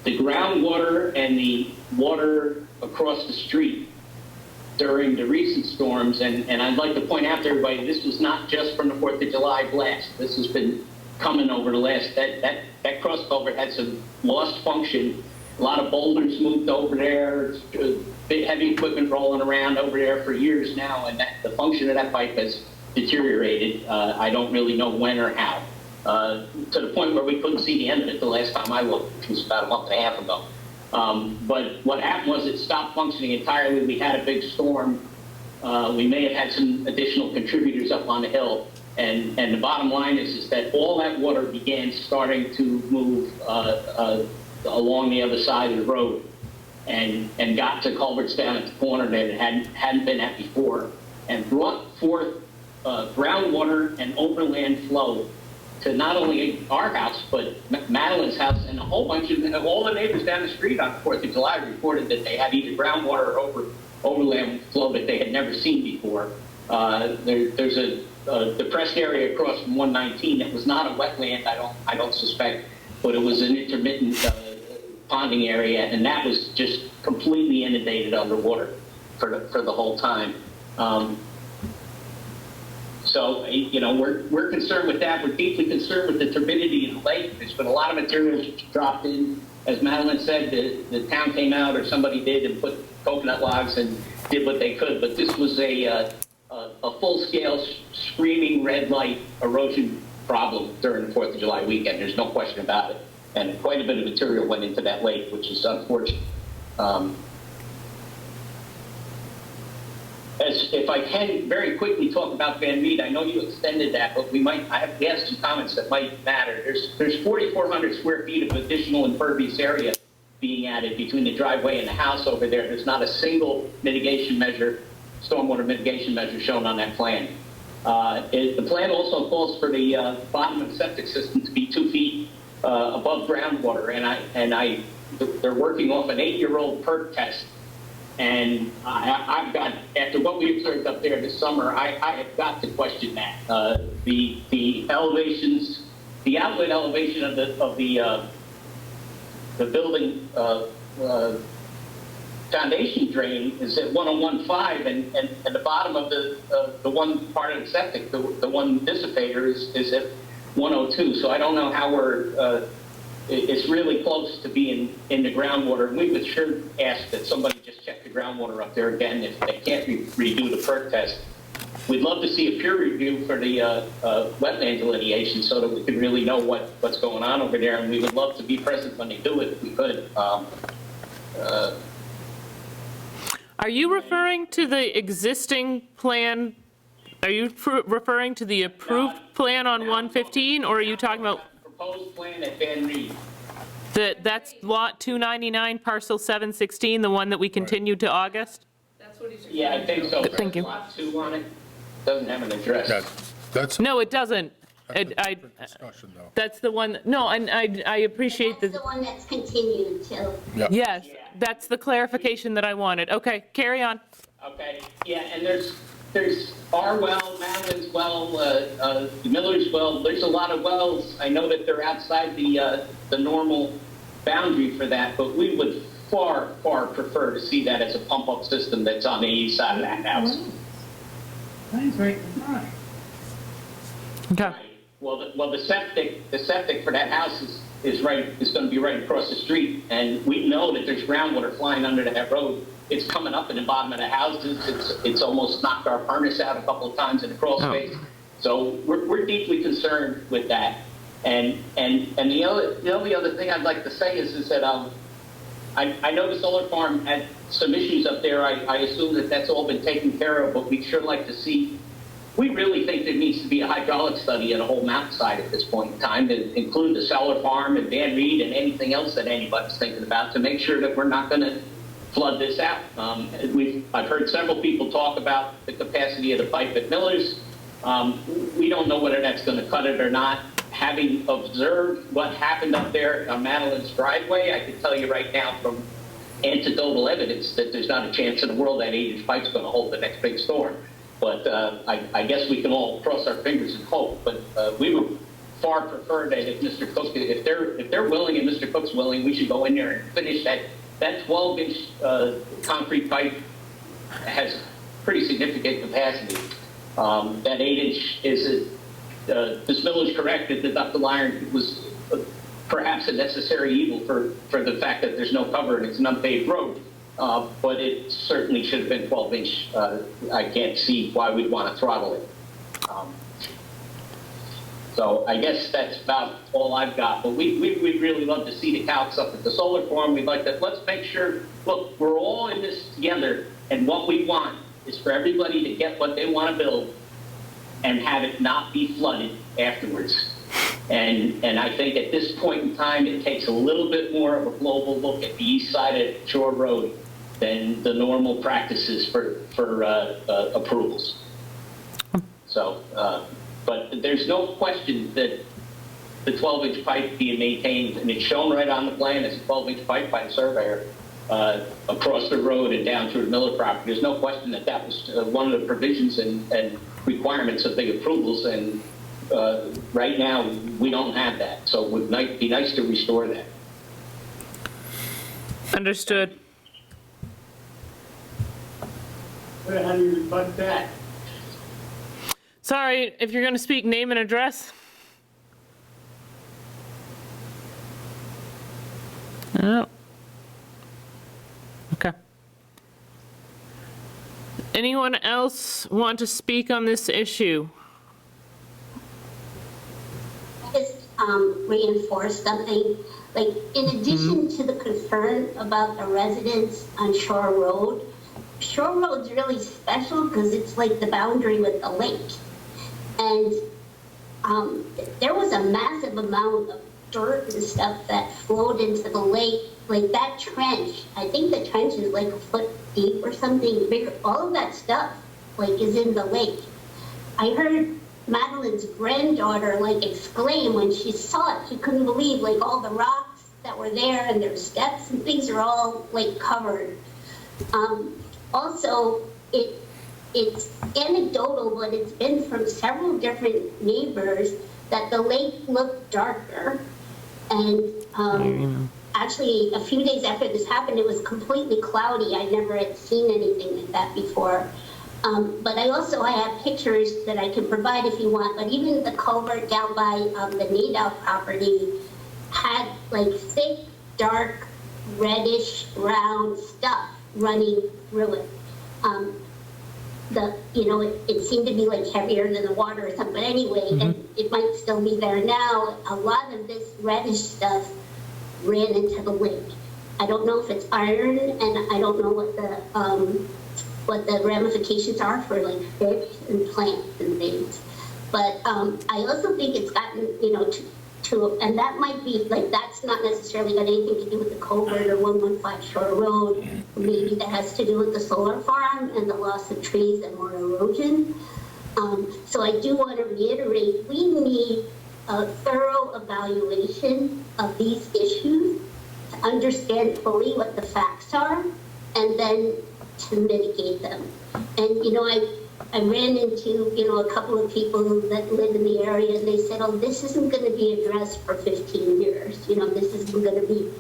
The groundwater and the water across the street during the recent storms, and I'd like to point out to everybody, this was not just from the 4th of July blast. This has been coming over the last, that cross culvert had some lost function. A lot of boulders moved over there, big heavy equipment rolling around over there for years now, and the function of that pipe has deteriorated. I don't really know when or how, to the point where we couldn't see the end of it the last time I looked, which was about a month and a half ago. But what happened was it stopped functioning entirely. We had a big storm. We may have had some additional contributors up on the hill, And the bottom line is that all that water began starting to move along the other side of the road and got to culverts down at the corner that it hadn't been at before, and brought forth groundwater and overland flow to not only our house, but Madeline's house, and a whole bunch of, all the neighbors down the street on 4th of July reported that they had either groundwater or overland flow that they had never seen before. There's a depressed area across from 119 that was not a wetland, I don't suspect, but it was an intermittent ponding area, and that was just completely inundated underwater for the whole time. So, you know, we're concerned with that. We're deeply concerned with the turbidity of the lake. There's been a lot of materials dropped in. As Madeline said, the town came out, or somebody did, and put coconut logs and did what they could. But this was a full-scale, screaming red light erosion problem during the 4th of July weekend. There's no question about it. And quite a bit of material went into that lake, which is unfortunate. If I can very quickly talk about Van Mead, I know you extended that, but we have some comments that might matter. There's 4,400 square feet of additional impervious area being added between the driveway and the house over there. There's not a single mitigation measure, stormwater mitigation measure shown on that plan. The plan also calls for the bottom of the septic system to be 2 feet above groundwater, and they're working off an 8-year-old perk test. And I've got, after what we observed up there this summer, I have got to question that. The elevations, the outlet elevation of the building foundation drain is at 101.5, and the bottom of the one part of the septic, the one dissipator is at 102. So I don't know how it's really close to being in the groundwater. And we would sure ask that somebody just check the groundwater up there again if they can't redo the perk test. We'd love to see a peer review for the wetland delineation so that we can really know what's going on over there. And we would love to be present when they do it if we could. Are you referring to the existing plan? Are you referring to the approved plan on 115, or are you talking about proposed plan at Van Mead? That's lot 299, parcel 716, the one that we continued to August? That's what he's. Yeah, I think so. Thank you. Lot 2 on it doesn't have an address. No, it doesn't. Discussion, though. That's the one. No, and I appreciate That's the one that's continued till. Yes, that's the clarification that I wanted. Okay, carry on. Okay, yeah, and there's our well, Madeline's well, Miller's well. There's a lot of wells. I know that they're outside the normal boundary for that, but we would far prefer to see that as a pump-up system that's on the east side of that house. That's right in front. Okay. Well, the septic for that house is going to be right across the street, and we know that there's groundwater flying under that road. It's coming up in the bottom of the houses. It's almost knocked our furnace out a couple of times in the crawl space. So we're deeply concerned with that. And the only other thing I'd like to say is that I know the solar farm had some issues up there. I assume that that's all been taken care of, but we'd sure like to see. We really think there needs to be a hydraulic study of the whole mountainside at this point in time to include the solar farm and Van Mead and anything else that anybody's thinking about to make sure that we're not going to flood this out. I've heard several people talk about the capacity of the pipe at Miller's. We don't know whether that's going to cut it or not. Having observed what happened up there on Madeline's driveway, I can tell you right now from anecdotal evidence that there's not a chance in the world that 8-inch pipe's going to hold the next big storm. But I guess we can all cross our fingers and hope. But we would far prefer that if Mr. Cook, if they're willing and Mr. Cook's willing, we should go in there and finish that 12-inch concrete pipe has pretty significant capacity. That 8-inch is, Ms. Miller is correct that the ductile iron was perhaps a necessary evil for the fact that there's no cover and it's an unpaved road. But it certainly should have been 12-inch. I can't see why we'd want to throttle it. So I guess that's about all I've got. But we'd really love to see the calcs up at the solar farm. We'd like to, let's make sure, look, we're all in this together, and what we want is for everybody to get what they want to build and have it not be flooded afterwards. And I think at this point in time, it takes a little bit more of a global look at the east side of Shore Road than the normal practices for approvals. So, but there's no question that the 12-inch pipe being maintained, and it's shown right on the plan as a 12-inch pipe by the surveyor across the road and down through the Miller property. There's no question that that was one of the provisions and requirements of the approvals, and right now we don't have that. So it would be nice to restore that. Understood. How do you rebut that? Sorry, if you're going to speak, name and address. Oh. Okay. Anyone else want to speak on this issue? Just reinforce something. Like, in addition to the concern about the residents on Shore Road, Shore Road's really special because it's like the boundary with the lake. And there was a massive amount of dirt and stuff that flowed into the lake. Like that trench, I think the trench is like a foot deep or something bigger. All of that stuff like is in the lake. I heard Madeline's granddaughter like exclaim when she saw it. She couldn't believe like all the rocks that were there and their steps and things are all like covered. Also, it's anecdotal, but it's been from several different neighbors that the lake looked darker. And actually, a few days after this happened, it was completely cloudy. I never had seen anything like that before. But I have pictures that I can provide if you want. But even the culvert down by the Nadeau property had like thick, dark, reddish, brown stuff running through it. It seemed to be like heavier than the water or something. But anyway, and it might still be there now. A lot of this reddish stuff ran into the lake. I don't know if it's iron, and I don't know what the ramifications are for like fish and plants and things. But I also think it's gotten and that might be like that's not necessarily got anything to do with the culvert or 115 Shore Road. Maybe that has to do with the solar farm and the loss of trees and more erosion. So I do want to reiterate, we need a thorough evaluation of these issues to understand fully what the facts are and then to mitigate them. And I ran into, a couple of people that live in the area, and they said, oh, this isn't going to be addressed for 15 years. This isn't going to be,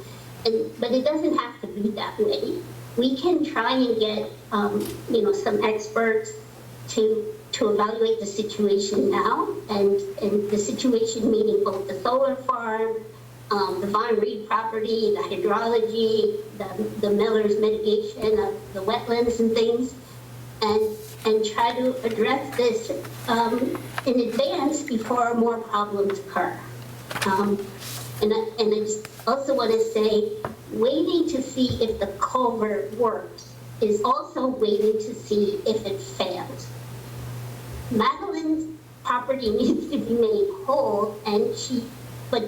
but it doesn't have to be that way. We can try and get, some experts to evaluate the situation now, and the situation meaning both the solar farm, the Von Reed property, the hydrology, the Miller's mitigation of the wetlands and things, and try to address this in advance before more problems occur. And I just also want to say, waiting to see if the culvert works is also waiting to see if it fails. Madeline's property needs to be made whole, but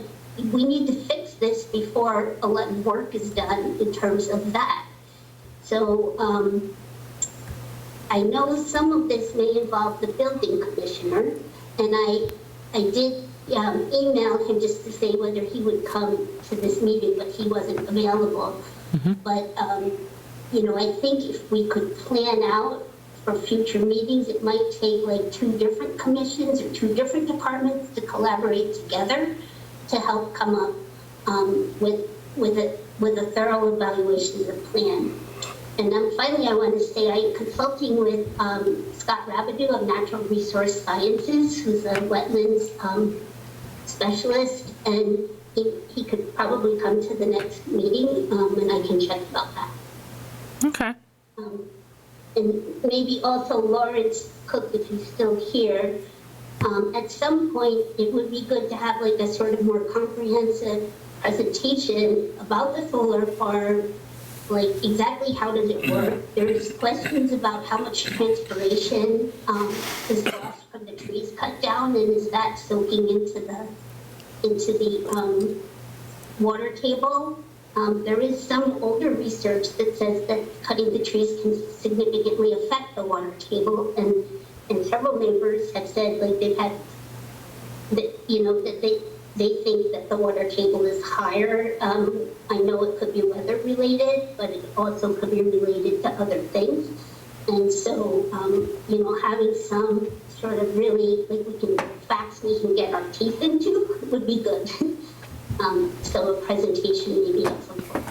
we need to fix this before a lot of work is done in terms of that. So I know some of this may involve the building commissioner, and I did email him just to say whether he would come to this meeting, but he wasn't available. But I think if we could plan out for future meetings, it might take like 2 different commissions or 2 different departments to collaborate together to help come up with a thorough evaluation of the plan. And then finally, I want to say I'm consulting with Scott Rabideau of Natural Resource Sciences, who's a wetlands specialist, and he could probably come to the next meeting, and I can check about that. Okay. And maybe also Lawrence Cook, if he's still here. At some point, it would be good to have like a sort of more comprehensive presentation about the solar farm, like exactly how does it work. There's questions about how much transpiration is lost from the trees down and is that soaking into the water table? There is some older research that says that cutting the trees can significantly affect the water table, and several neighbors have said like they've had that, you know, that they think that the water table is higher. I know it could be weather related, but it also could be related to other things. And so, you know, having some sort of really, like facts we can get our teeth into would be good. So a presentation maybe at some point.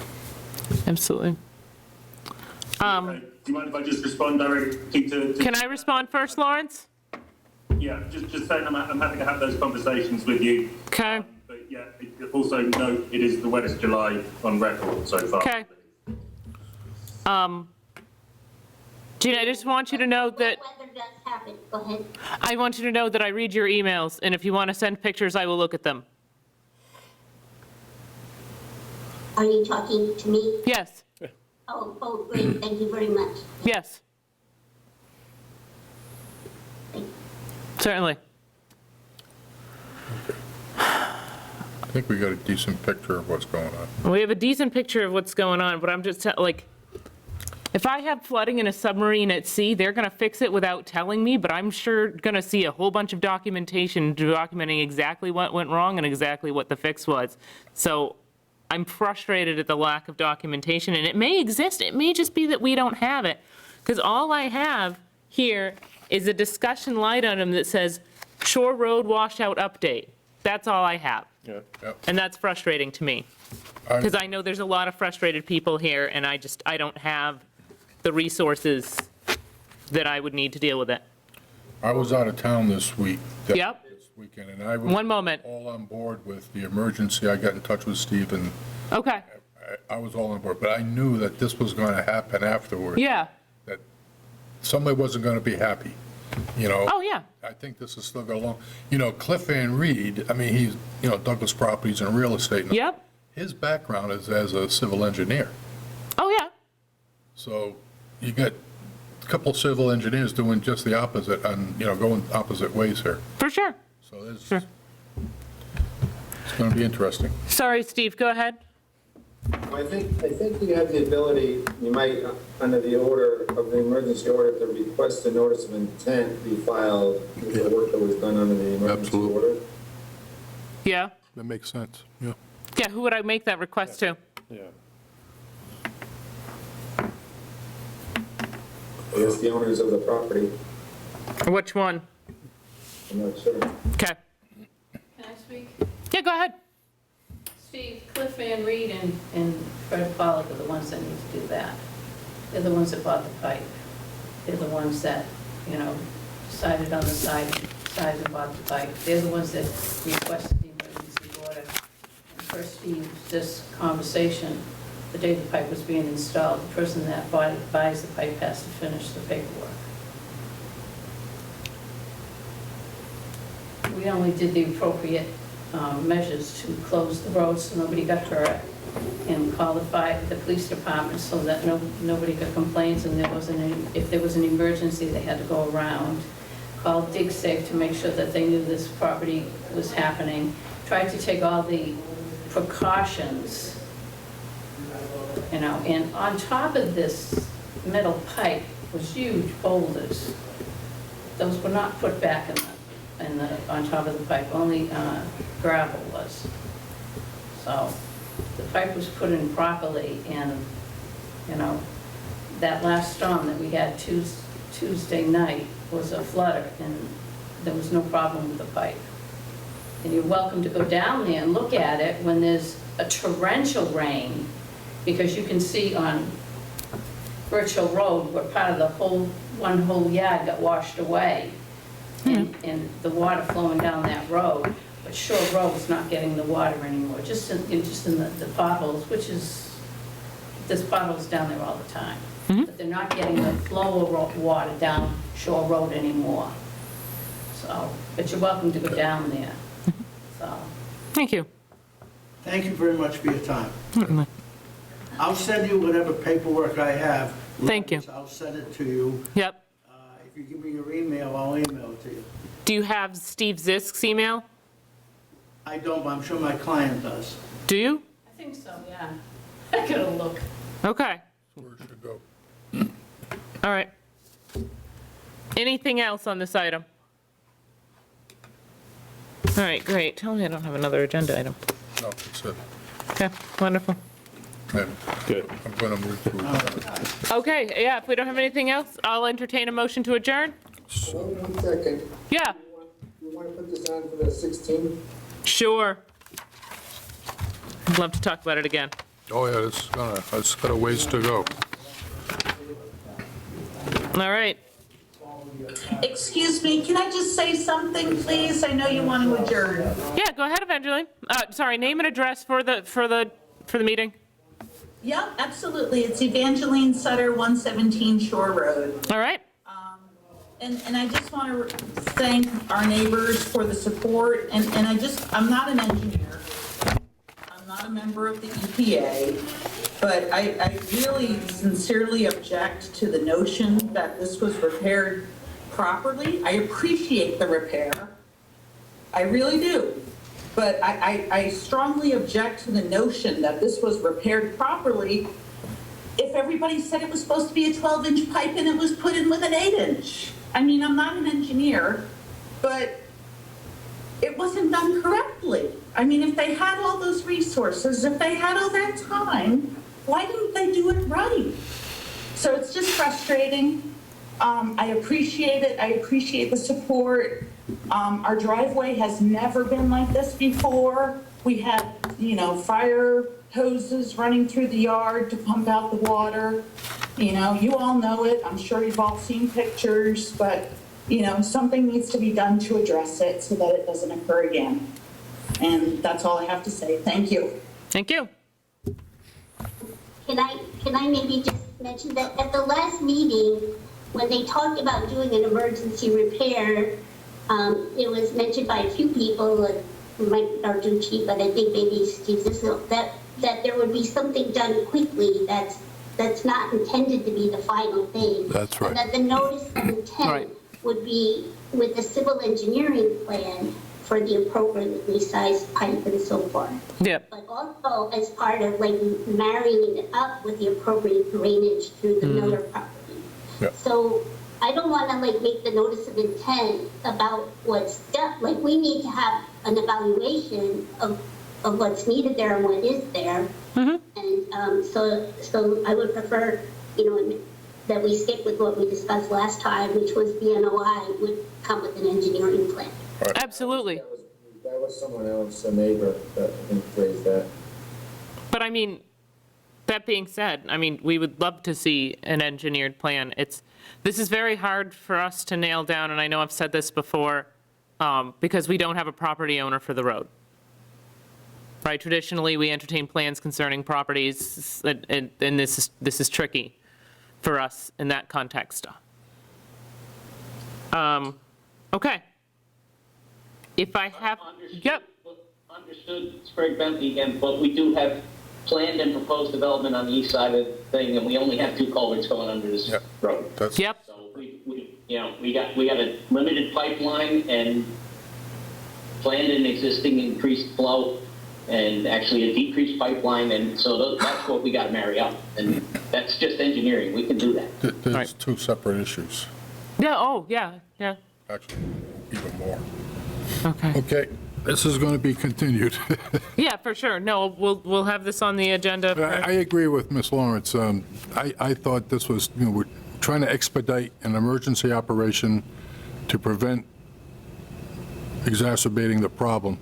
Absolutely. Do you mind if I just respond directly to Can I respond first, Lawrence? Yeah, just saying I'm happy to have those conversations with you. Okay. But yeah, also note it is the wettest July on record so far. Okay. Gina, I just want you to know that Weather does happen. Go ahead. I want you to know that I read your emails, and if you want to send pictures, I will look at them. Are you talking to me? Yes. Oh, great. Thank you very much. Yes. Certainly. I think we got a decent picture of what's going on. We have a decent picture of what's going on, but I'm just like, if I have flooding in a submarine at sea, they're going to fix it without telling me, but I'm sure going to see a whole bunch of documentation documenting exactly what went wrong and exactly what the fix was. So I'm frustrated at the lack of documentation, and it may exist. It may just be that we don't have it, because all I have here is a discussion line item that says Shore Road washout update. That's all I have. Yep. And that's frustrating to me, because I know there's a lot of frustrated people here, and I don't have the resources that I would need to deal with it. I was out of town this week. Yep. This weekend, and I was One moment. all on board with the emergency. I got in touch with Steve, and Okay. I was all on board, but I knew that this was going to happen afterwards. Yeah. That somebody wasn't going to be happy, you know? Oh, yeah. I think this is still going along. You know, Cliff Van Reed, I mean, he's, you know, Douglas Properties and real estate. Yep. His background is as a civil engineer. Oh, yeah. So you got a couple civil engineers doing just the opposite and, you know, going opposite ways here. For sure. So it's going to be interesting. Sorry, Steve, go ahead. I think you have the ability, you might, under the order of the emergency order, to request a notice of intent be filed with the work that was done under the emergency order. Yeah. That makes sense, yeah. Yeah, who would I make that request to? Yeah. I guess the owners of the property. Which one? I'm not sure. Okay. Can I speak? Yeah, go ahead. Steve, Cliff Van Reed and Fred Pollock are the ones that need to do that. They're the ones that bought the pipe. They're the ones that, you know, decided on the size and bought the pipe. They're the ones that requested the emergency order. And per Steve, this conversation, the day the pipe was being installed, the person that buys the pipe has to finish the paperwork. We only did the appropriate measures to close the road so nobody got hurt, and call the police department so that nobody got complaints, and if there was an emergency, they had to go around. Call DigSafe to make sure that they knew this property was happening. Tried to take all the precautions, you know, and on top of this metal pipe was huge boulders. Those were not put back on top of the pipe, only gravel was. So the pipe was put in properly, and, you know, that last storm that we had Tuesday night was a flooder, and there was no problem with the pipe. And you're welcome to go down there and look at it when there's a torrential rain, because you can see on Birch Hill Road where part of the one whole yard got washed away. And the water flowing down that road, but Shore Road's not getting the water anymore, just in the potholes, which is, there's potholes down there all the time. But they're not getting the flow of water down Shore Road anymore. So, but you're welcome to go down there, so. Thank you. Thank you very much for your time. I'll send you whatever paperwork I have. Thank you. I'll send it to you. Yep. If you give me your email, I'll email it to you. Do you have Steve Zisk's email? I don't, but I'm sure my client does. Do you? I think so, yeah. I gotta look. Okay. Where it should go. All right. Anything else on this item? All right, great. Tell me I don't have another agenda item. No, that's it. Okay, wonderful. And Good. I'm going to move through. Okay, yeah, if we don't have anything else, I'll entertain a motion to adjourn. 1 second. Yeah, You want to put this on for the 16th? sure. I'd love to talk about it again. Oh, yeah, it's got a ways to go. All right. Excuse me, can I just say something, please? I know you want to adjourn. Yeah, go ahead, Evangeline. Sorry, name and address for the meeting. Yeah, absolutely. It's Evangeline Sutter, 117 Shore Road. All right. And I just want to thank our neighbors for the support, and I'm not an engineer. I'm not a member of the EPA, but I really sincerely object to the notion that this was repaired properly. I appreciate the repair. I really do. But I strongly object to the notion that this was repaired properly if everybody said it was supposed to be a 12-inch pipe and it was put in with an 8-inch. I mean, I'm not an engineer, but it wasn't done correctly. I mean, if they had all those resources, if they had all that time, why didn't they do it right? So it's just frustrating. I appreciate it. I appreciate the support. Our driveway has never been like this before. We had, fire hoses running through the yard to pump out the water. You all know it. I'm sure you've all seen pictures, but, something needs to be done to address it so that it doesn't occur again. And that's all I have to say. Thank you. Thank you. Can I maybe just mention that at the last meeting, when they talked about doing an emergency repair, it was mentioned by a few people, like Mike Narducci, but I think maybe Steve Zissel, that there would be something done quickly that's not intended to be the final thing. That's right. And that the notice of intent would be with the civil engineering plan for the appropriately sized pipe and so forth. Yep. But also as part of marrying it up with the appropriate drainage through the Miller property. Yep. So I don't want to make the notice of intent about what's done. We need to have an evaluation of what's needed there and what is there. And so I would prefer, that we stick with what we discussed last time, which was the NOI would come with an engineering plan. Absolutely. That was someone else, a neighbor, that I think phrased that. But that being said, we would love to see an engineered plan. This is very hard for us to nail down, and I know I've said this before, because we don't have a property owner for the road. Right? Traditionally, we entertain plans concerning properties, and this is tricky for us in that context. Okay. If I have, yep. Understood, it's Greg Bentley again, but we do have planned and proposed development on the east side of the thing, and we only have 2 culverts going under this road. Yep. So we got a limited pipeline and planned and existing increased flow, and actually a decreased pipeline, and so that's what we got to marry up, and that's just engineering. We can do that. There's 2 separate issues, Yeah, yeah. actually, even more. Okay. Okay, this is going to be continued. Yeah, for sure. No, we'll have this on the agenda. I agree with Ms. Lawrence. I thought this was, we're trying to expedite an emergency operation to prevent exacerbating the problem.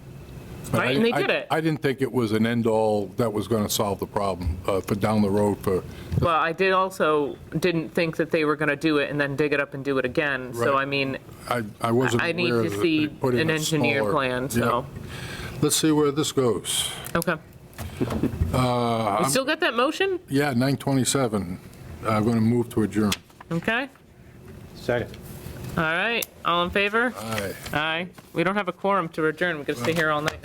But Right, and they did it. I didn't think it was an end-all that was going to solve the problem for down the road for. Well, I didn't think that they were going to do it and then dig it up and do it again. So, Right. I wasn't I need aware to that see they put in an a engineered smaller- plan, so. Yep. Let's see where this goes. Okay. We still got that motion? Yeah, 9:27. I'm going to move to adjourn. Okay. Second. All right. All in favor? Aye. Aye. We don't have a quorum to adjourn. We're going to stay here all night.